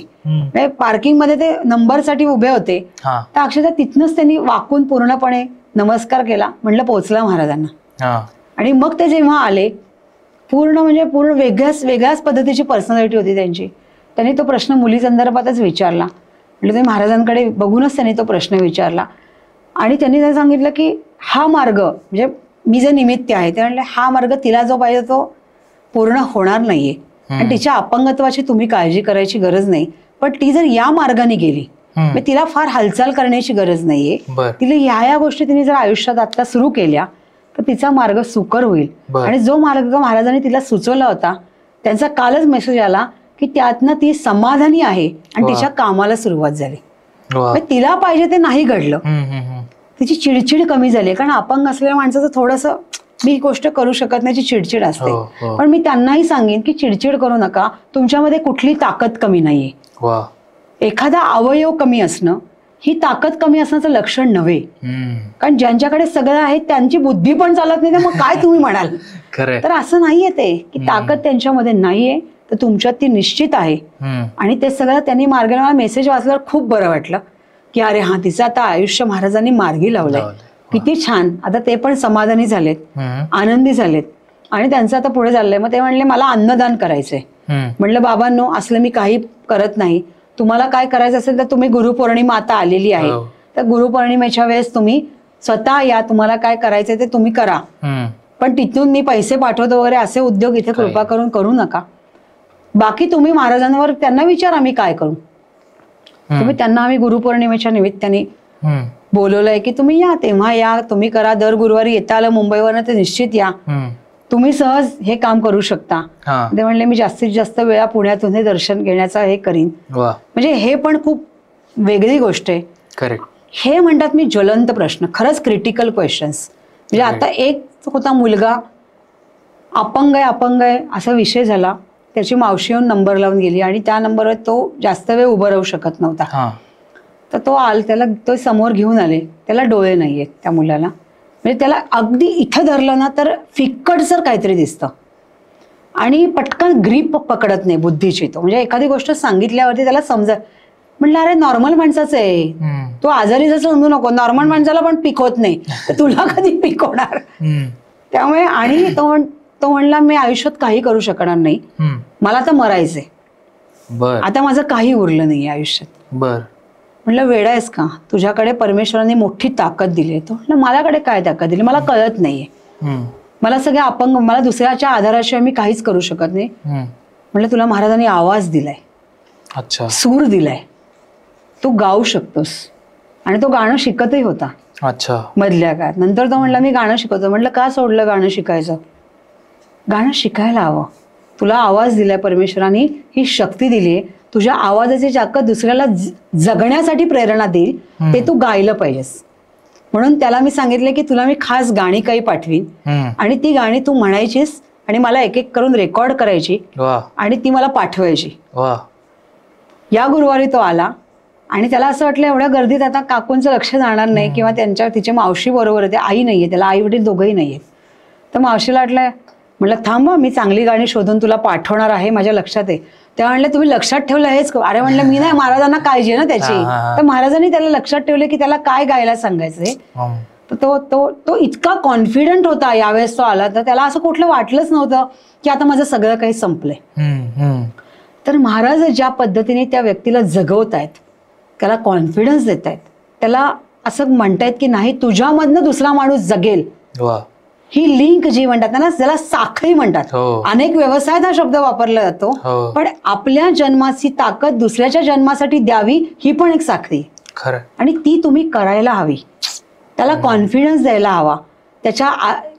पार्किंग मध्ये ते नंबरसाठी उभे होते, तर अक्षरशः तिथनच त्यांनी वाकून पूर्णपणे नमस्कार केला. म्हणलं पोहोचला महाराजांना. आणि मग ते जेव्हा आले, पूर्ण वेगळ्याच पद्धतीची पर्सनॅलिटी होती त्यांची. त्यांनी तो प्रश्न मुली संदर्भातच विचारला. म्हणजे ते महाराजांकडे बघूनच त्यांनी तो प्रश्न विचारला आणि त्यांनी सांगितलं की हा मार्ग, म्हणजे मी जे निमित्त आहे ते म्हणले, हा मार्ग तिला जो पाहिजे तो पूर्ण होणार नाहीये आणि तिच्या अपंगत्वाची तुम्ही काळजी करायची गरज नाही. पण ती जर या मार्गाने गेली, तिला फार हालचाल करण्याची गरज नाहीये. तिला ह्या गोष्टी तिने जर आयुष्यात आता सुरू केल्या तर तिचा मार्ग सुकर होईल. आणि जो मार्ग महाराजांनी तिला सुचवला होता, त्यांचा कालच मेसेज आला की त्यातनं ती समाधानी आहे आणि तिच्या कामाला सुरुवात झाली. तिला पाहिजे ते नाही घडलं, तिची चिडचिड कमी झाली. कारण अपंग असलेल्या माणसाचं थोडंसं मी ही गोष्ट करू शकत नाही, चिडचिड असते. पण मी त्यांनाही सांगेन की चिडचिड करू नका, तुमच्यामध्ये कुठली ताकद कमी नाहीये. एखादा अवयव कमी असणं ही ताकद कमी असण्याचं लक्षण नव्हे. कारण ज्यांच्याकडे सगळं आहे त्यांची बुद्धी पण चालत नाही, तर मग काय तुम्ही म्हणाल. तर असं नाहीये ते की ताकद त्यांच्यामध्ये नाहीये, तर तुमच्यात ती निश्चित आहे. आणि ते सगळं त्यांनी मार्गाने, मला मेसेज वाचल्यावर खूप बरं वाटलं की अरे हा, तिचं आता आयुष्य महाराजांनी मार्गी लावलंय, किती छान. आता ते पण समाधानी झालेत, आनंदी झालेत आणि त्यांचं आता पुढे चाललंय. मग ते म्हणले मला अन्नदान करायचंय. म्हणलं बाबांनो, असलं मी काही करत नाही. तुम्हाला काय करायचं असेल तर तुम्ही, गुरुपौर्णिमा आता आलेली आहे, तर गुरुपौर्णिमेच्या वेळेस तुम्ही स्वतः या, तुम्हाला काय करायचंय ते तुम्ही करा. पण तिथून मी पैसे पाठवतो वगैरे असे उद्योग इथे कृपा करून करू नका. बाकी तुम्ही महाराजांवर त्यांना विचारा मी काय करू. तुम्ही त्यांना, आम्ही गुरुपौर्णिमेच्या निमित्ताने बोलवलंय की तुम्ही या, तेव्हा या, तुम्ही करा. दर गुरुवारी येता आलं मुंबईवरनं तर निश्चित या, तुम्ही सहज हे काम करू शकता. ते म्हणले मी जास्तीत जास्त वेळा पुण्यातून हे दर्शन घेण्याचा हे करीन. म्हणजे हे पण खूप वेगळी गोष्ट आहे. हे म्हणतात मी ज्वलंत प्रश्न, खरंच क्रिटिकल क्वेश्चन्स. म्हणजे आता एक होता मुलगा, अपंग आहे असा विषय झाला, त्याची मावशी येऊन नंबर लावून गेली आणि त्या नंबरवर तो जास्त वेळ उभं राहू शकत नव्हता. तर त्याला तो समोर घेऊन आले, त्याला डोळे नाहीयेत त्या मुलाला. म्हणजे त्याला अगदी इथं धरलं ना तर फिक्कटसर काहीतरी दिसतं आणि पटकन ग्रीप पकडत नाही बुद्धीची. तो म्हणजे एखादी गोष्ट सांगितल्यावरती त्याला समजत. म्हणलं अरे नॉर्मल माणसाचं आहे, तू आजारी जसं समजू नको, नॉर्मल माणसाला पण पीक होत नाही, तर तुला कधी पीक होणार. त्यामुळे आणि तो म्हणला मी आयुष्यात काही करू शकणार नाही, मला तर मरायचंय, आता माझं काही उरलं नाही आयुष्यात. म्हणलं वेडा आहेस का, तुझ्याकडे परमेश्वराने मोठी ताकद दिली. तो म्हणलं माझ्याकडे काय ताकद दिली, मला कळत नाहीये, मला सगळे अपंग, मला दुसऱ्याच्या आधाराशिवाय मी काहीच करू शकत नाही. म्हणलं तुला महाराजांनी आवाज दिलाय, सूर दिलाय, तू गाऊ शकतोस. आणि तो गाणं शिकतही होता मधल्या काळात. नंतर तो म्हणला मी गाणं शिकवतो. म्हणलं का सोडलं गाणं शिकायचं, गाणं शिकायला हवं. तुला आवाज दिलाय परमेश्वराने, ही शक्ती दिलीये, तुझ्या आवाजाची ताकद दुसऱ्याला जगण्यासाठी प्रेरणा देईल ते तू गायलं पाहिजेस. म्हणून त्याला मी सांगितलं की तुला मी खास गाणी काही पाठवीन आणि ती गाणी तू म्हणायचीस आणि मला एक एक करून रेकॉर्ड करायची आणि ती मला पाठवायची. या गुरुवारी तो आला आणि त्याला असं वाटलं एवढ्या गर्दीत आता काकूंचं लक्ष जाणार नाही किंवा तिची मावशी बरोबर आहे, आई नाहीये, त्याला आई वडील दोघंही नाहीये. तर मावशीला वाटलं, म्हटलं थांब मी चांगली गाणी शोधून तुला पाठवणार आहे, माझ्या लक्षात आहे. तेव्हा म्हणलं तुम्ही लक्षात ठेवलं हेच. अरे म्हणलं मी नाही, महाराजांना काळजी आहे ना त्याची. तर महाराजांनी त्याला लक्षात ठेवले की त्याला काय गायला सांगायचंय. तो इतका कॉन्फिडंट होता यावेळेस तो आला, तर त्याला असं कुठलं वाटलंच नव्हतं की आता माझं सगळं काही संपलंय. तर महाराज ज्या पद्धतीने त्या व्यक्तीला जगवतायत, त्याला कॉन्फिडन्स देत आहेत, त्याला असं म्हणतायत की नाही तुझ्यामधनं दुसरा माणूस जगेल. ही लिंक जी म्हणतात ना त्याला साखळी म्हणतात. अनेक व्यवसायात हा शब्द वापरला जातो, पण आपल्या जन्माची ताकद दुसऱ्याच्या जन्मासाठी द्यावी ही पण एक साखळी आणि ती तुम्ही करायला हवी. त्याला कॉन्फिडन्स द्यायला हवा. त्याच्या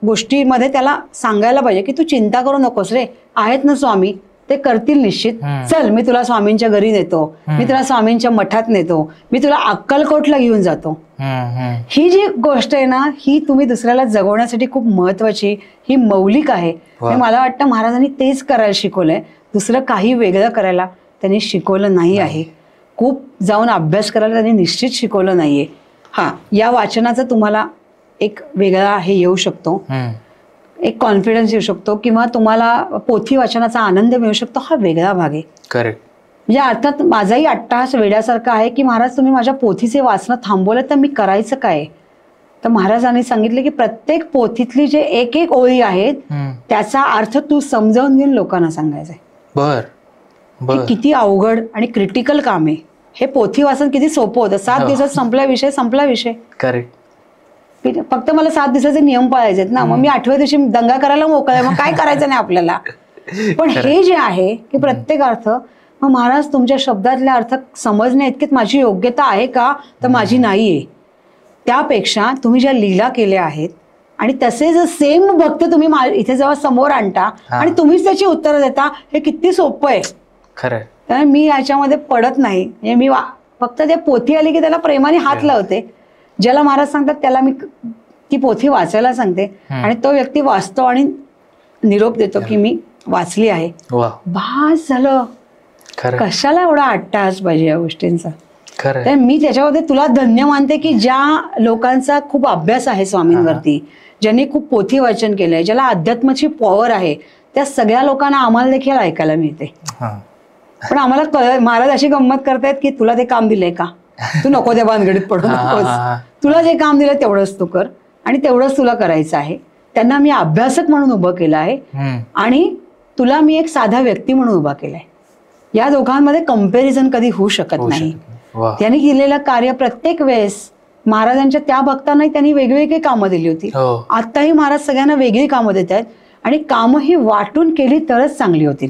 गोष्टीमध्ये त्याला सांगायला पाहिजे की तू चिंता करू नकोस रे, आहेत ना स्वामी, ते करतील निश्चित. चल मी तुला स्वामींच्या घरी नेतो, मी तुला स्वामींच्या मठात नेतो, मी तुला अक्कलकोटला घेऊन जातो. ही जी गोष्ट आहे ना ही तुम्ही दुसऱ्याला जगवण्यासाठी खूप महत्वाची, ही मौलिक आहे. मला वाटतं महाराजांनी तेच करायला शिकवलंय, दुसरं काही वेगळं करायला त्यांनी शिकवलं नाही आहे. खूप जाऊन अभ्यास करायला त्यांनी निश्चित शिकवलं नाहीये. हा, या वाचनाचा तुम्हाला एक वेगळा हे येऊ शकतो, एक कॉन्फिडन्स येऊ शकतो किंवा तुम्हाला पोथी वाचनाचा आनंद मिळू शकतो, हा वेगळा भाग आहे. करेक्ट. म्हणजे अर्थात माझाही अट्टाहास वेड्यासारखा आहे की महाराज तुम्ही माझ्या पोथीचे वाचन थांबवलं तर मी करायचं काय. तर महाराजांनी सांगितलं की प्रत्येक पोथीतली जे एक एक ओळी आहेत त्याचा अर्थ तू समजावून घेऊन लोकांना सांगायचंय. हे किती अवघड आणि क्रिटिकल काम आहे. हे पोथी वाचन किती सोपं होतं, 7 दिवसात संपला विषय. करेक्ट. फक्त मला 7 दिवसाचे नियम पाळायचे ना, मग मी 8व्या दिवशी दंगा करायला मोकळा, मग काय करायचं नाही आपल्याला. पण हे जे आहे की प्रत्येक अर्थ, मग महाराज तुमच्या शब्दातले अर्थ समजण्या इतकेच माझी योग्यता आहे का, तर माझी नाहीये. त्यापेक्षा तुम्ही ज्या लीला केल्या आहेत आणि तसे जर सेम भक्त तुम्ही इथे जेव्हा समोर आणता आणि तुम्हीच त्याची उत्तरं देता, हे किती सोपं आहे. खरं. तर मी याच्यामध्ये पडत नाही. म्हणजे मी फक्त ते पोथी आली की त्याला प्रेमाने हात लावते. ज्याला महाराज सांगतात त्याला मी ती पोथी वाचायला सांगते आणि तो व्यक्ती वाचतो आणि निरोप देतो की मी वाचली आहे. बास झालं. कशाला एवढा अट्टाहास पाहिजे या गोष्टींचा. तर मी त्याच्यामध्ये तुला धन्य मानते की ज्या लोकांचा खूप अभ्यास आहे स्वामींवरती, ज्यांनी खूप पोथी वाचन केलंय, ज्याला अध्यात्माची पॉवर आहे, त्या सगळ्या लोकांना आम्हाला देखील ऐकायला मिळते. पण आम्हाला महाराज अशी गंमत करतायत की तुला ते काम दिलंय का, तू नको त्या भानगडीत पडू नकोस, तुला जे काम दिलं तेवढंच तू कर आणि तेवढंच तुला करायचं आहे. त्यांना मी अभ्यासक म्हणून उभं केलं आहे आणि तुला मी एक साधा व्यक्ती म्हणून उभा केलाय. या दोघांमध्ये कंपॅरिझन कधी होऊ शकत नाही. त्यांनी केलेलं कार्य प्रत्येक वेळेस महाराजांच्या त्या भक्तांनाही त्यांनी वेगवेगळी कामं दिली होती. आताही महाराज सगळ्यांना वेगळी कामं देत आहेत आणि कामं ही वाटून केली तरच चांगली होतील.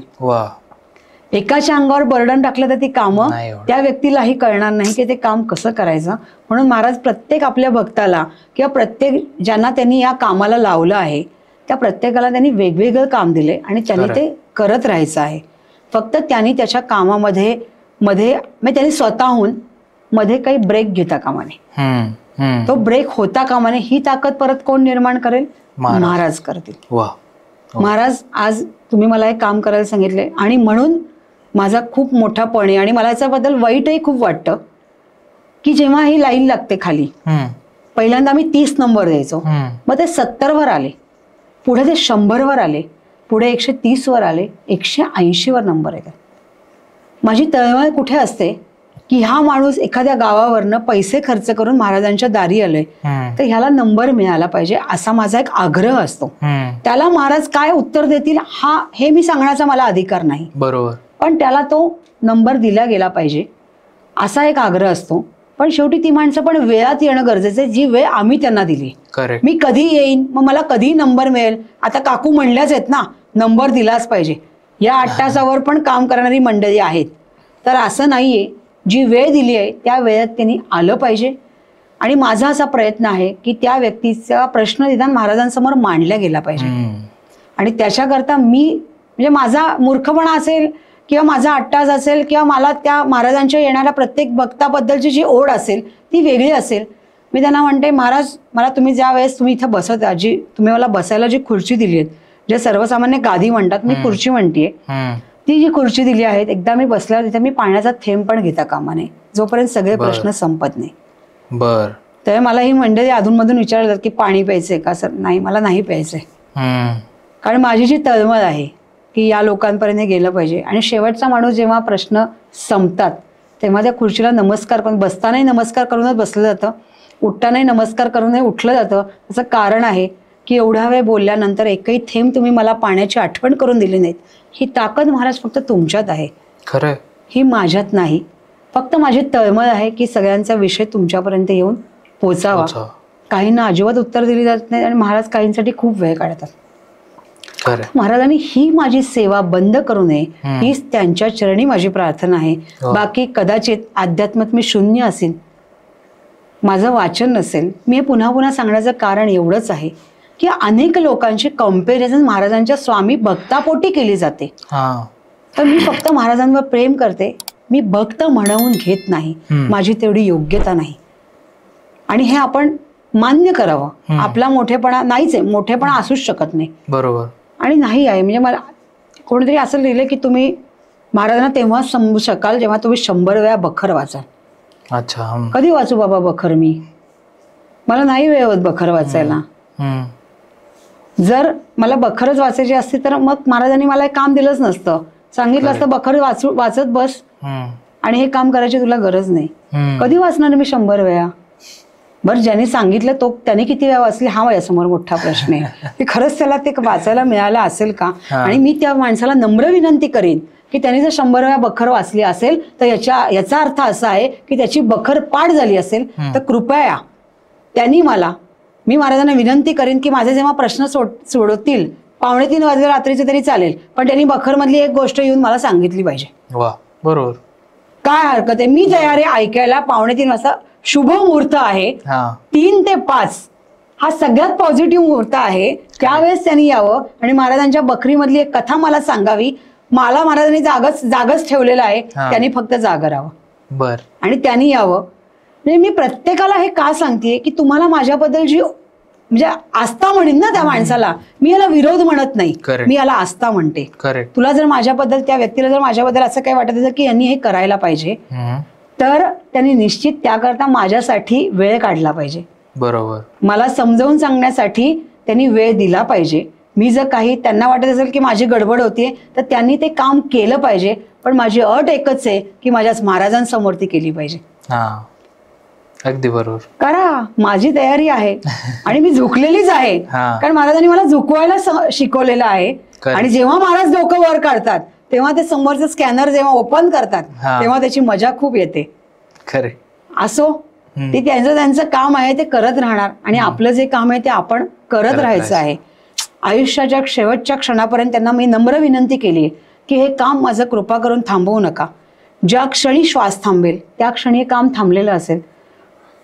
एकाच्या अंगावर बर्डन टाकलं तर ती कामं त्या व्यक्तीलाही कळणार नाही की ते काम कसं करायचं. म्हणून महाराज प्रत्येक आपल्या भक्ताला किंवा प्रत्येक ज्यांना त्यांनी या कामाला लावलं आहे त्या प्रत्येकाला त्यांनी वेगवेगळं काम दिले आणि त्यांनी ते करत राहायचं आहे. फक्त त्यांनी त्याच्या कामामध्ये त्यांनी स्वतःहून मध्ये काही ब्रेक घेता कामा नये. तो ब्रेक होता कामा नये. ही ताकद परत कोण निर्माण करेल, महाराज करतील. महाराज आज तुम्ही मला एक काम करायला सांगितले आणि म्हणून माझा खूप मोठा पण आहे आणि मला याच्याबद्दल वाईटही खूप वाटतं की जेव्हा ही लाईन लागते खाली, पहिल्यांदा मी 30 नंबर द्यायचो, मग ते 70 वर आले, पुढे ते 100 वर आले, पुढे 130 वर आले, 180 वर नंबर येतात. माझी तळमळ कुठे असते की हा माणूस एखाद्या गावावरनं पैसे खर्च करून महाराजांच्या दारी आलोय तर ह्याला नंबर मिळाला पाहिजे असा माझा एक आग्रह असतो. त्याला महाराज काय उत्तर देतील हे मी सांगण्याचा मला अधिकार नाही, बरोबर, पण त्याला तो नंबर दिला गेला पाहिजे असा एक आग्रह असतो. पण शेवटी ती माणसं पण वेळात येणं गरजेचं आहे, जी वेळ आम्ही त्यांना दिली. मी कधी येईन, मग मला कधी नंबर मिळेल. आता काकू म्हणल्याच आहेत ना, नंबर दिलाच पाहिजे. या 8 तासावर पण काम करणारी मंडळी आहेत. तर असं नाहीये, जी वेळ दिली आहे त्या वेळेत त्यांनी आलं पाहिजे. आणि माझा असा प्रयत्न आहे की त्या व्यक्तीचा प्रश्न निदान महाराजांसमोर मांडला गेला पाहिजे. आणि त्याच्याकरता मी म्हणजे माझा मूर्खपणा असेल किंवा माझा अट्टास असेल किंवा मला त्या महाराजांच्या येणाऱ्या प्रत्येक भक्ताबद्दलची जी ओढ असेल ती वेगळी असेल. मी त्यांना म्हणते, महाराज मला तुम्ही ज्या वेळेस तुम्ही इथं बसत आहात, जी तुम्ही मला बसायला जी खुर्ची दिली आहे, जे सर्वसामान्य गादी म्हणतात, मी खुर्ची म्हणतेय, ती जी खुर्ची दिली आहे, एकदा मी बसल्यावर तिथे मी पाण्याचा थेंब पण घेता कामा नये, जोपर्यंत सगळे प्रश्न संपत नाही. बर. तर मला ही मंडळी अधूनमधून विचारतात की पाणी प्यायचंय का? सर नाही, मला नाही प्यायचंय. कारण माझी जी तळमळ आहे की या लोकांपर्यंत गेलं पाहिजे. आणि शेवटचा माणूस जेव्हा प्रश्न संपतात तेव्हा त्या खुर्चीला नमस्कार करून, बसतानाही नमस्कार करूनच बसलं जातं, उठतानाही नमस्कार करूनच उठलं जातं. त्याचं कारण आहे की एवढा वेळ बोलल्यानंतर एकही थेंब तुम्ही मला पाण्याची आठवण करून दिली नाहीत. ही ताकद महाराज फक्त तुमच्यात आहे, खरं, ही माझ्यात नाही. फक्त माझी तळमळ आहे की सगळ्यांचा विषय तुमच्यापर्यंत येऊन पोचावा. काहींना अजिबात उत्तर दिली जात नाही आणि महाराज काहींसाठी खूप वेळ काढतात. महाराजांनी ही माझी सेवा बंद करू नये, हीच त्यांच्या चरणी माझी प्रार्थना आहे. बाकी कदाचित अध्यात्मात मी शून्य असेल, माझं वाचन नसेल. मी हे पुन्हा पुन्हा सांगण्याचं कारण एवढंच आहे की अनेक लोकांची कंपॅरिझन महाराजांच्या स्वामी भक्तापोटी केली जाते. तर मी फक्त महाराजांवर प्रेम करते, मी भक्त म्हणवून घेत नाही, माझी तेवढी योग्यता नाही. आणि हे आपण मान्य करावं. आपला मोठेपणा नाहीच आहे, मोठेपणा असूच शकत नाही. बरोबर. आणि नाही आहे. म्हणजे मला कोणीतरी असं लिहिलं की तुम्ही महाराजांना तेव्हा समजू शकाल जेव्हा तुम्ही 100 वेळा बखर वाचाल. अच्छा. कधी वाचू बाबा बखर? मला नाही वेळ होत बखर वाचायला. जर मला बखरच वाचायची असती तर मग महाराजांनी मला हे काम दिलंच नसतं. सांगितलं असतं बखर वाचत बस आणि हे काम करायची तुला गरज नाही. कधी वाचणार मी 100 वेळा? बरं, ज्यांनी सांगितलं तो त्याने किती वेळा वाचली हा माझ्यासमोर मोठा प्रश्न आहे. की खरंच त्याला ते वाचायला मिळालं असेल का? आणि मी त्या माणसाला नम्र विनंती करीन की त्यांनी जर 100 वेळा बखर वाचली असेल तर याचा अर्थ असा आहे की त्याची बखर पाठ झाली असेल. तर कृपया त्यांनी मी महाराजांना विनंती करीन की माझे जेव्हा प्रश्न सोडवतील 2:45 वाजले रात्रीचे तरी चालेल, पण त्यांनी बखरमधली एक गोष्ट येऊन मला सांगितली पाहिजे. वा, बरोबर. काय हरकत आहे, मी तयार आहे ऐकायला. 2:45 वाजता शुभ मुहूर्त आहे, 3 ते 5 हा सगळ्यात पॉझिटिव्ह मुहूर्त आहे. त्यावेळेस त्यांनी यावं आणि महाराजांच्या बकरीमधली एक कथा मला सांगावी. मला महाराजांनी जागच ठेवलेला आहे, त्यांनी फक्त जागं राहावं. बर. आणि त्यांनी यावं. म्हणजे मी प्रत्येकाला हे का सांगतेय की तुम्हाला माझ्याबद्दल जी म्हणजे आस्था म्हणेन ना त्या माणसाला, मी याला विरोध म्हणत नाही, मी याला आस्था म्हणते. तुला जर माझ्याबद्दल, त्या व्यक्तीला जर माझ्याबद्दल असं काही वाटत असेल की यांनी हे करायला पाहिजे, तर त्यांनी निश्चित त्याकरता माझ्यासाठी वेळ काढला पाहिजे. बरोबर. मला समजावून सांगण्यासाठी त्यांनी वेळ दिला पाहिजे. मी जर काही त्यांना वाटत असेल की माझी गडबड होतीये तर त्यांनी ते काम केलं पाहिजे. पण माझी अट एकच आहे की माझ्या महाराजांसमोर ती केली पाहिजे. अगदी बरोबर. करा, माझी तयारी आहे आणि मी झुकलेलीच आहे. कारण महाराजांनी मला झुकवायला शिकवलेलं आहे. आणि जेव्हा महाराज डोकं वर काढतात तेव्हा ते समोरचं स्कॅनर जेव्हा ओपन करतात तेव्हा त्याची मजा खूप येते. खरे. असो, ते त्यांचं काम आहे, ते करत राहणार. आणि आपलं जे काम आहे ते आपण करत राहायचं आहे. आयुष्याच्या शेवटच्या क्षणापर्यंत त्यांना मी नम्र विनंती केली की हे काम माझं कृपा करून थांबवू नका. ज्या क्षणी श्वास थांबेल त्या क्षणी हे काम थांबलेलं असेल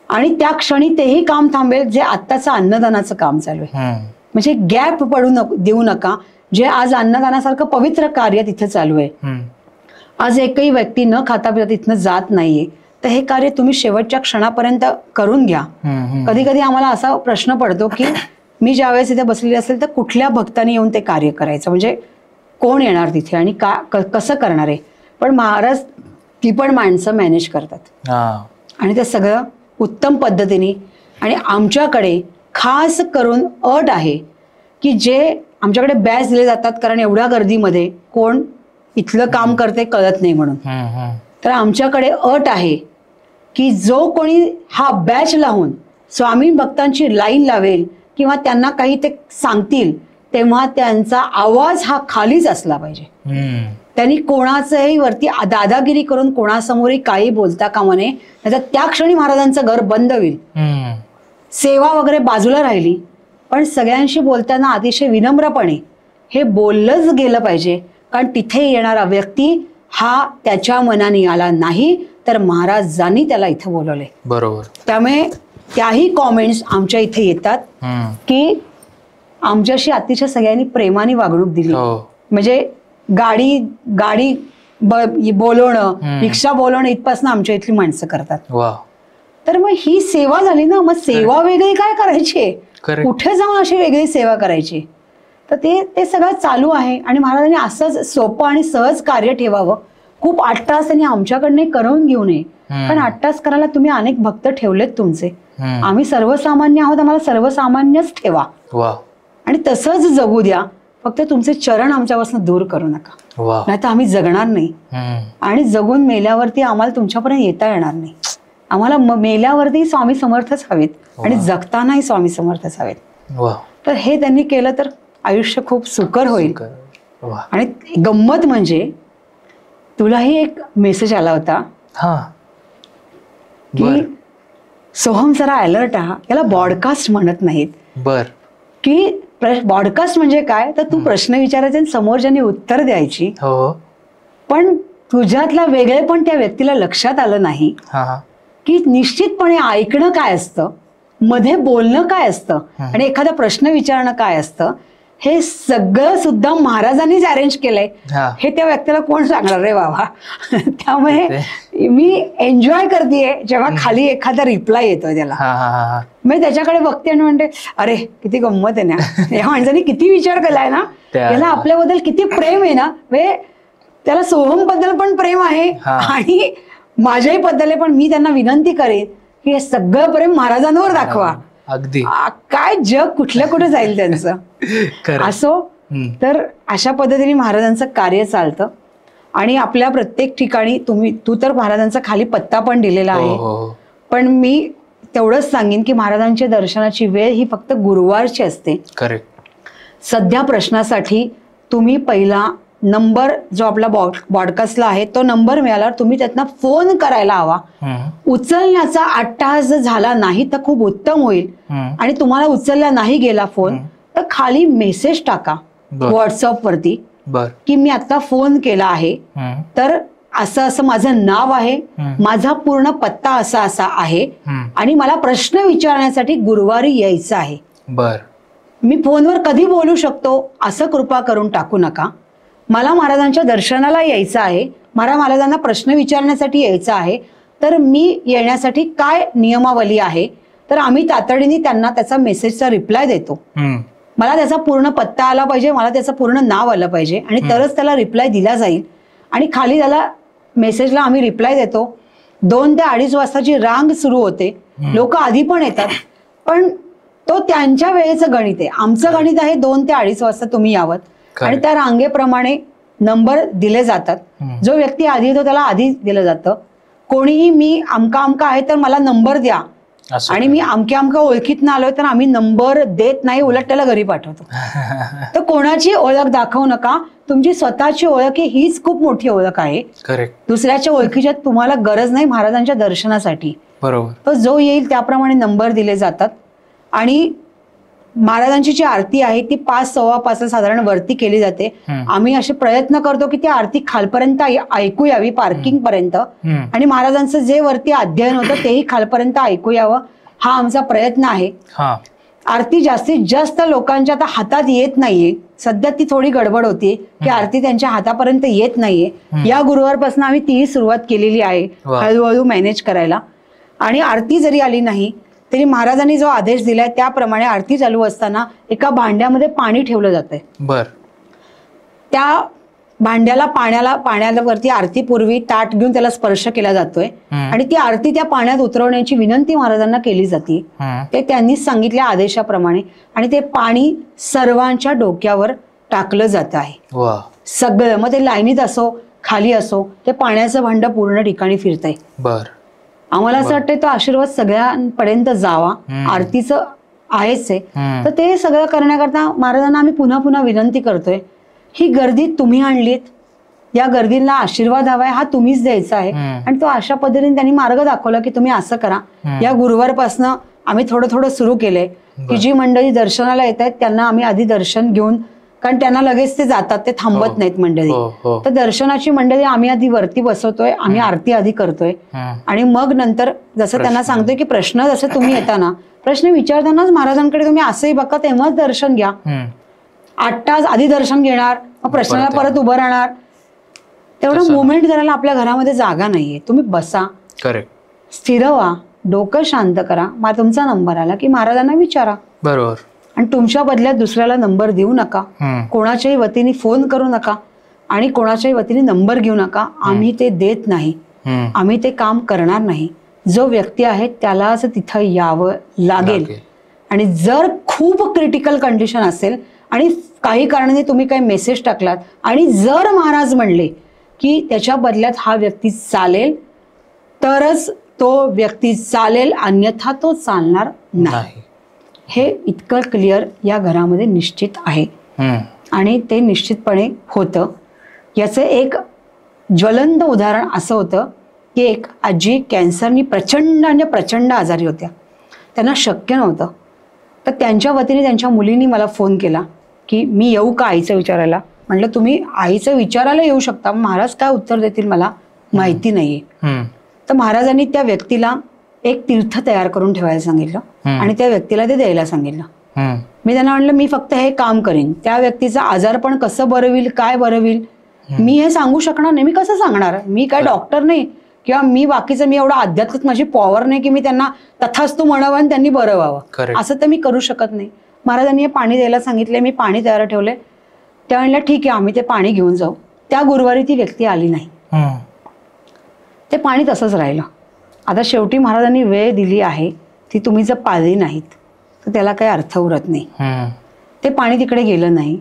आणि त्या क्षणी तेही काम थांबेल जे आत्ताचं अन्नदानाचं काम चालू आहे. म्हणजे गॅप देऊ नका. जे आज अन्नदानासारखं पवित्र कार्य तिथे चालू आहे, आज एकही व्यक्ती न खाता पिता तिथनं जात नाहीये, तर हे कार्य तुम्ही शेवटच्या क्षणापर्यंत करून घ्या. कधी कधी आम्हाला असा प्रश्न पडतो की मी ज्यावेळेस इथे बसलेली असेल तर कुठल्या भक्तांनी येऊन ते कार्य करायचं, म्हणजे कोण येणार तिथे आणि कसं करणार आहे. पण महाराज ती पण माणसं मॅनेज करतात आणि ते सगळं उत्तम पद्धतीने. आणि आमच्याकडे खास करून अट आहे की जे आमच्याकडे बॅच दिले जातात, कारण एवढ्या गर्दीमध्ये कोण इथलं काम करते कळत नाही म्हणून. तर आमच्याकडे अट आहे की जो कोणी हा बॅच लावून स्वामी भक्तांची लाईन लावेल किंवा त्यांना काही ते सांगतील तेव्हा त्यांचा आवाज हा खालीच असला पाहिजे. त्यांनी कोणाचंही वरती दादागिरी करून कोणासमोरही काही बोलता कामा नये. त्याचा त्या क्षणी महाराजांचं घर बंद होईल. सेवा वगैरे बाजूला राहिली, पण सगळ्यांशी बोलताना अतिशय विनम्रपणे हे बोललंच गेलं पाहिजे. कारण तिथे येणारा व्यक्ती हा त्याच्या मनाने आला नाही तर महाराजांनी त्याला इथे बोलवले. बरोबर. त्यामुळे त्याही कॉमेंट्स आमच्या इथे येतात की आमच्याशी अतिशय सगळ्यांनी प्रेमाने वागणूक दिली. म्हणजे गाडी बोलवणं, रिक्षा बोलवणं इथपासून आमच्या इथली माणसं करतात. वा. तर मग ही सेवा झाली ना. मग सेवा वेगळी काय करायची, कुठे जाऊन अशी वेगळी सेवा करायची. तर ते सगळं चालू आहे. आणि महाराजांनी असंच सोपं आणि सहज कार्य ठेवावं. खूप 8 तास त्यांनी आमच्याकडनं करून घेऊ नये. पण 8 तास करायला तुम्ही अनेक भक्त ठेवलेत तुमचे. आम्ही सर्वसामान्य आहोत, आम्हाला सर्वसामान्यच ठेवा आणि तसंच जगू द्या. फक्त तुमचे चरण आमच्यापासून दूर करू नका, नाही तर आम्ही जगणार नाही. आणि जगून मेल्यावरती आम्हाला तुमच्यापर्यंत येता येणार नाही. आम्हाला मेल्यावरती स्वामी समर्थच हवेत आणि जगतानाही स्वामी समर्थच हवेत. तर हे त्यांनी केलं तर आयुष्य खूप सुकर होईल. आणि गंमत म्हणजे तुलाही एक मेसेज आला होता की सोहम जरा अलर्ट आहा, याला बॉडकास्ट म्हणत नाहीत. की बॉडकास्ट म्हणजे काय, तर तू प्रश्न विचारायचे आणि समोरच्याने उत्तर द्यायची. पण तुझ्यातला वेगळे पण त्या व्यक्तीला लक्षात आलं नाही की निश्चितपणे ऐकणं काय असतं, मध्ये बोलणं काय असतं आणि एखादा प्रश्न विचारणं काय असतं, हे सगळं सुद्धा महाराजांनीच अरेंज केलंय. हे त्या व्यक्तीला कोण सांगणार रे बाबा. त्यामुळे मी एन्जॉय करतेय जेव्हा खाली एखादा रिप्लाय येतोय त्याला. मी त्याच्याकडे बघते आणि म्हणते अरे किती गंमत आहे ना, या माणसाने किती विचार केलाय ना, याला आपल्याबद्दल किती प्रेम आहे ना. त्याला सोहम बद्दल पण प्रेम आहे आणि माझ्याही बद्दल आहे. पण मी त्यांना विनंती करेन की हे सगळं प्रेम महाराजांवर दाखवा. अगदी काय जग कुठल्या कुठे जाईल त्यांचं असो. तर अशा पद्धतीने महाराजांचं कार्य चालतं. आणि आपल्या प्रत्येक ठिकाणी तू तर महाराजांचा खाली पत्ता पण दिलेला आहे. पण मी तेवढंच सांगेन की महाराजांच्या दर्शनाची वेळ ही फक्त गुरुवारची असते. सध्या प्रश्नासाठी तुम्ही पहिला नंबर जो आपला बॉडकास्टला आहे तो नंबर मिळाला, तुम्ही त्यातनं फोन करायला हवा. उचलण्याचा अट्टहास जर झाला नाही तर खूप उत्तम होईल. आणि तुम्हाला उचलला नाही गेला फोन तर खाली मेसेज टाका व्हॉट्सअप वरती की मी आता फोन केला आहे, तर असं असं माझं नाव आहे, माझा पूर्ण पत्ता असा असा आहे आणि मला प्रश्न विचारण्यासाठी गुरुवारी यायचं आहे. मी फोनवर कधी बोलू शकतो असं कृपा करून टाकू नका. मला महाराजांच्या दर्शनाला यायचं आहे, मला महाराजांना प्रश्न विचारण्यासाठी यायचं आहे, तर मी येण्यासाठी काय नियमावली आहे, तर आम्ही तातडीने त्यांना त्याचा मेसेजचा रिप्लाय देतो. मला त्याचा पूर्ण पत्ता आला पाहिजे, मला त्याचं पूर्ण नाव आलं पाहिजे आणि तरच त्याला रिप्लाय दिला जाईल. आणि खाली त्याला मेसेजला आम्ही रिप्लाय देतो. 2 ते 2:30 वाजताची रांग सुरू होते. लोक आधी पण येतात, पण तो त्यांच्या वेळेचं गणित आहे. आमचं गणित आहे 2 ते 2:30 वाजता तुम्ही यावं आणि त्या रांगेप्रमाणे नंबर दिले जातात. जो व्यक्ती आधी येतो त्याला आधी दिलं जातं. कोणीही मी अमका अमका आहे तर मला नंबर द्या आणि मी अमक्या अमका ओळखीतनं आलोय तर आम्ही नंबर देत नाही, उलट त्याला घरी पाठवतो. तर कोणाची ओळख दाखवू नका. तुमची स्वतःची ओळख हीच खूप मोठी ओळख आहे. दुसऱ्याच्या ओळखीच्या तुम्हाला गरज नाही महाराजांच्या दर्शनासाठी. तर जो येईल त्याप्रमाणे नंबर दिले जातात. आणि महाराजांची जी आरती आहे ती 5, 5:15 साधारण वरती केली जाते. आम्ही असे प्रयत्न करतो की ती आरती खालपर्यंत ऐकू यावी, पार्किंग पर्यंत. आणि महाराजांचं जे वरती अध्ययन होतं तेही खालपर्यंत ऐकू यावं, हा आमचा प्रयत्न आहे. आरती जास्तीत जास्त लोकांच्या आता हातात येत नाहीये. सध्या ती थोडी गडबड होती की आरती त्यांच्या हातापर्यंत येत नाहीये. या गुरुवारपासून आम्ही तीही सुरुवात केलेली आहे हळूहळू मॅनेज करायला. आणि आरती जरी आली नाही तरी महाराजांनी जो आदेश दिलाय त्याप्रमाणे आरती चालू असताना एका भांड्यामध्ये पाणी ठेवलं जातंय. त्या भांड्याला पाण्यावरती आरतीपूर्वी ताट घेऊन त्याला स्पर्श केला जातोय आणि ती आरती त्या पाण्यात उतरवण्याची विनंती महाराजांना केली जाते. ते त्यांनीच सांगितल्या आदेशाप्रमाणे. आणि ते पाणी सर्वांच्या डोक्यावर टाकलं जात आहे सगळं. मग ते लाईनीत असो खाली असो ते पाण्याचं भांड पूर्ण ठिकाणी फिरतंय. आम्हाला असं वाटतंय तो आशीर्वाद सगळ्यांपर्यंत जावा. आरतीचं आहेच आहे. तर ते सगळं करण्याकरता महाराजांना आम्ही पुन्हा पुन्हा विनंती करतोय. ही गर्दी तुम्ही आणलीत, या गर्दीला आशीर्वाद हवाय हा तुम्हीच द्यायचा आहे. आणि तो अशा पद्धतीने त्यांनी मार्ग दाखवला की तुम्ही असं करा. या गुरुवारपासून आम्ही थोडं थोडं सुरू केलंय की जी मंडळी दर्शनाला येत आहेत त्यांना आम्ही आधी दर्शन घेऊन, कारण त्यांना लगेच ते जातात, ते थांबत नाहीत मंडळी. तर दर्शनाची मंडळी आम्ही आधी वरती बसवतोय, आम्ही आरती आधी करतोय आणि मग नंतर जसं त्यांना सांगतोय की प्रश्न जसं तुम्ही येताना प्रश्न विचारतानाच महाराजांकडे तुम्ही असंही बघा तेव्हाच दर्शन घ्या. 8 तास आधी दर्शन घेणार, मग प्रश्नाला परत उभं राहणार. तेवढं मुवमेंट करायला आपल्या घरामध्ये जागा नाहीये. तुम्ही बसा, करेक्ट, स्थिर व्हा, डोकं शांत करा. मग तुमचा नंबर आला की महाराजांना विचारा. बरोबर. आणि तुमच्या बदल्यात दुसऱ्याला नंबर देऊ नका, कोणाच्याही वतीने फोन करू नका आणि कोणाच्याही वतीने नंबर घेऊ नका. आम्ही ते देत नाही, आम्ही ते काम करणार नाही. जो व्यक्ती आहे त्यालाच तिथं यावं लागेल. आणि जर खूप क्रिटिकल कंडिशन असेल आणि काही कारणाने तुम्ही काही मेसेज टाकलात आणि जर महाराज म्हणले की त्याच्या बदल्यात हा व्यक्ती चालेल तरच तो व्यक्ती चालेल, अन्यथा तो चालणार नाही. हे इतकं क्लिअर या घरामध्ये निश्चित आहे आणि ते निश्चितपणे होतं. याचं एक ज्वलंत उदाहरण असं होतं की एक आजी कॅन्सरनी प्रचंड आजारी होत्या. त्यांना शक्य नव्हतं. तर त्यांच्या वतीने त्यांच्या मुलींनी मला फोन केला की मी येऊ का आईचं विचारायला. म्हटलं तुम्ही आईचं विचारायला येऊ शकता, महाराज काय उत्तर देतील मला माहिती नाहीये. तर महाराजांनी त्या व्यक्तीला एक तीर्थ तयार करून ठेवायला सांगितलं आणि त्या व्यक्तीला ते द्यायला सांगितलं. मी त्यांना म्हटलं मी फक्त हे काम करीन, त्या व्यक्तीचं आजारपण कसं बरं होईल, काय बरं होईल मी हे सांगू शकणार नाही. मी कसं सांगणार, मी काय डॉक्टर नाही किंवा मी बाकीचं मी एवढं आध्यात्मिक माझी पॉवर नाही की मी त्यांना तथास्तु म्हणावं आणि त्यांनी बरं व्हावं, असं तर मी करू शकत नाही. महाराजांनी हे पाणी द्यायला सांगितले, मी पाणी तयार ठेवले. त्या म्हणल्या ठीक आहे आम्ही ते पाणी घेऊन जाऊ. त्या गुरुवारी ती व्यक्ती आली नाही, ते पाणी तसंच राहिलं. आता शेवटी महाराजांनी वेळ दिली आहे ती तुम्ही जर पाळली नाहीत तर त्याला काही अर्थ उरत नाही. ते पाणी तिकडे गेलं नाही.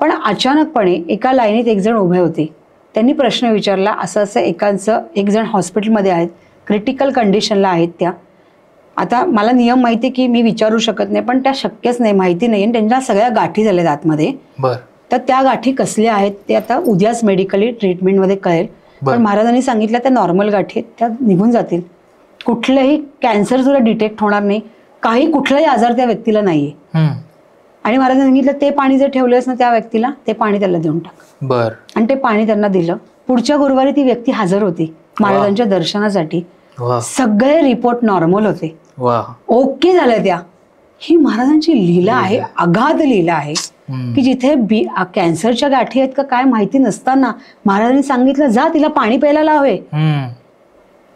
पण अचानकपणे एका लाईनीत एक जण उभे होते. त्यांनी प्रश्न विचारला असं असं एक जण हॉस्पिटलमध्ये आहेत, क्रिटिकल कंडिशनला आहेत त्या. आता मला नियम माहिती आहे की मी विचारू शकत नाही, पण त्या शक्यच नाही, माहिती नाही. आणि त्यांच्या सगळ्या गाठी झाल्या आतमध्ये. तर त्या गाठी कसल्या आहेत ते आता उद्याच मेडिकली ट्रीटमेंटमध्ये कळेल. पण महाराजांनी सांगितलं त्या नॉर्मल गाठी आहेत, त्या निघून जातील. कुठलंही कॅन्सर सुद्धा डिटेक्ट होणार नाही, काही कुठलाही आजार त्या व्यक्तीला नाहीये. आणि महाराजांनी सांगितलं ते पाणी जर ठेवलंस ना त्या व्यक्तीला, ते पाणी त्याला देऊन टाक. आणि ते पाणी त्यांना दिलं. पुढच्या गुरुवारी ती व्यक्ती हजर होती महाराजांच्या दर्शनासाठी. सगळे रिपोर्ट नॉर्मल होते, ओके झाल्या त्या. ही महाराजांची लीला आहे, अगाध लीला आहे की जिथे कॅन्सरच्या गाठी आहेत का काय माहिती नसताना महाराजांनी सांगितलं जा तिला पाणी प्यायला लावे.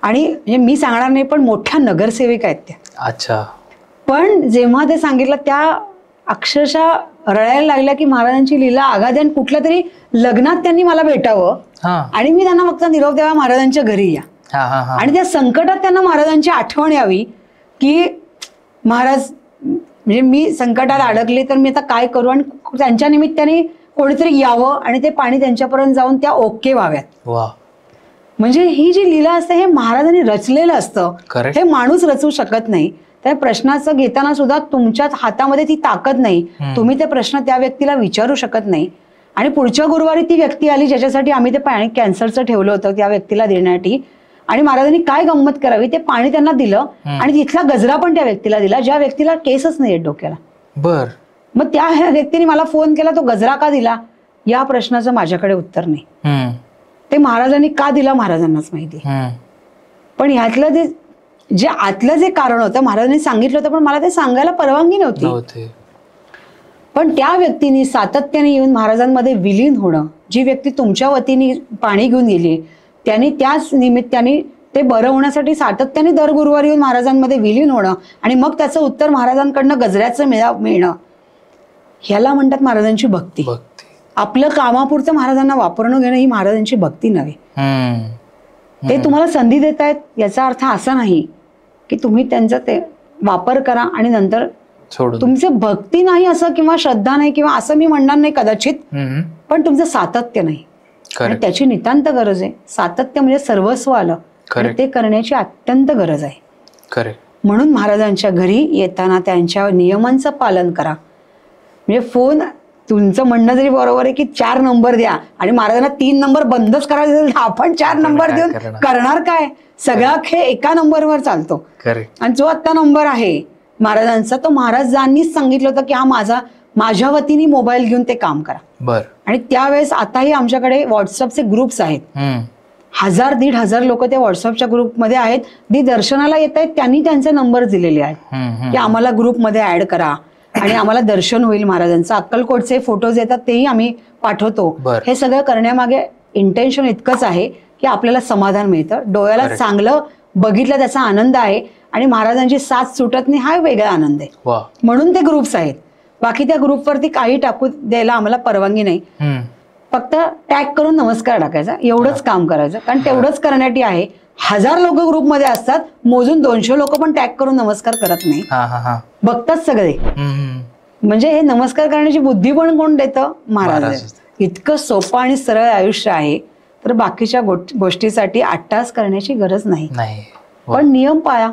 आणि म्हणजे मी सांगणार नाही पण मोठ्या नगरसेविका आहेत त्या. अच्छा. पण जेव्हा ते सांगितलं त्या अक्षरशः रडायला लागल्या की महाराजांची लीला अगाध. आणि कुठल्या तरी लग्नात त्यांनी मला भेटावं आणि मी त्यांना फक्त निरोप द्यावा महाराजांच्या घरी या. आणि त्या संकटात त्यांना महाराजांची आठवण यावी की महाराज म्हणजे मी संकटात अडकले तर मी आता काय करू. आणि त्यांच्या निमित्ताने कोणीतरी यावं आणि ते पाणी त्यांच्यापर्यंत जाऊन त्या ओके व्हाव्यात. म्हणजे ही जी लीला असते हे महाराजांनी रचलेलं असतं, हे माणूस रचू शकत नाही. त्या प्रश्नाचं घेताना सुद्धा तुमच्या हातामध्ये ती ताकद नाही, तुम्ही ते प्रश्न त्या व्यक्तीला विचारू शकत नाही. आणि पुढच्या गुरुवारी ती व्यक्ती आली ज्याच्यासाठी आम्ही ते पाणी कॅन्सरचं ठेवलं होतं त्या व्यक्तीला देण्यासाठी. आणि महाराजांनी काय गंमत करावी, ते पाणी त्यांना दिलं आणि तिथला गजरा पण त्या व्यक्तीला दिला ज्या व्यक्तीला केसच नाही डोक्याला. मग त्या व्यक्तीने मला फोन केला तो गजरा का दिला, या प्रश्नाचं माझ्याकडे उत्तर नाही. ते महाराजांनी का दिला महाराजांनाच माहिती. पण ह्यातलं ते जे आतलं जे कारण होतं महाराजांनी सांगितलं होतं पण मला ते सांगायला परवानगी नव्हती. पण त्या व्यक्तीने सातत्याने येऊन महाराजांमध्ये विलीन होणं, जी व्यक्ती तुमच्या वतीने पाणी घेऊन गेली त्यांनी त्याच निमित्ताने ते बरं होण्यासाठी सातत्याने दर गुरुवारी येऊन महाराजांमध्ये विलीन होणं आणि मग त्याचं उत्तर महाराजांकडनं गजऱ्याचं मिळणं, ह्याला म्हणतात महाराजांची भक्ती. आपलं कामापुरतं महाराजांना वापरणं घेणं ही महाराजांची भक्ती नव्हे. ते तुम्हाला संधी देत आहेत याचा अर्थ असा नाही की तुम्ही त्यांचा ते वापर करा आणि नंतर तुमचे भक्ती नाही असं किंवा श्रद्धा नाही किंवा असं मी म्हणणार नाही कदाचित, पण तुमचं सातत्य नाही. आणि त्याची नितांत गरज आहे. सातत्य म्हणजे सर्वस्व आलं आणि ते करण्याची अत्यंत गरज आहे. म्हणून महाराजांच्या घरी येताना त्यांच्या नियमांचं पालन करा. म्हणजे फोन तुमचं म्हणणं जरी बरोबर आहे की 4 नंबर द्या आणि महाराजांना 3 नंबर बंदच करायचे असेल तर आपण 4 नंबर देऊन करणार काय. सगळा खेळ एका नंबरवर चालतो. आणि जो आता नंबर आहे महाराजांचा तो महाराजांनीच सांगितलं होतं की हा माझ्या वतीने मोबाईल घेऊन ते काम करा. आणि त्यावेळेस आताही आमच्याकडे व्हॉट्सअपचे ग्रुप्स आहेत. 1000-1500 लोक त्या व्हॉट्सअपच्या ग्रुपमध्ये आहेत. जी दर्शनाला येत आहेत त्यांनी त्यांचे नंबर दिलेले आहेत की आम्हाला ग्रुपमध्ये ऍड करा आणि आम्हाला दर्शन होईल महाराजांचं. अक्कलकोटचे फोटोज येतात तेही आम्ही पाठवतो. हे सगळं करण्यामागे इंटेन्शन इतकंच आहे की आपल्याला समाधान मिळतं, डोळ्याला Correct. चांगलं बघितलं त्याचा आनंद आहे आणि महाराजांची साथ सुटत नाही हा वेगळा आनंद आहे. वा. म्हणून ते ग्रुप्स आहेत. बाकी त्या ग्रुपवरती काही टाकू द्यायला आम्हाला परवानगी नाही. फक्त टॅग करून नमस्कार टाकायचा, एवढंच काम करायचं. कारण तेवढंच करण्यासाठी आहे. 1000 लोक ग्रुपमध्ये असतात, मोजून 200 लोक पण टॅग करून नमस्कार करत नाही, बघतात सगळे. म्हणजे हे नमस्कार करण्याची बुद्धी पण कोण देतं? महाराज. इतकं सोपं आणि सरळ आयुष्य आहे, तर बाकीच्या गोष्टीसाठी 8 तास करण्याची गरज नाही. पण नियम पाळा,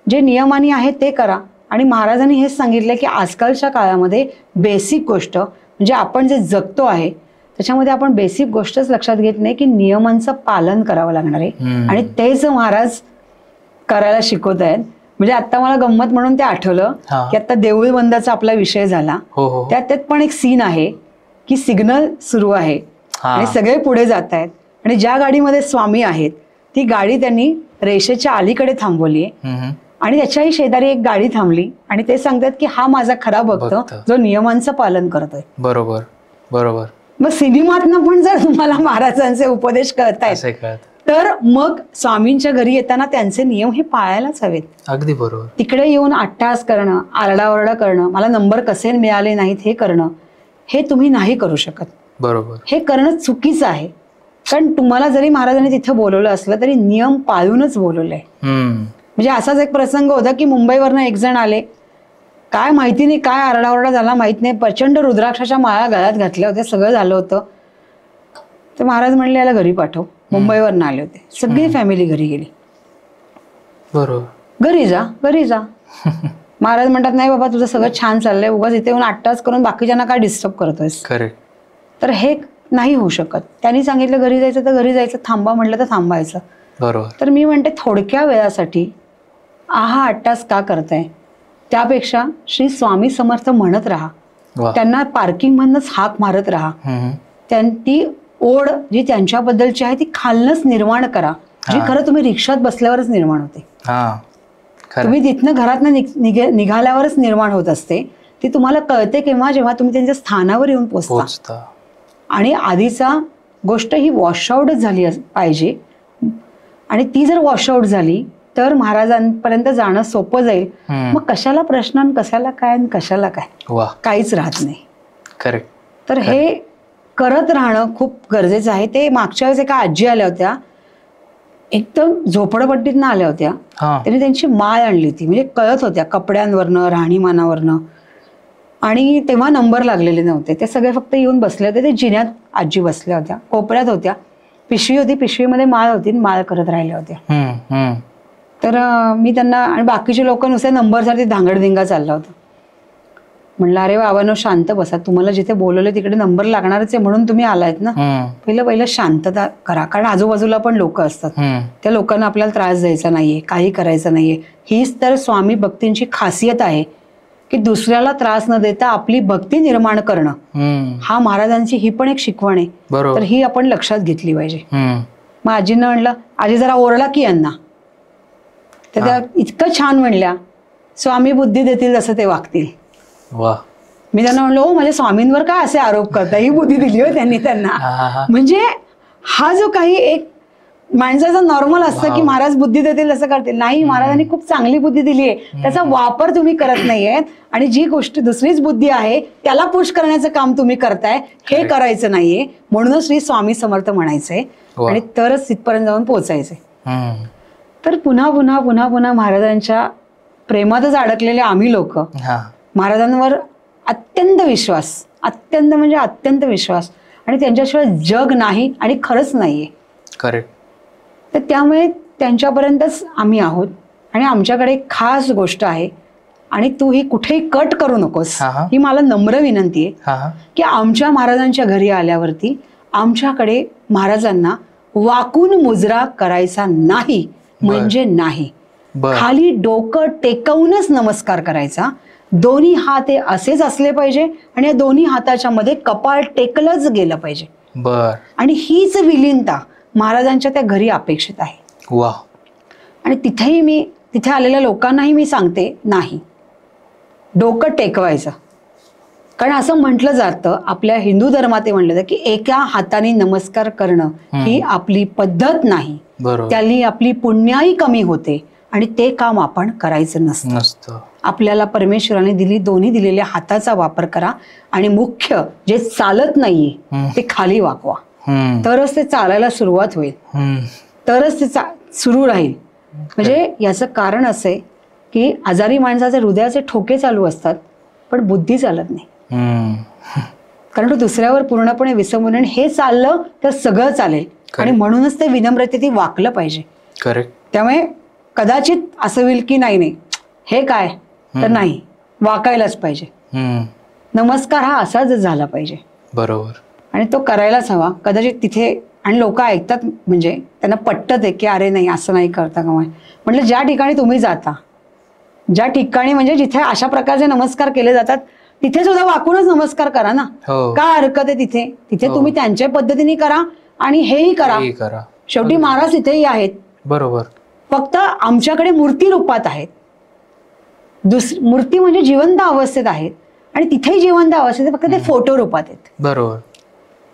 जे नियमाने आहे ते करा. आणि महाराजांनी हेच सांगितलं की आजकालच्या काळामध्ये बेसिक गोष्ट म्हणजे आपण जे जगतो आहे त्याच्यामध्ये आपण बेसिक गोष्टच लक्षात घेत नाही की नियमांचं पालन करावं लागणार आहे. आणि तेच महाराज करायला शिकवत आहेत. म्हणजे आता मला गंमत म्हणून ते आठवलं की आता देऊळ बंदाचा आपला विषय झाला, त्यात पण एक सीन आहे की सिग्नल सुरू आहे आणि सगळे पुढे जात आहेत आणि ज्या गाडीमध्ये स्वामी आहेत ती गाडी त्यांनी रेषेच्या अलीकडे थांबवली आहे आणि त्याच्याही शेजारी एक गाडी थांबली आणि ते सांगतात की हा माझा खरा भक्त जो नियमांचं पालन करतोय. बरोबर बरोबर. मग सिनेमातनं पण जर तुम्हाला महाराजांचे उपदेश कळतायत तर मग स्वामींच्या घरी येताना त्यांचे नियम हे पाळायलाच हवेत. अगदी बरोबर. तिकडे येऊन अट्टहास करणं, आरडाओरडा करणं, मला नंबर कसे मिळाले नाहीत हे करणं, हे तुम्ही नाही करू शकत. बरोबर. हे करणं चुकीचं आहे. कारण तुम्हाला जरी महाराजांनी तिथं बोलवलं असलं तरी नियम पाळूनच बोलवलंय. म्हणजे असाच एक प्रसंग होता की मुंबईवरनं एक जण आले, काय माहिती नाही काय आरडाओरडा झाला माहित नाही, प्रचंड रुद्राक्षाच्या माळा गळ्यात घातल्या होत्या, सगळं झालं होतं. तर महाराज म्हणले याला घरी पाठव. मुंबईवरनं आले होते, सगळी फॅमिली घरी गेली. बरोबर. घरी जा घरी जा. महाराज म्हणतात नाही बाबा तुझं सगळं छान चाललंय, उगाच इथे येऊन 8 तास करून बाकीच्यांना काय डिस्टर्ब करतोयस. तर हे नाही होऊ शकत. त्यांनी सांगितलं घरी जायचं तर घरी जायचं, थांबा म्हटलं तर थांबायचं. बरोबर. तर मी म्हणते थोडक्या वेळासाठी 8 तास का करताय, त्यापेक्षा श्री स्वामी समर्थ म्हणत राहा, त्यांना पार्किंग मधनच हाक मारत राहा. ती ओढ जी त्यांच्याबद्दलची आहे ती खालनच निर्माण करा, जी खरं तुम्ही रिक्षात बसल्यावरच निर्माण होते. तुम्ही तिथनं घरातनं निघाल्यावरच निर्माण होत असते. ती तुम्हाला कळते केव्हा, जेव्हा तुम्ही त्यांच्या स्थानावर येऊन पोहोचता. आणि आधीचा गोष्ट ही वॉशआउटच झाली पाहिजे आणि ती जर वॉशआउट झाली तर महाराजांपर्यंत जाणं सोपं जाईल. मग कशाला प्रश्न, कशाला काय, कशाला काय, काहीच राहत नाही. करेक्ट. तर हे करत राहणं खूप गरजेचं आहे. ते मागच्या वेळेस एका आजी आल्या होत्या, एकदम झोपडपट्टीतनं आल्या होत्या. त्यांनी त्यांची माळ आणली होती, म्हणजे कळत होत्या कपड्यांवरनं, राहणीमानावरनं. आणि तेव्हा नंबर लागलेले नव्हते, ते सगळे फक्त येऊन बसले होते. ते जिन्यात आजी बसल्या होत्या, कोपऱ्यात होत्या, पिशवी होती, पिशवीमध्ये माळ होती, माळ करत राहिल्या होत्या. तर मी त्यांना, आणि बाकीचे लोक नुसते नंबरसाठी धांगडधिंगा चालला होता. म्हणलं अरे बाबांनो शांत बसा, तुम्हाला जिथे बोलवलं तिकडे नंबर लागणारच आहे म्हणून तुम्ही आलायत ना, पहिलं शांतता करा. कारण आजूबाजूला पण लोक असतात, त्या लोकांना आपल्याला त्रास द्यायचा नाहीये, काही करायचं नाहीये. हीच तर स्वामी भक्तींची खासियत आहे की दुसऱ्याला त्रास न देता आपली भक्ती निर्माण करणं. हा महाराजांची ही पण एक शिकवण आहे. तर ही आपण लक्षात घेतली पाहिजे. मग आजीनं म्हणलं, आजी जरा ओरडा की यांना. तर त्या इतकं छान म्हणल्या, स्वामी बुद्धी देतील जसं ते वागतील. मी त्यांना म्हणलो हो माझ्या स्वामींवर काय असे आरोप करता, ही बुद्धी दिली हो त्यांनी त्यांना. म्हणजे हा जो काही एक माणसाचं नॉर्मल असतं की महाराज बुद्धी देतील तसं करतील, नाही, महाराजांनी खूप चांगली बुद्धी दिली आहे, त्याचा वापर तुम्ही करत नाहीये. आणि जी गोष्ट दुसरीच बुद्धी आहे त्याला पुश करण्याचं काम तुम्ही करताय, हे करायचं नाहीये. म्हणूनच श्री स्वामी समर्थ म्हणायचंय आणि तरच तिथपर्यंत जाऊन पोहोचायचंय. तर पुन्हा पुन्हा पुन्हा पुन्हा महाराजांच्या प्रेमातच अडकलेले आम्ही लोक, महाराजांवर अत्यंत विश्वास, अत्यंत म्हणजे अत्यंत विश्वास, आणि त्यांच्याशिवाय जग नाही आणि खरंच नाहीये. करेक्ट. तर त्यामुळे त्यांच्यापर्यंतच आम्ही आहोत. आणि आमच्याकडे एक खास गोष्ट आहे, आणि तू ही कुठेही कट करू नकोस, ही मला नम्र विनंती आहे की आमच्या महाराजांच्या घरी आल्यावरती आमच्याकडे महाराजांना वाकून मुजरा करायचा नाही, म्हणजे नाही. खाली डोकं टेकवूनच नमस्कार करायचा. दोन्ही हात हे असेच असले पाहिजे आणि या दोन्ही हाताच्या मध्ये कपाळ टेकलंच गेलं पाहिजे. आणि हीच विलीनता महाराजांच्या त्या घरी अपेक्षित आहे. आणि तिथे आलेल्या लोकांनाही मी सांगते, नाही, डोकं टेकवायचं. कारण असं म्हटलं जातं, आपल्या हिंदू धर्मात हे म्हटलं जातं की एका हाताने नमस्कार करणं ही आपली पद्धत नाही, बरोबर. त्याली आपली पुण्याई कमी होते आणि ते काम आपण करायचं नसतं. आपल्याला परमेश्वराने दोन्ही दिलेल्या हाताचा वापर करा आणि मुख्य जे चालत नाहीये ते खाली वाकवा, तरच ते चालायला सुरुवात होईल, तरच ते सुरू राहील. म्हणजे याचं कारण असं आहे की आजारी माणसाचे हृदयाचे ठोके चालू असतात पण बुद्धी चालत नाही. कारण तो दुसऱ्यावर पूर्णपणे विसंबून हे चाललं तर सगळं चालेल आणि म्हणूनच ते विनम्रतेने वाकलं पाहिजे. करेक्ट. त्यामुळे कदाचित असं होईल की नाही हे काय तर नाही, वाकायलाच पाहिजे. नमस्कार हा असाच झाला पाहिजे. बरोबर. आणि तो करायलाच हवा. कदाचित तिथे आणि लोक ऐकतात म्हणजे त्यांना पटतं ते की अरे नाही असं नाही करता का. म्हटलं ज्या ठिकाणी तुम्ही जाता, ज्या ठिकाणी म्हणजे जिथे अशा प्रकारचे नमस्कार केले जातात तिथे सुद्धा वाकूनच नमस्कार करा ना. काय हरकत आहे तिथे? तिथे तुम्ही त्यांच्या पद्धतीने करा आणि हेही करा. शेवटी महाराज तिथेही आहेत. बरोबर. फक्त आमच्याकडे मूर्ती रूपात आहेत. मूर्ती म्हणजे जिवंत अवस्थेत आहेत आणि तिथेही जिवंत अवस्थेत, फक्त ते फोटो रूपात आहेत. बरोबर.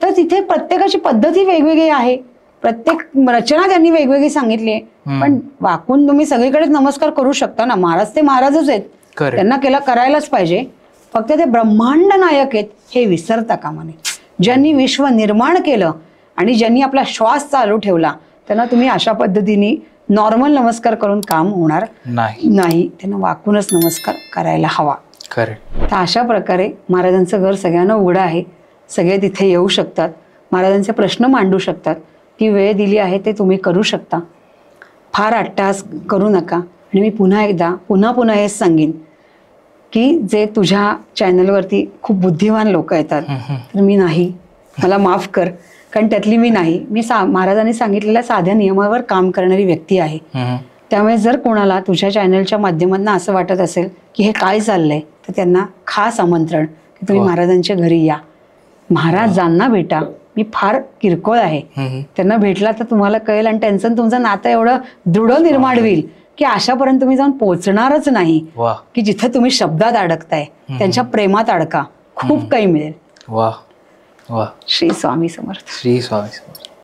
तर तिथे प्रत्येकाची पद्धती वेगवेगळी आहे, प्रत्येक रचना त्यांनी वेगवेगळी सांगितली आहे. पण वाकून तुम्ही सगळीकडेच नमस्कार करू शकता ना. महाराज ते महाराजच आहेत, त्यांना करायलाच पाहिजे. फक्त ते ब्रह्मांड नायक आहेत हे विसरता कामा नये. ज्यांनी विश्व निर्माण केलं आणि ज्यांनी आपला श्वास चालू ठेवला त्यांना तुम्ही अशा पद्धतीने नॉर्मल नमस्कार करून काम होणार नाही. त्यांना वाकूनच नमस्कार करायला हवा. तर अशा प्रकारे महाराजांचं घर सगळ्यांना उघडं आहे. सगळे तिथे येऊ शकतात, महाराजांचे प्रश्न मांडू शकतात. ती वेळ दिली आहे ते तुम्ही करू शकता. फार अट्टहास करू नका. आणि मी पुन्हा एकदा पुन्हा हेच सांगेन की जे तुझ्या चॅनलवरती खूप बुद्धिमान लोक येतात तर मी नाही, मला माफ कर, कारण त्यातली मी नाही. मी महाराजांनी सांगितलेल्या साध्या नियमावर काम करणारी व्यक्ती आहे. त्यामुळे जर कोणाला तुझ्या चॅनलच्या माध्यमातून असं वाटत असेल की हे काय चाललंय तर त्यांना खास आमंत्रण की तुम्ही महाराजांच्या घरी या, महाराजांना भेटा. मी फार किरकोळ आहे, त्यांना भेटला तर तुम्हाला कळेल आणि त्यांचं तुमचं नातं एवढं दृढ निर्माण होईल की अशापर्यंत तुम्ही जाऊन पोहोचणारच नाही की जिथे तुम्ही शब्दात अडकताय. त्यांच्या प्रेमात अडका, खूप काही मिळेल. वा वा. श्री स्वामी समर्थ. श्री स्वामी समर्थ.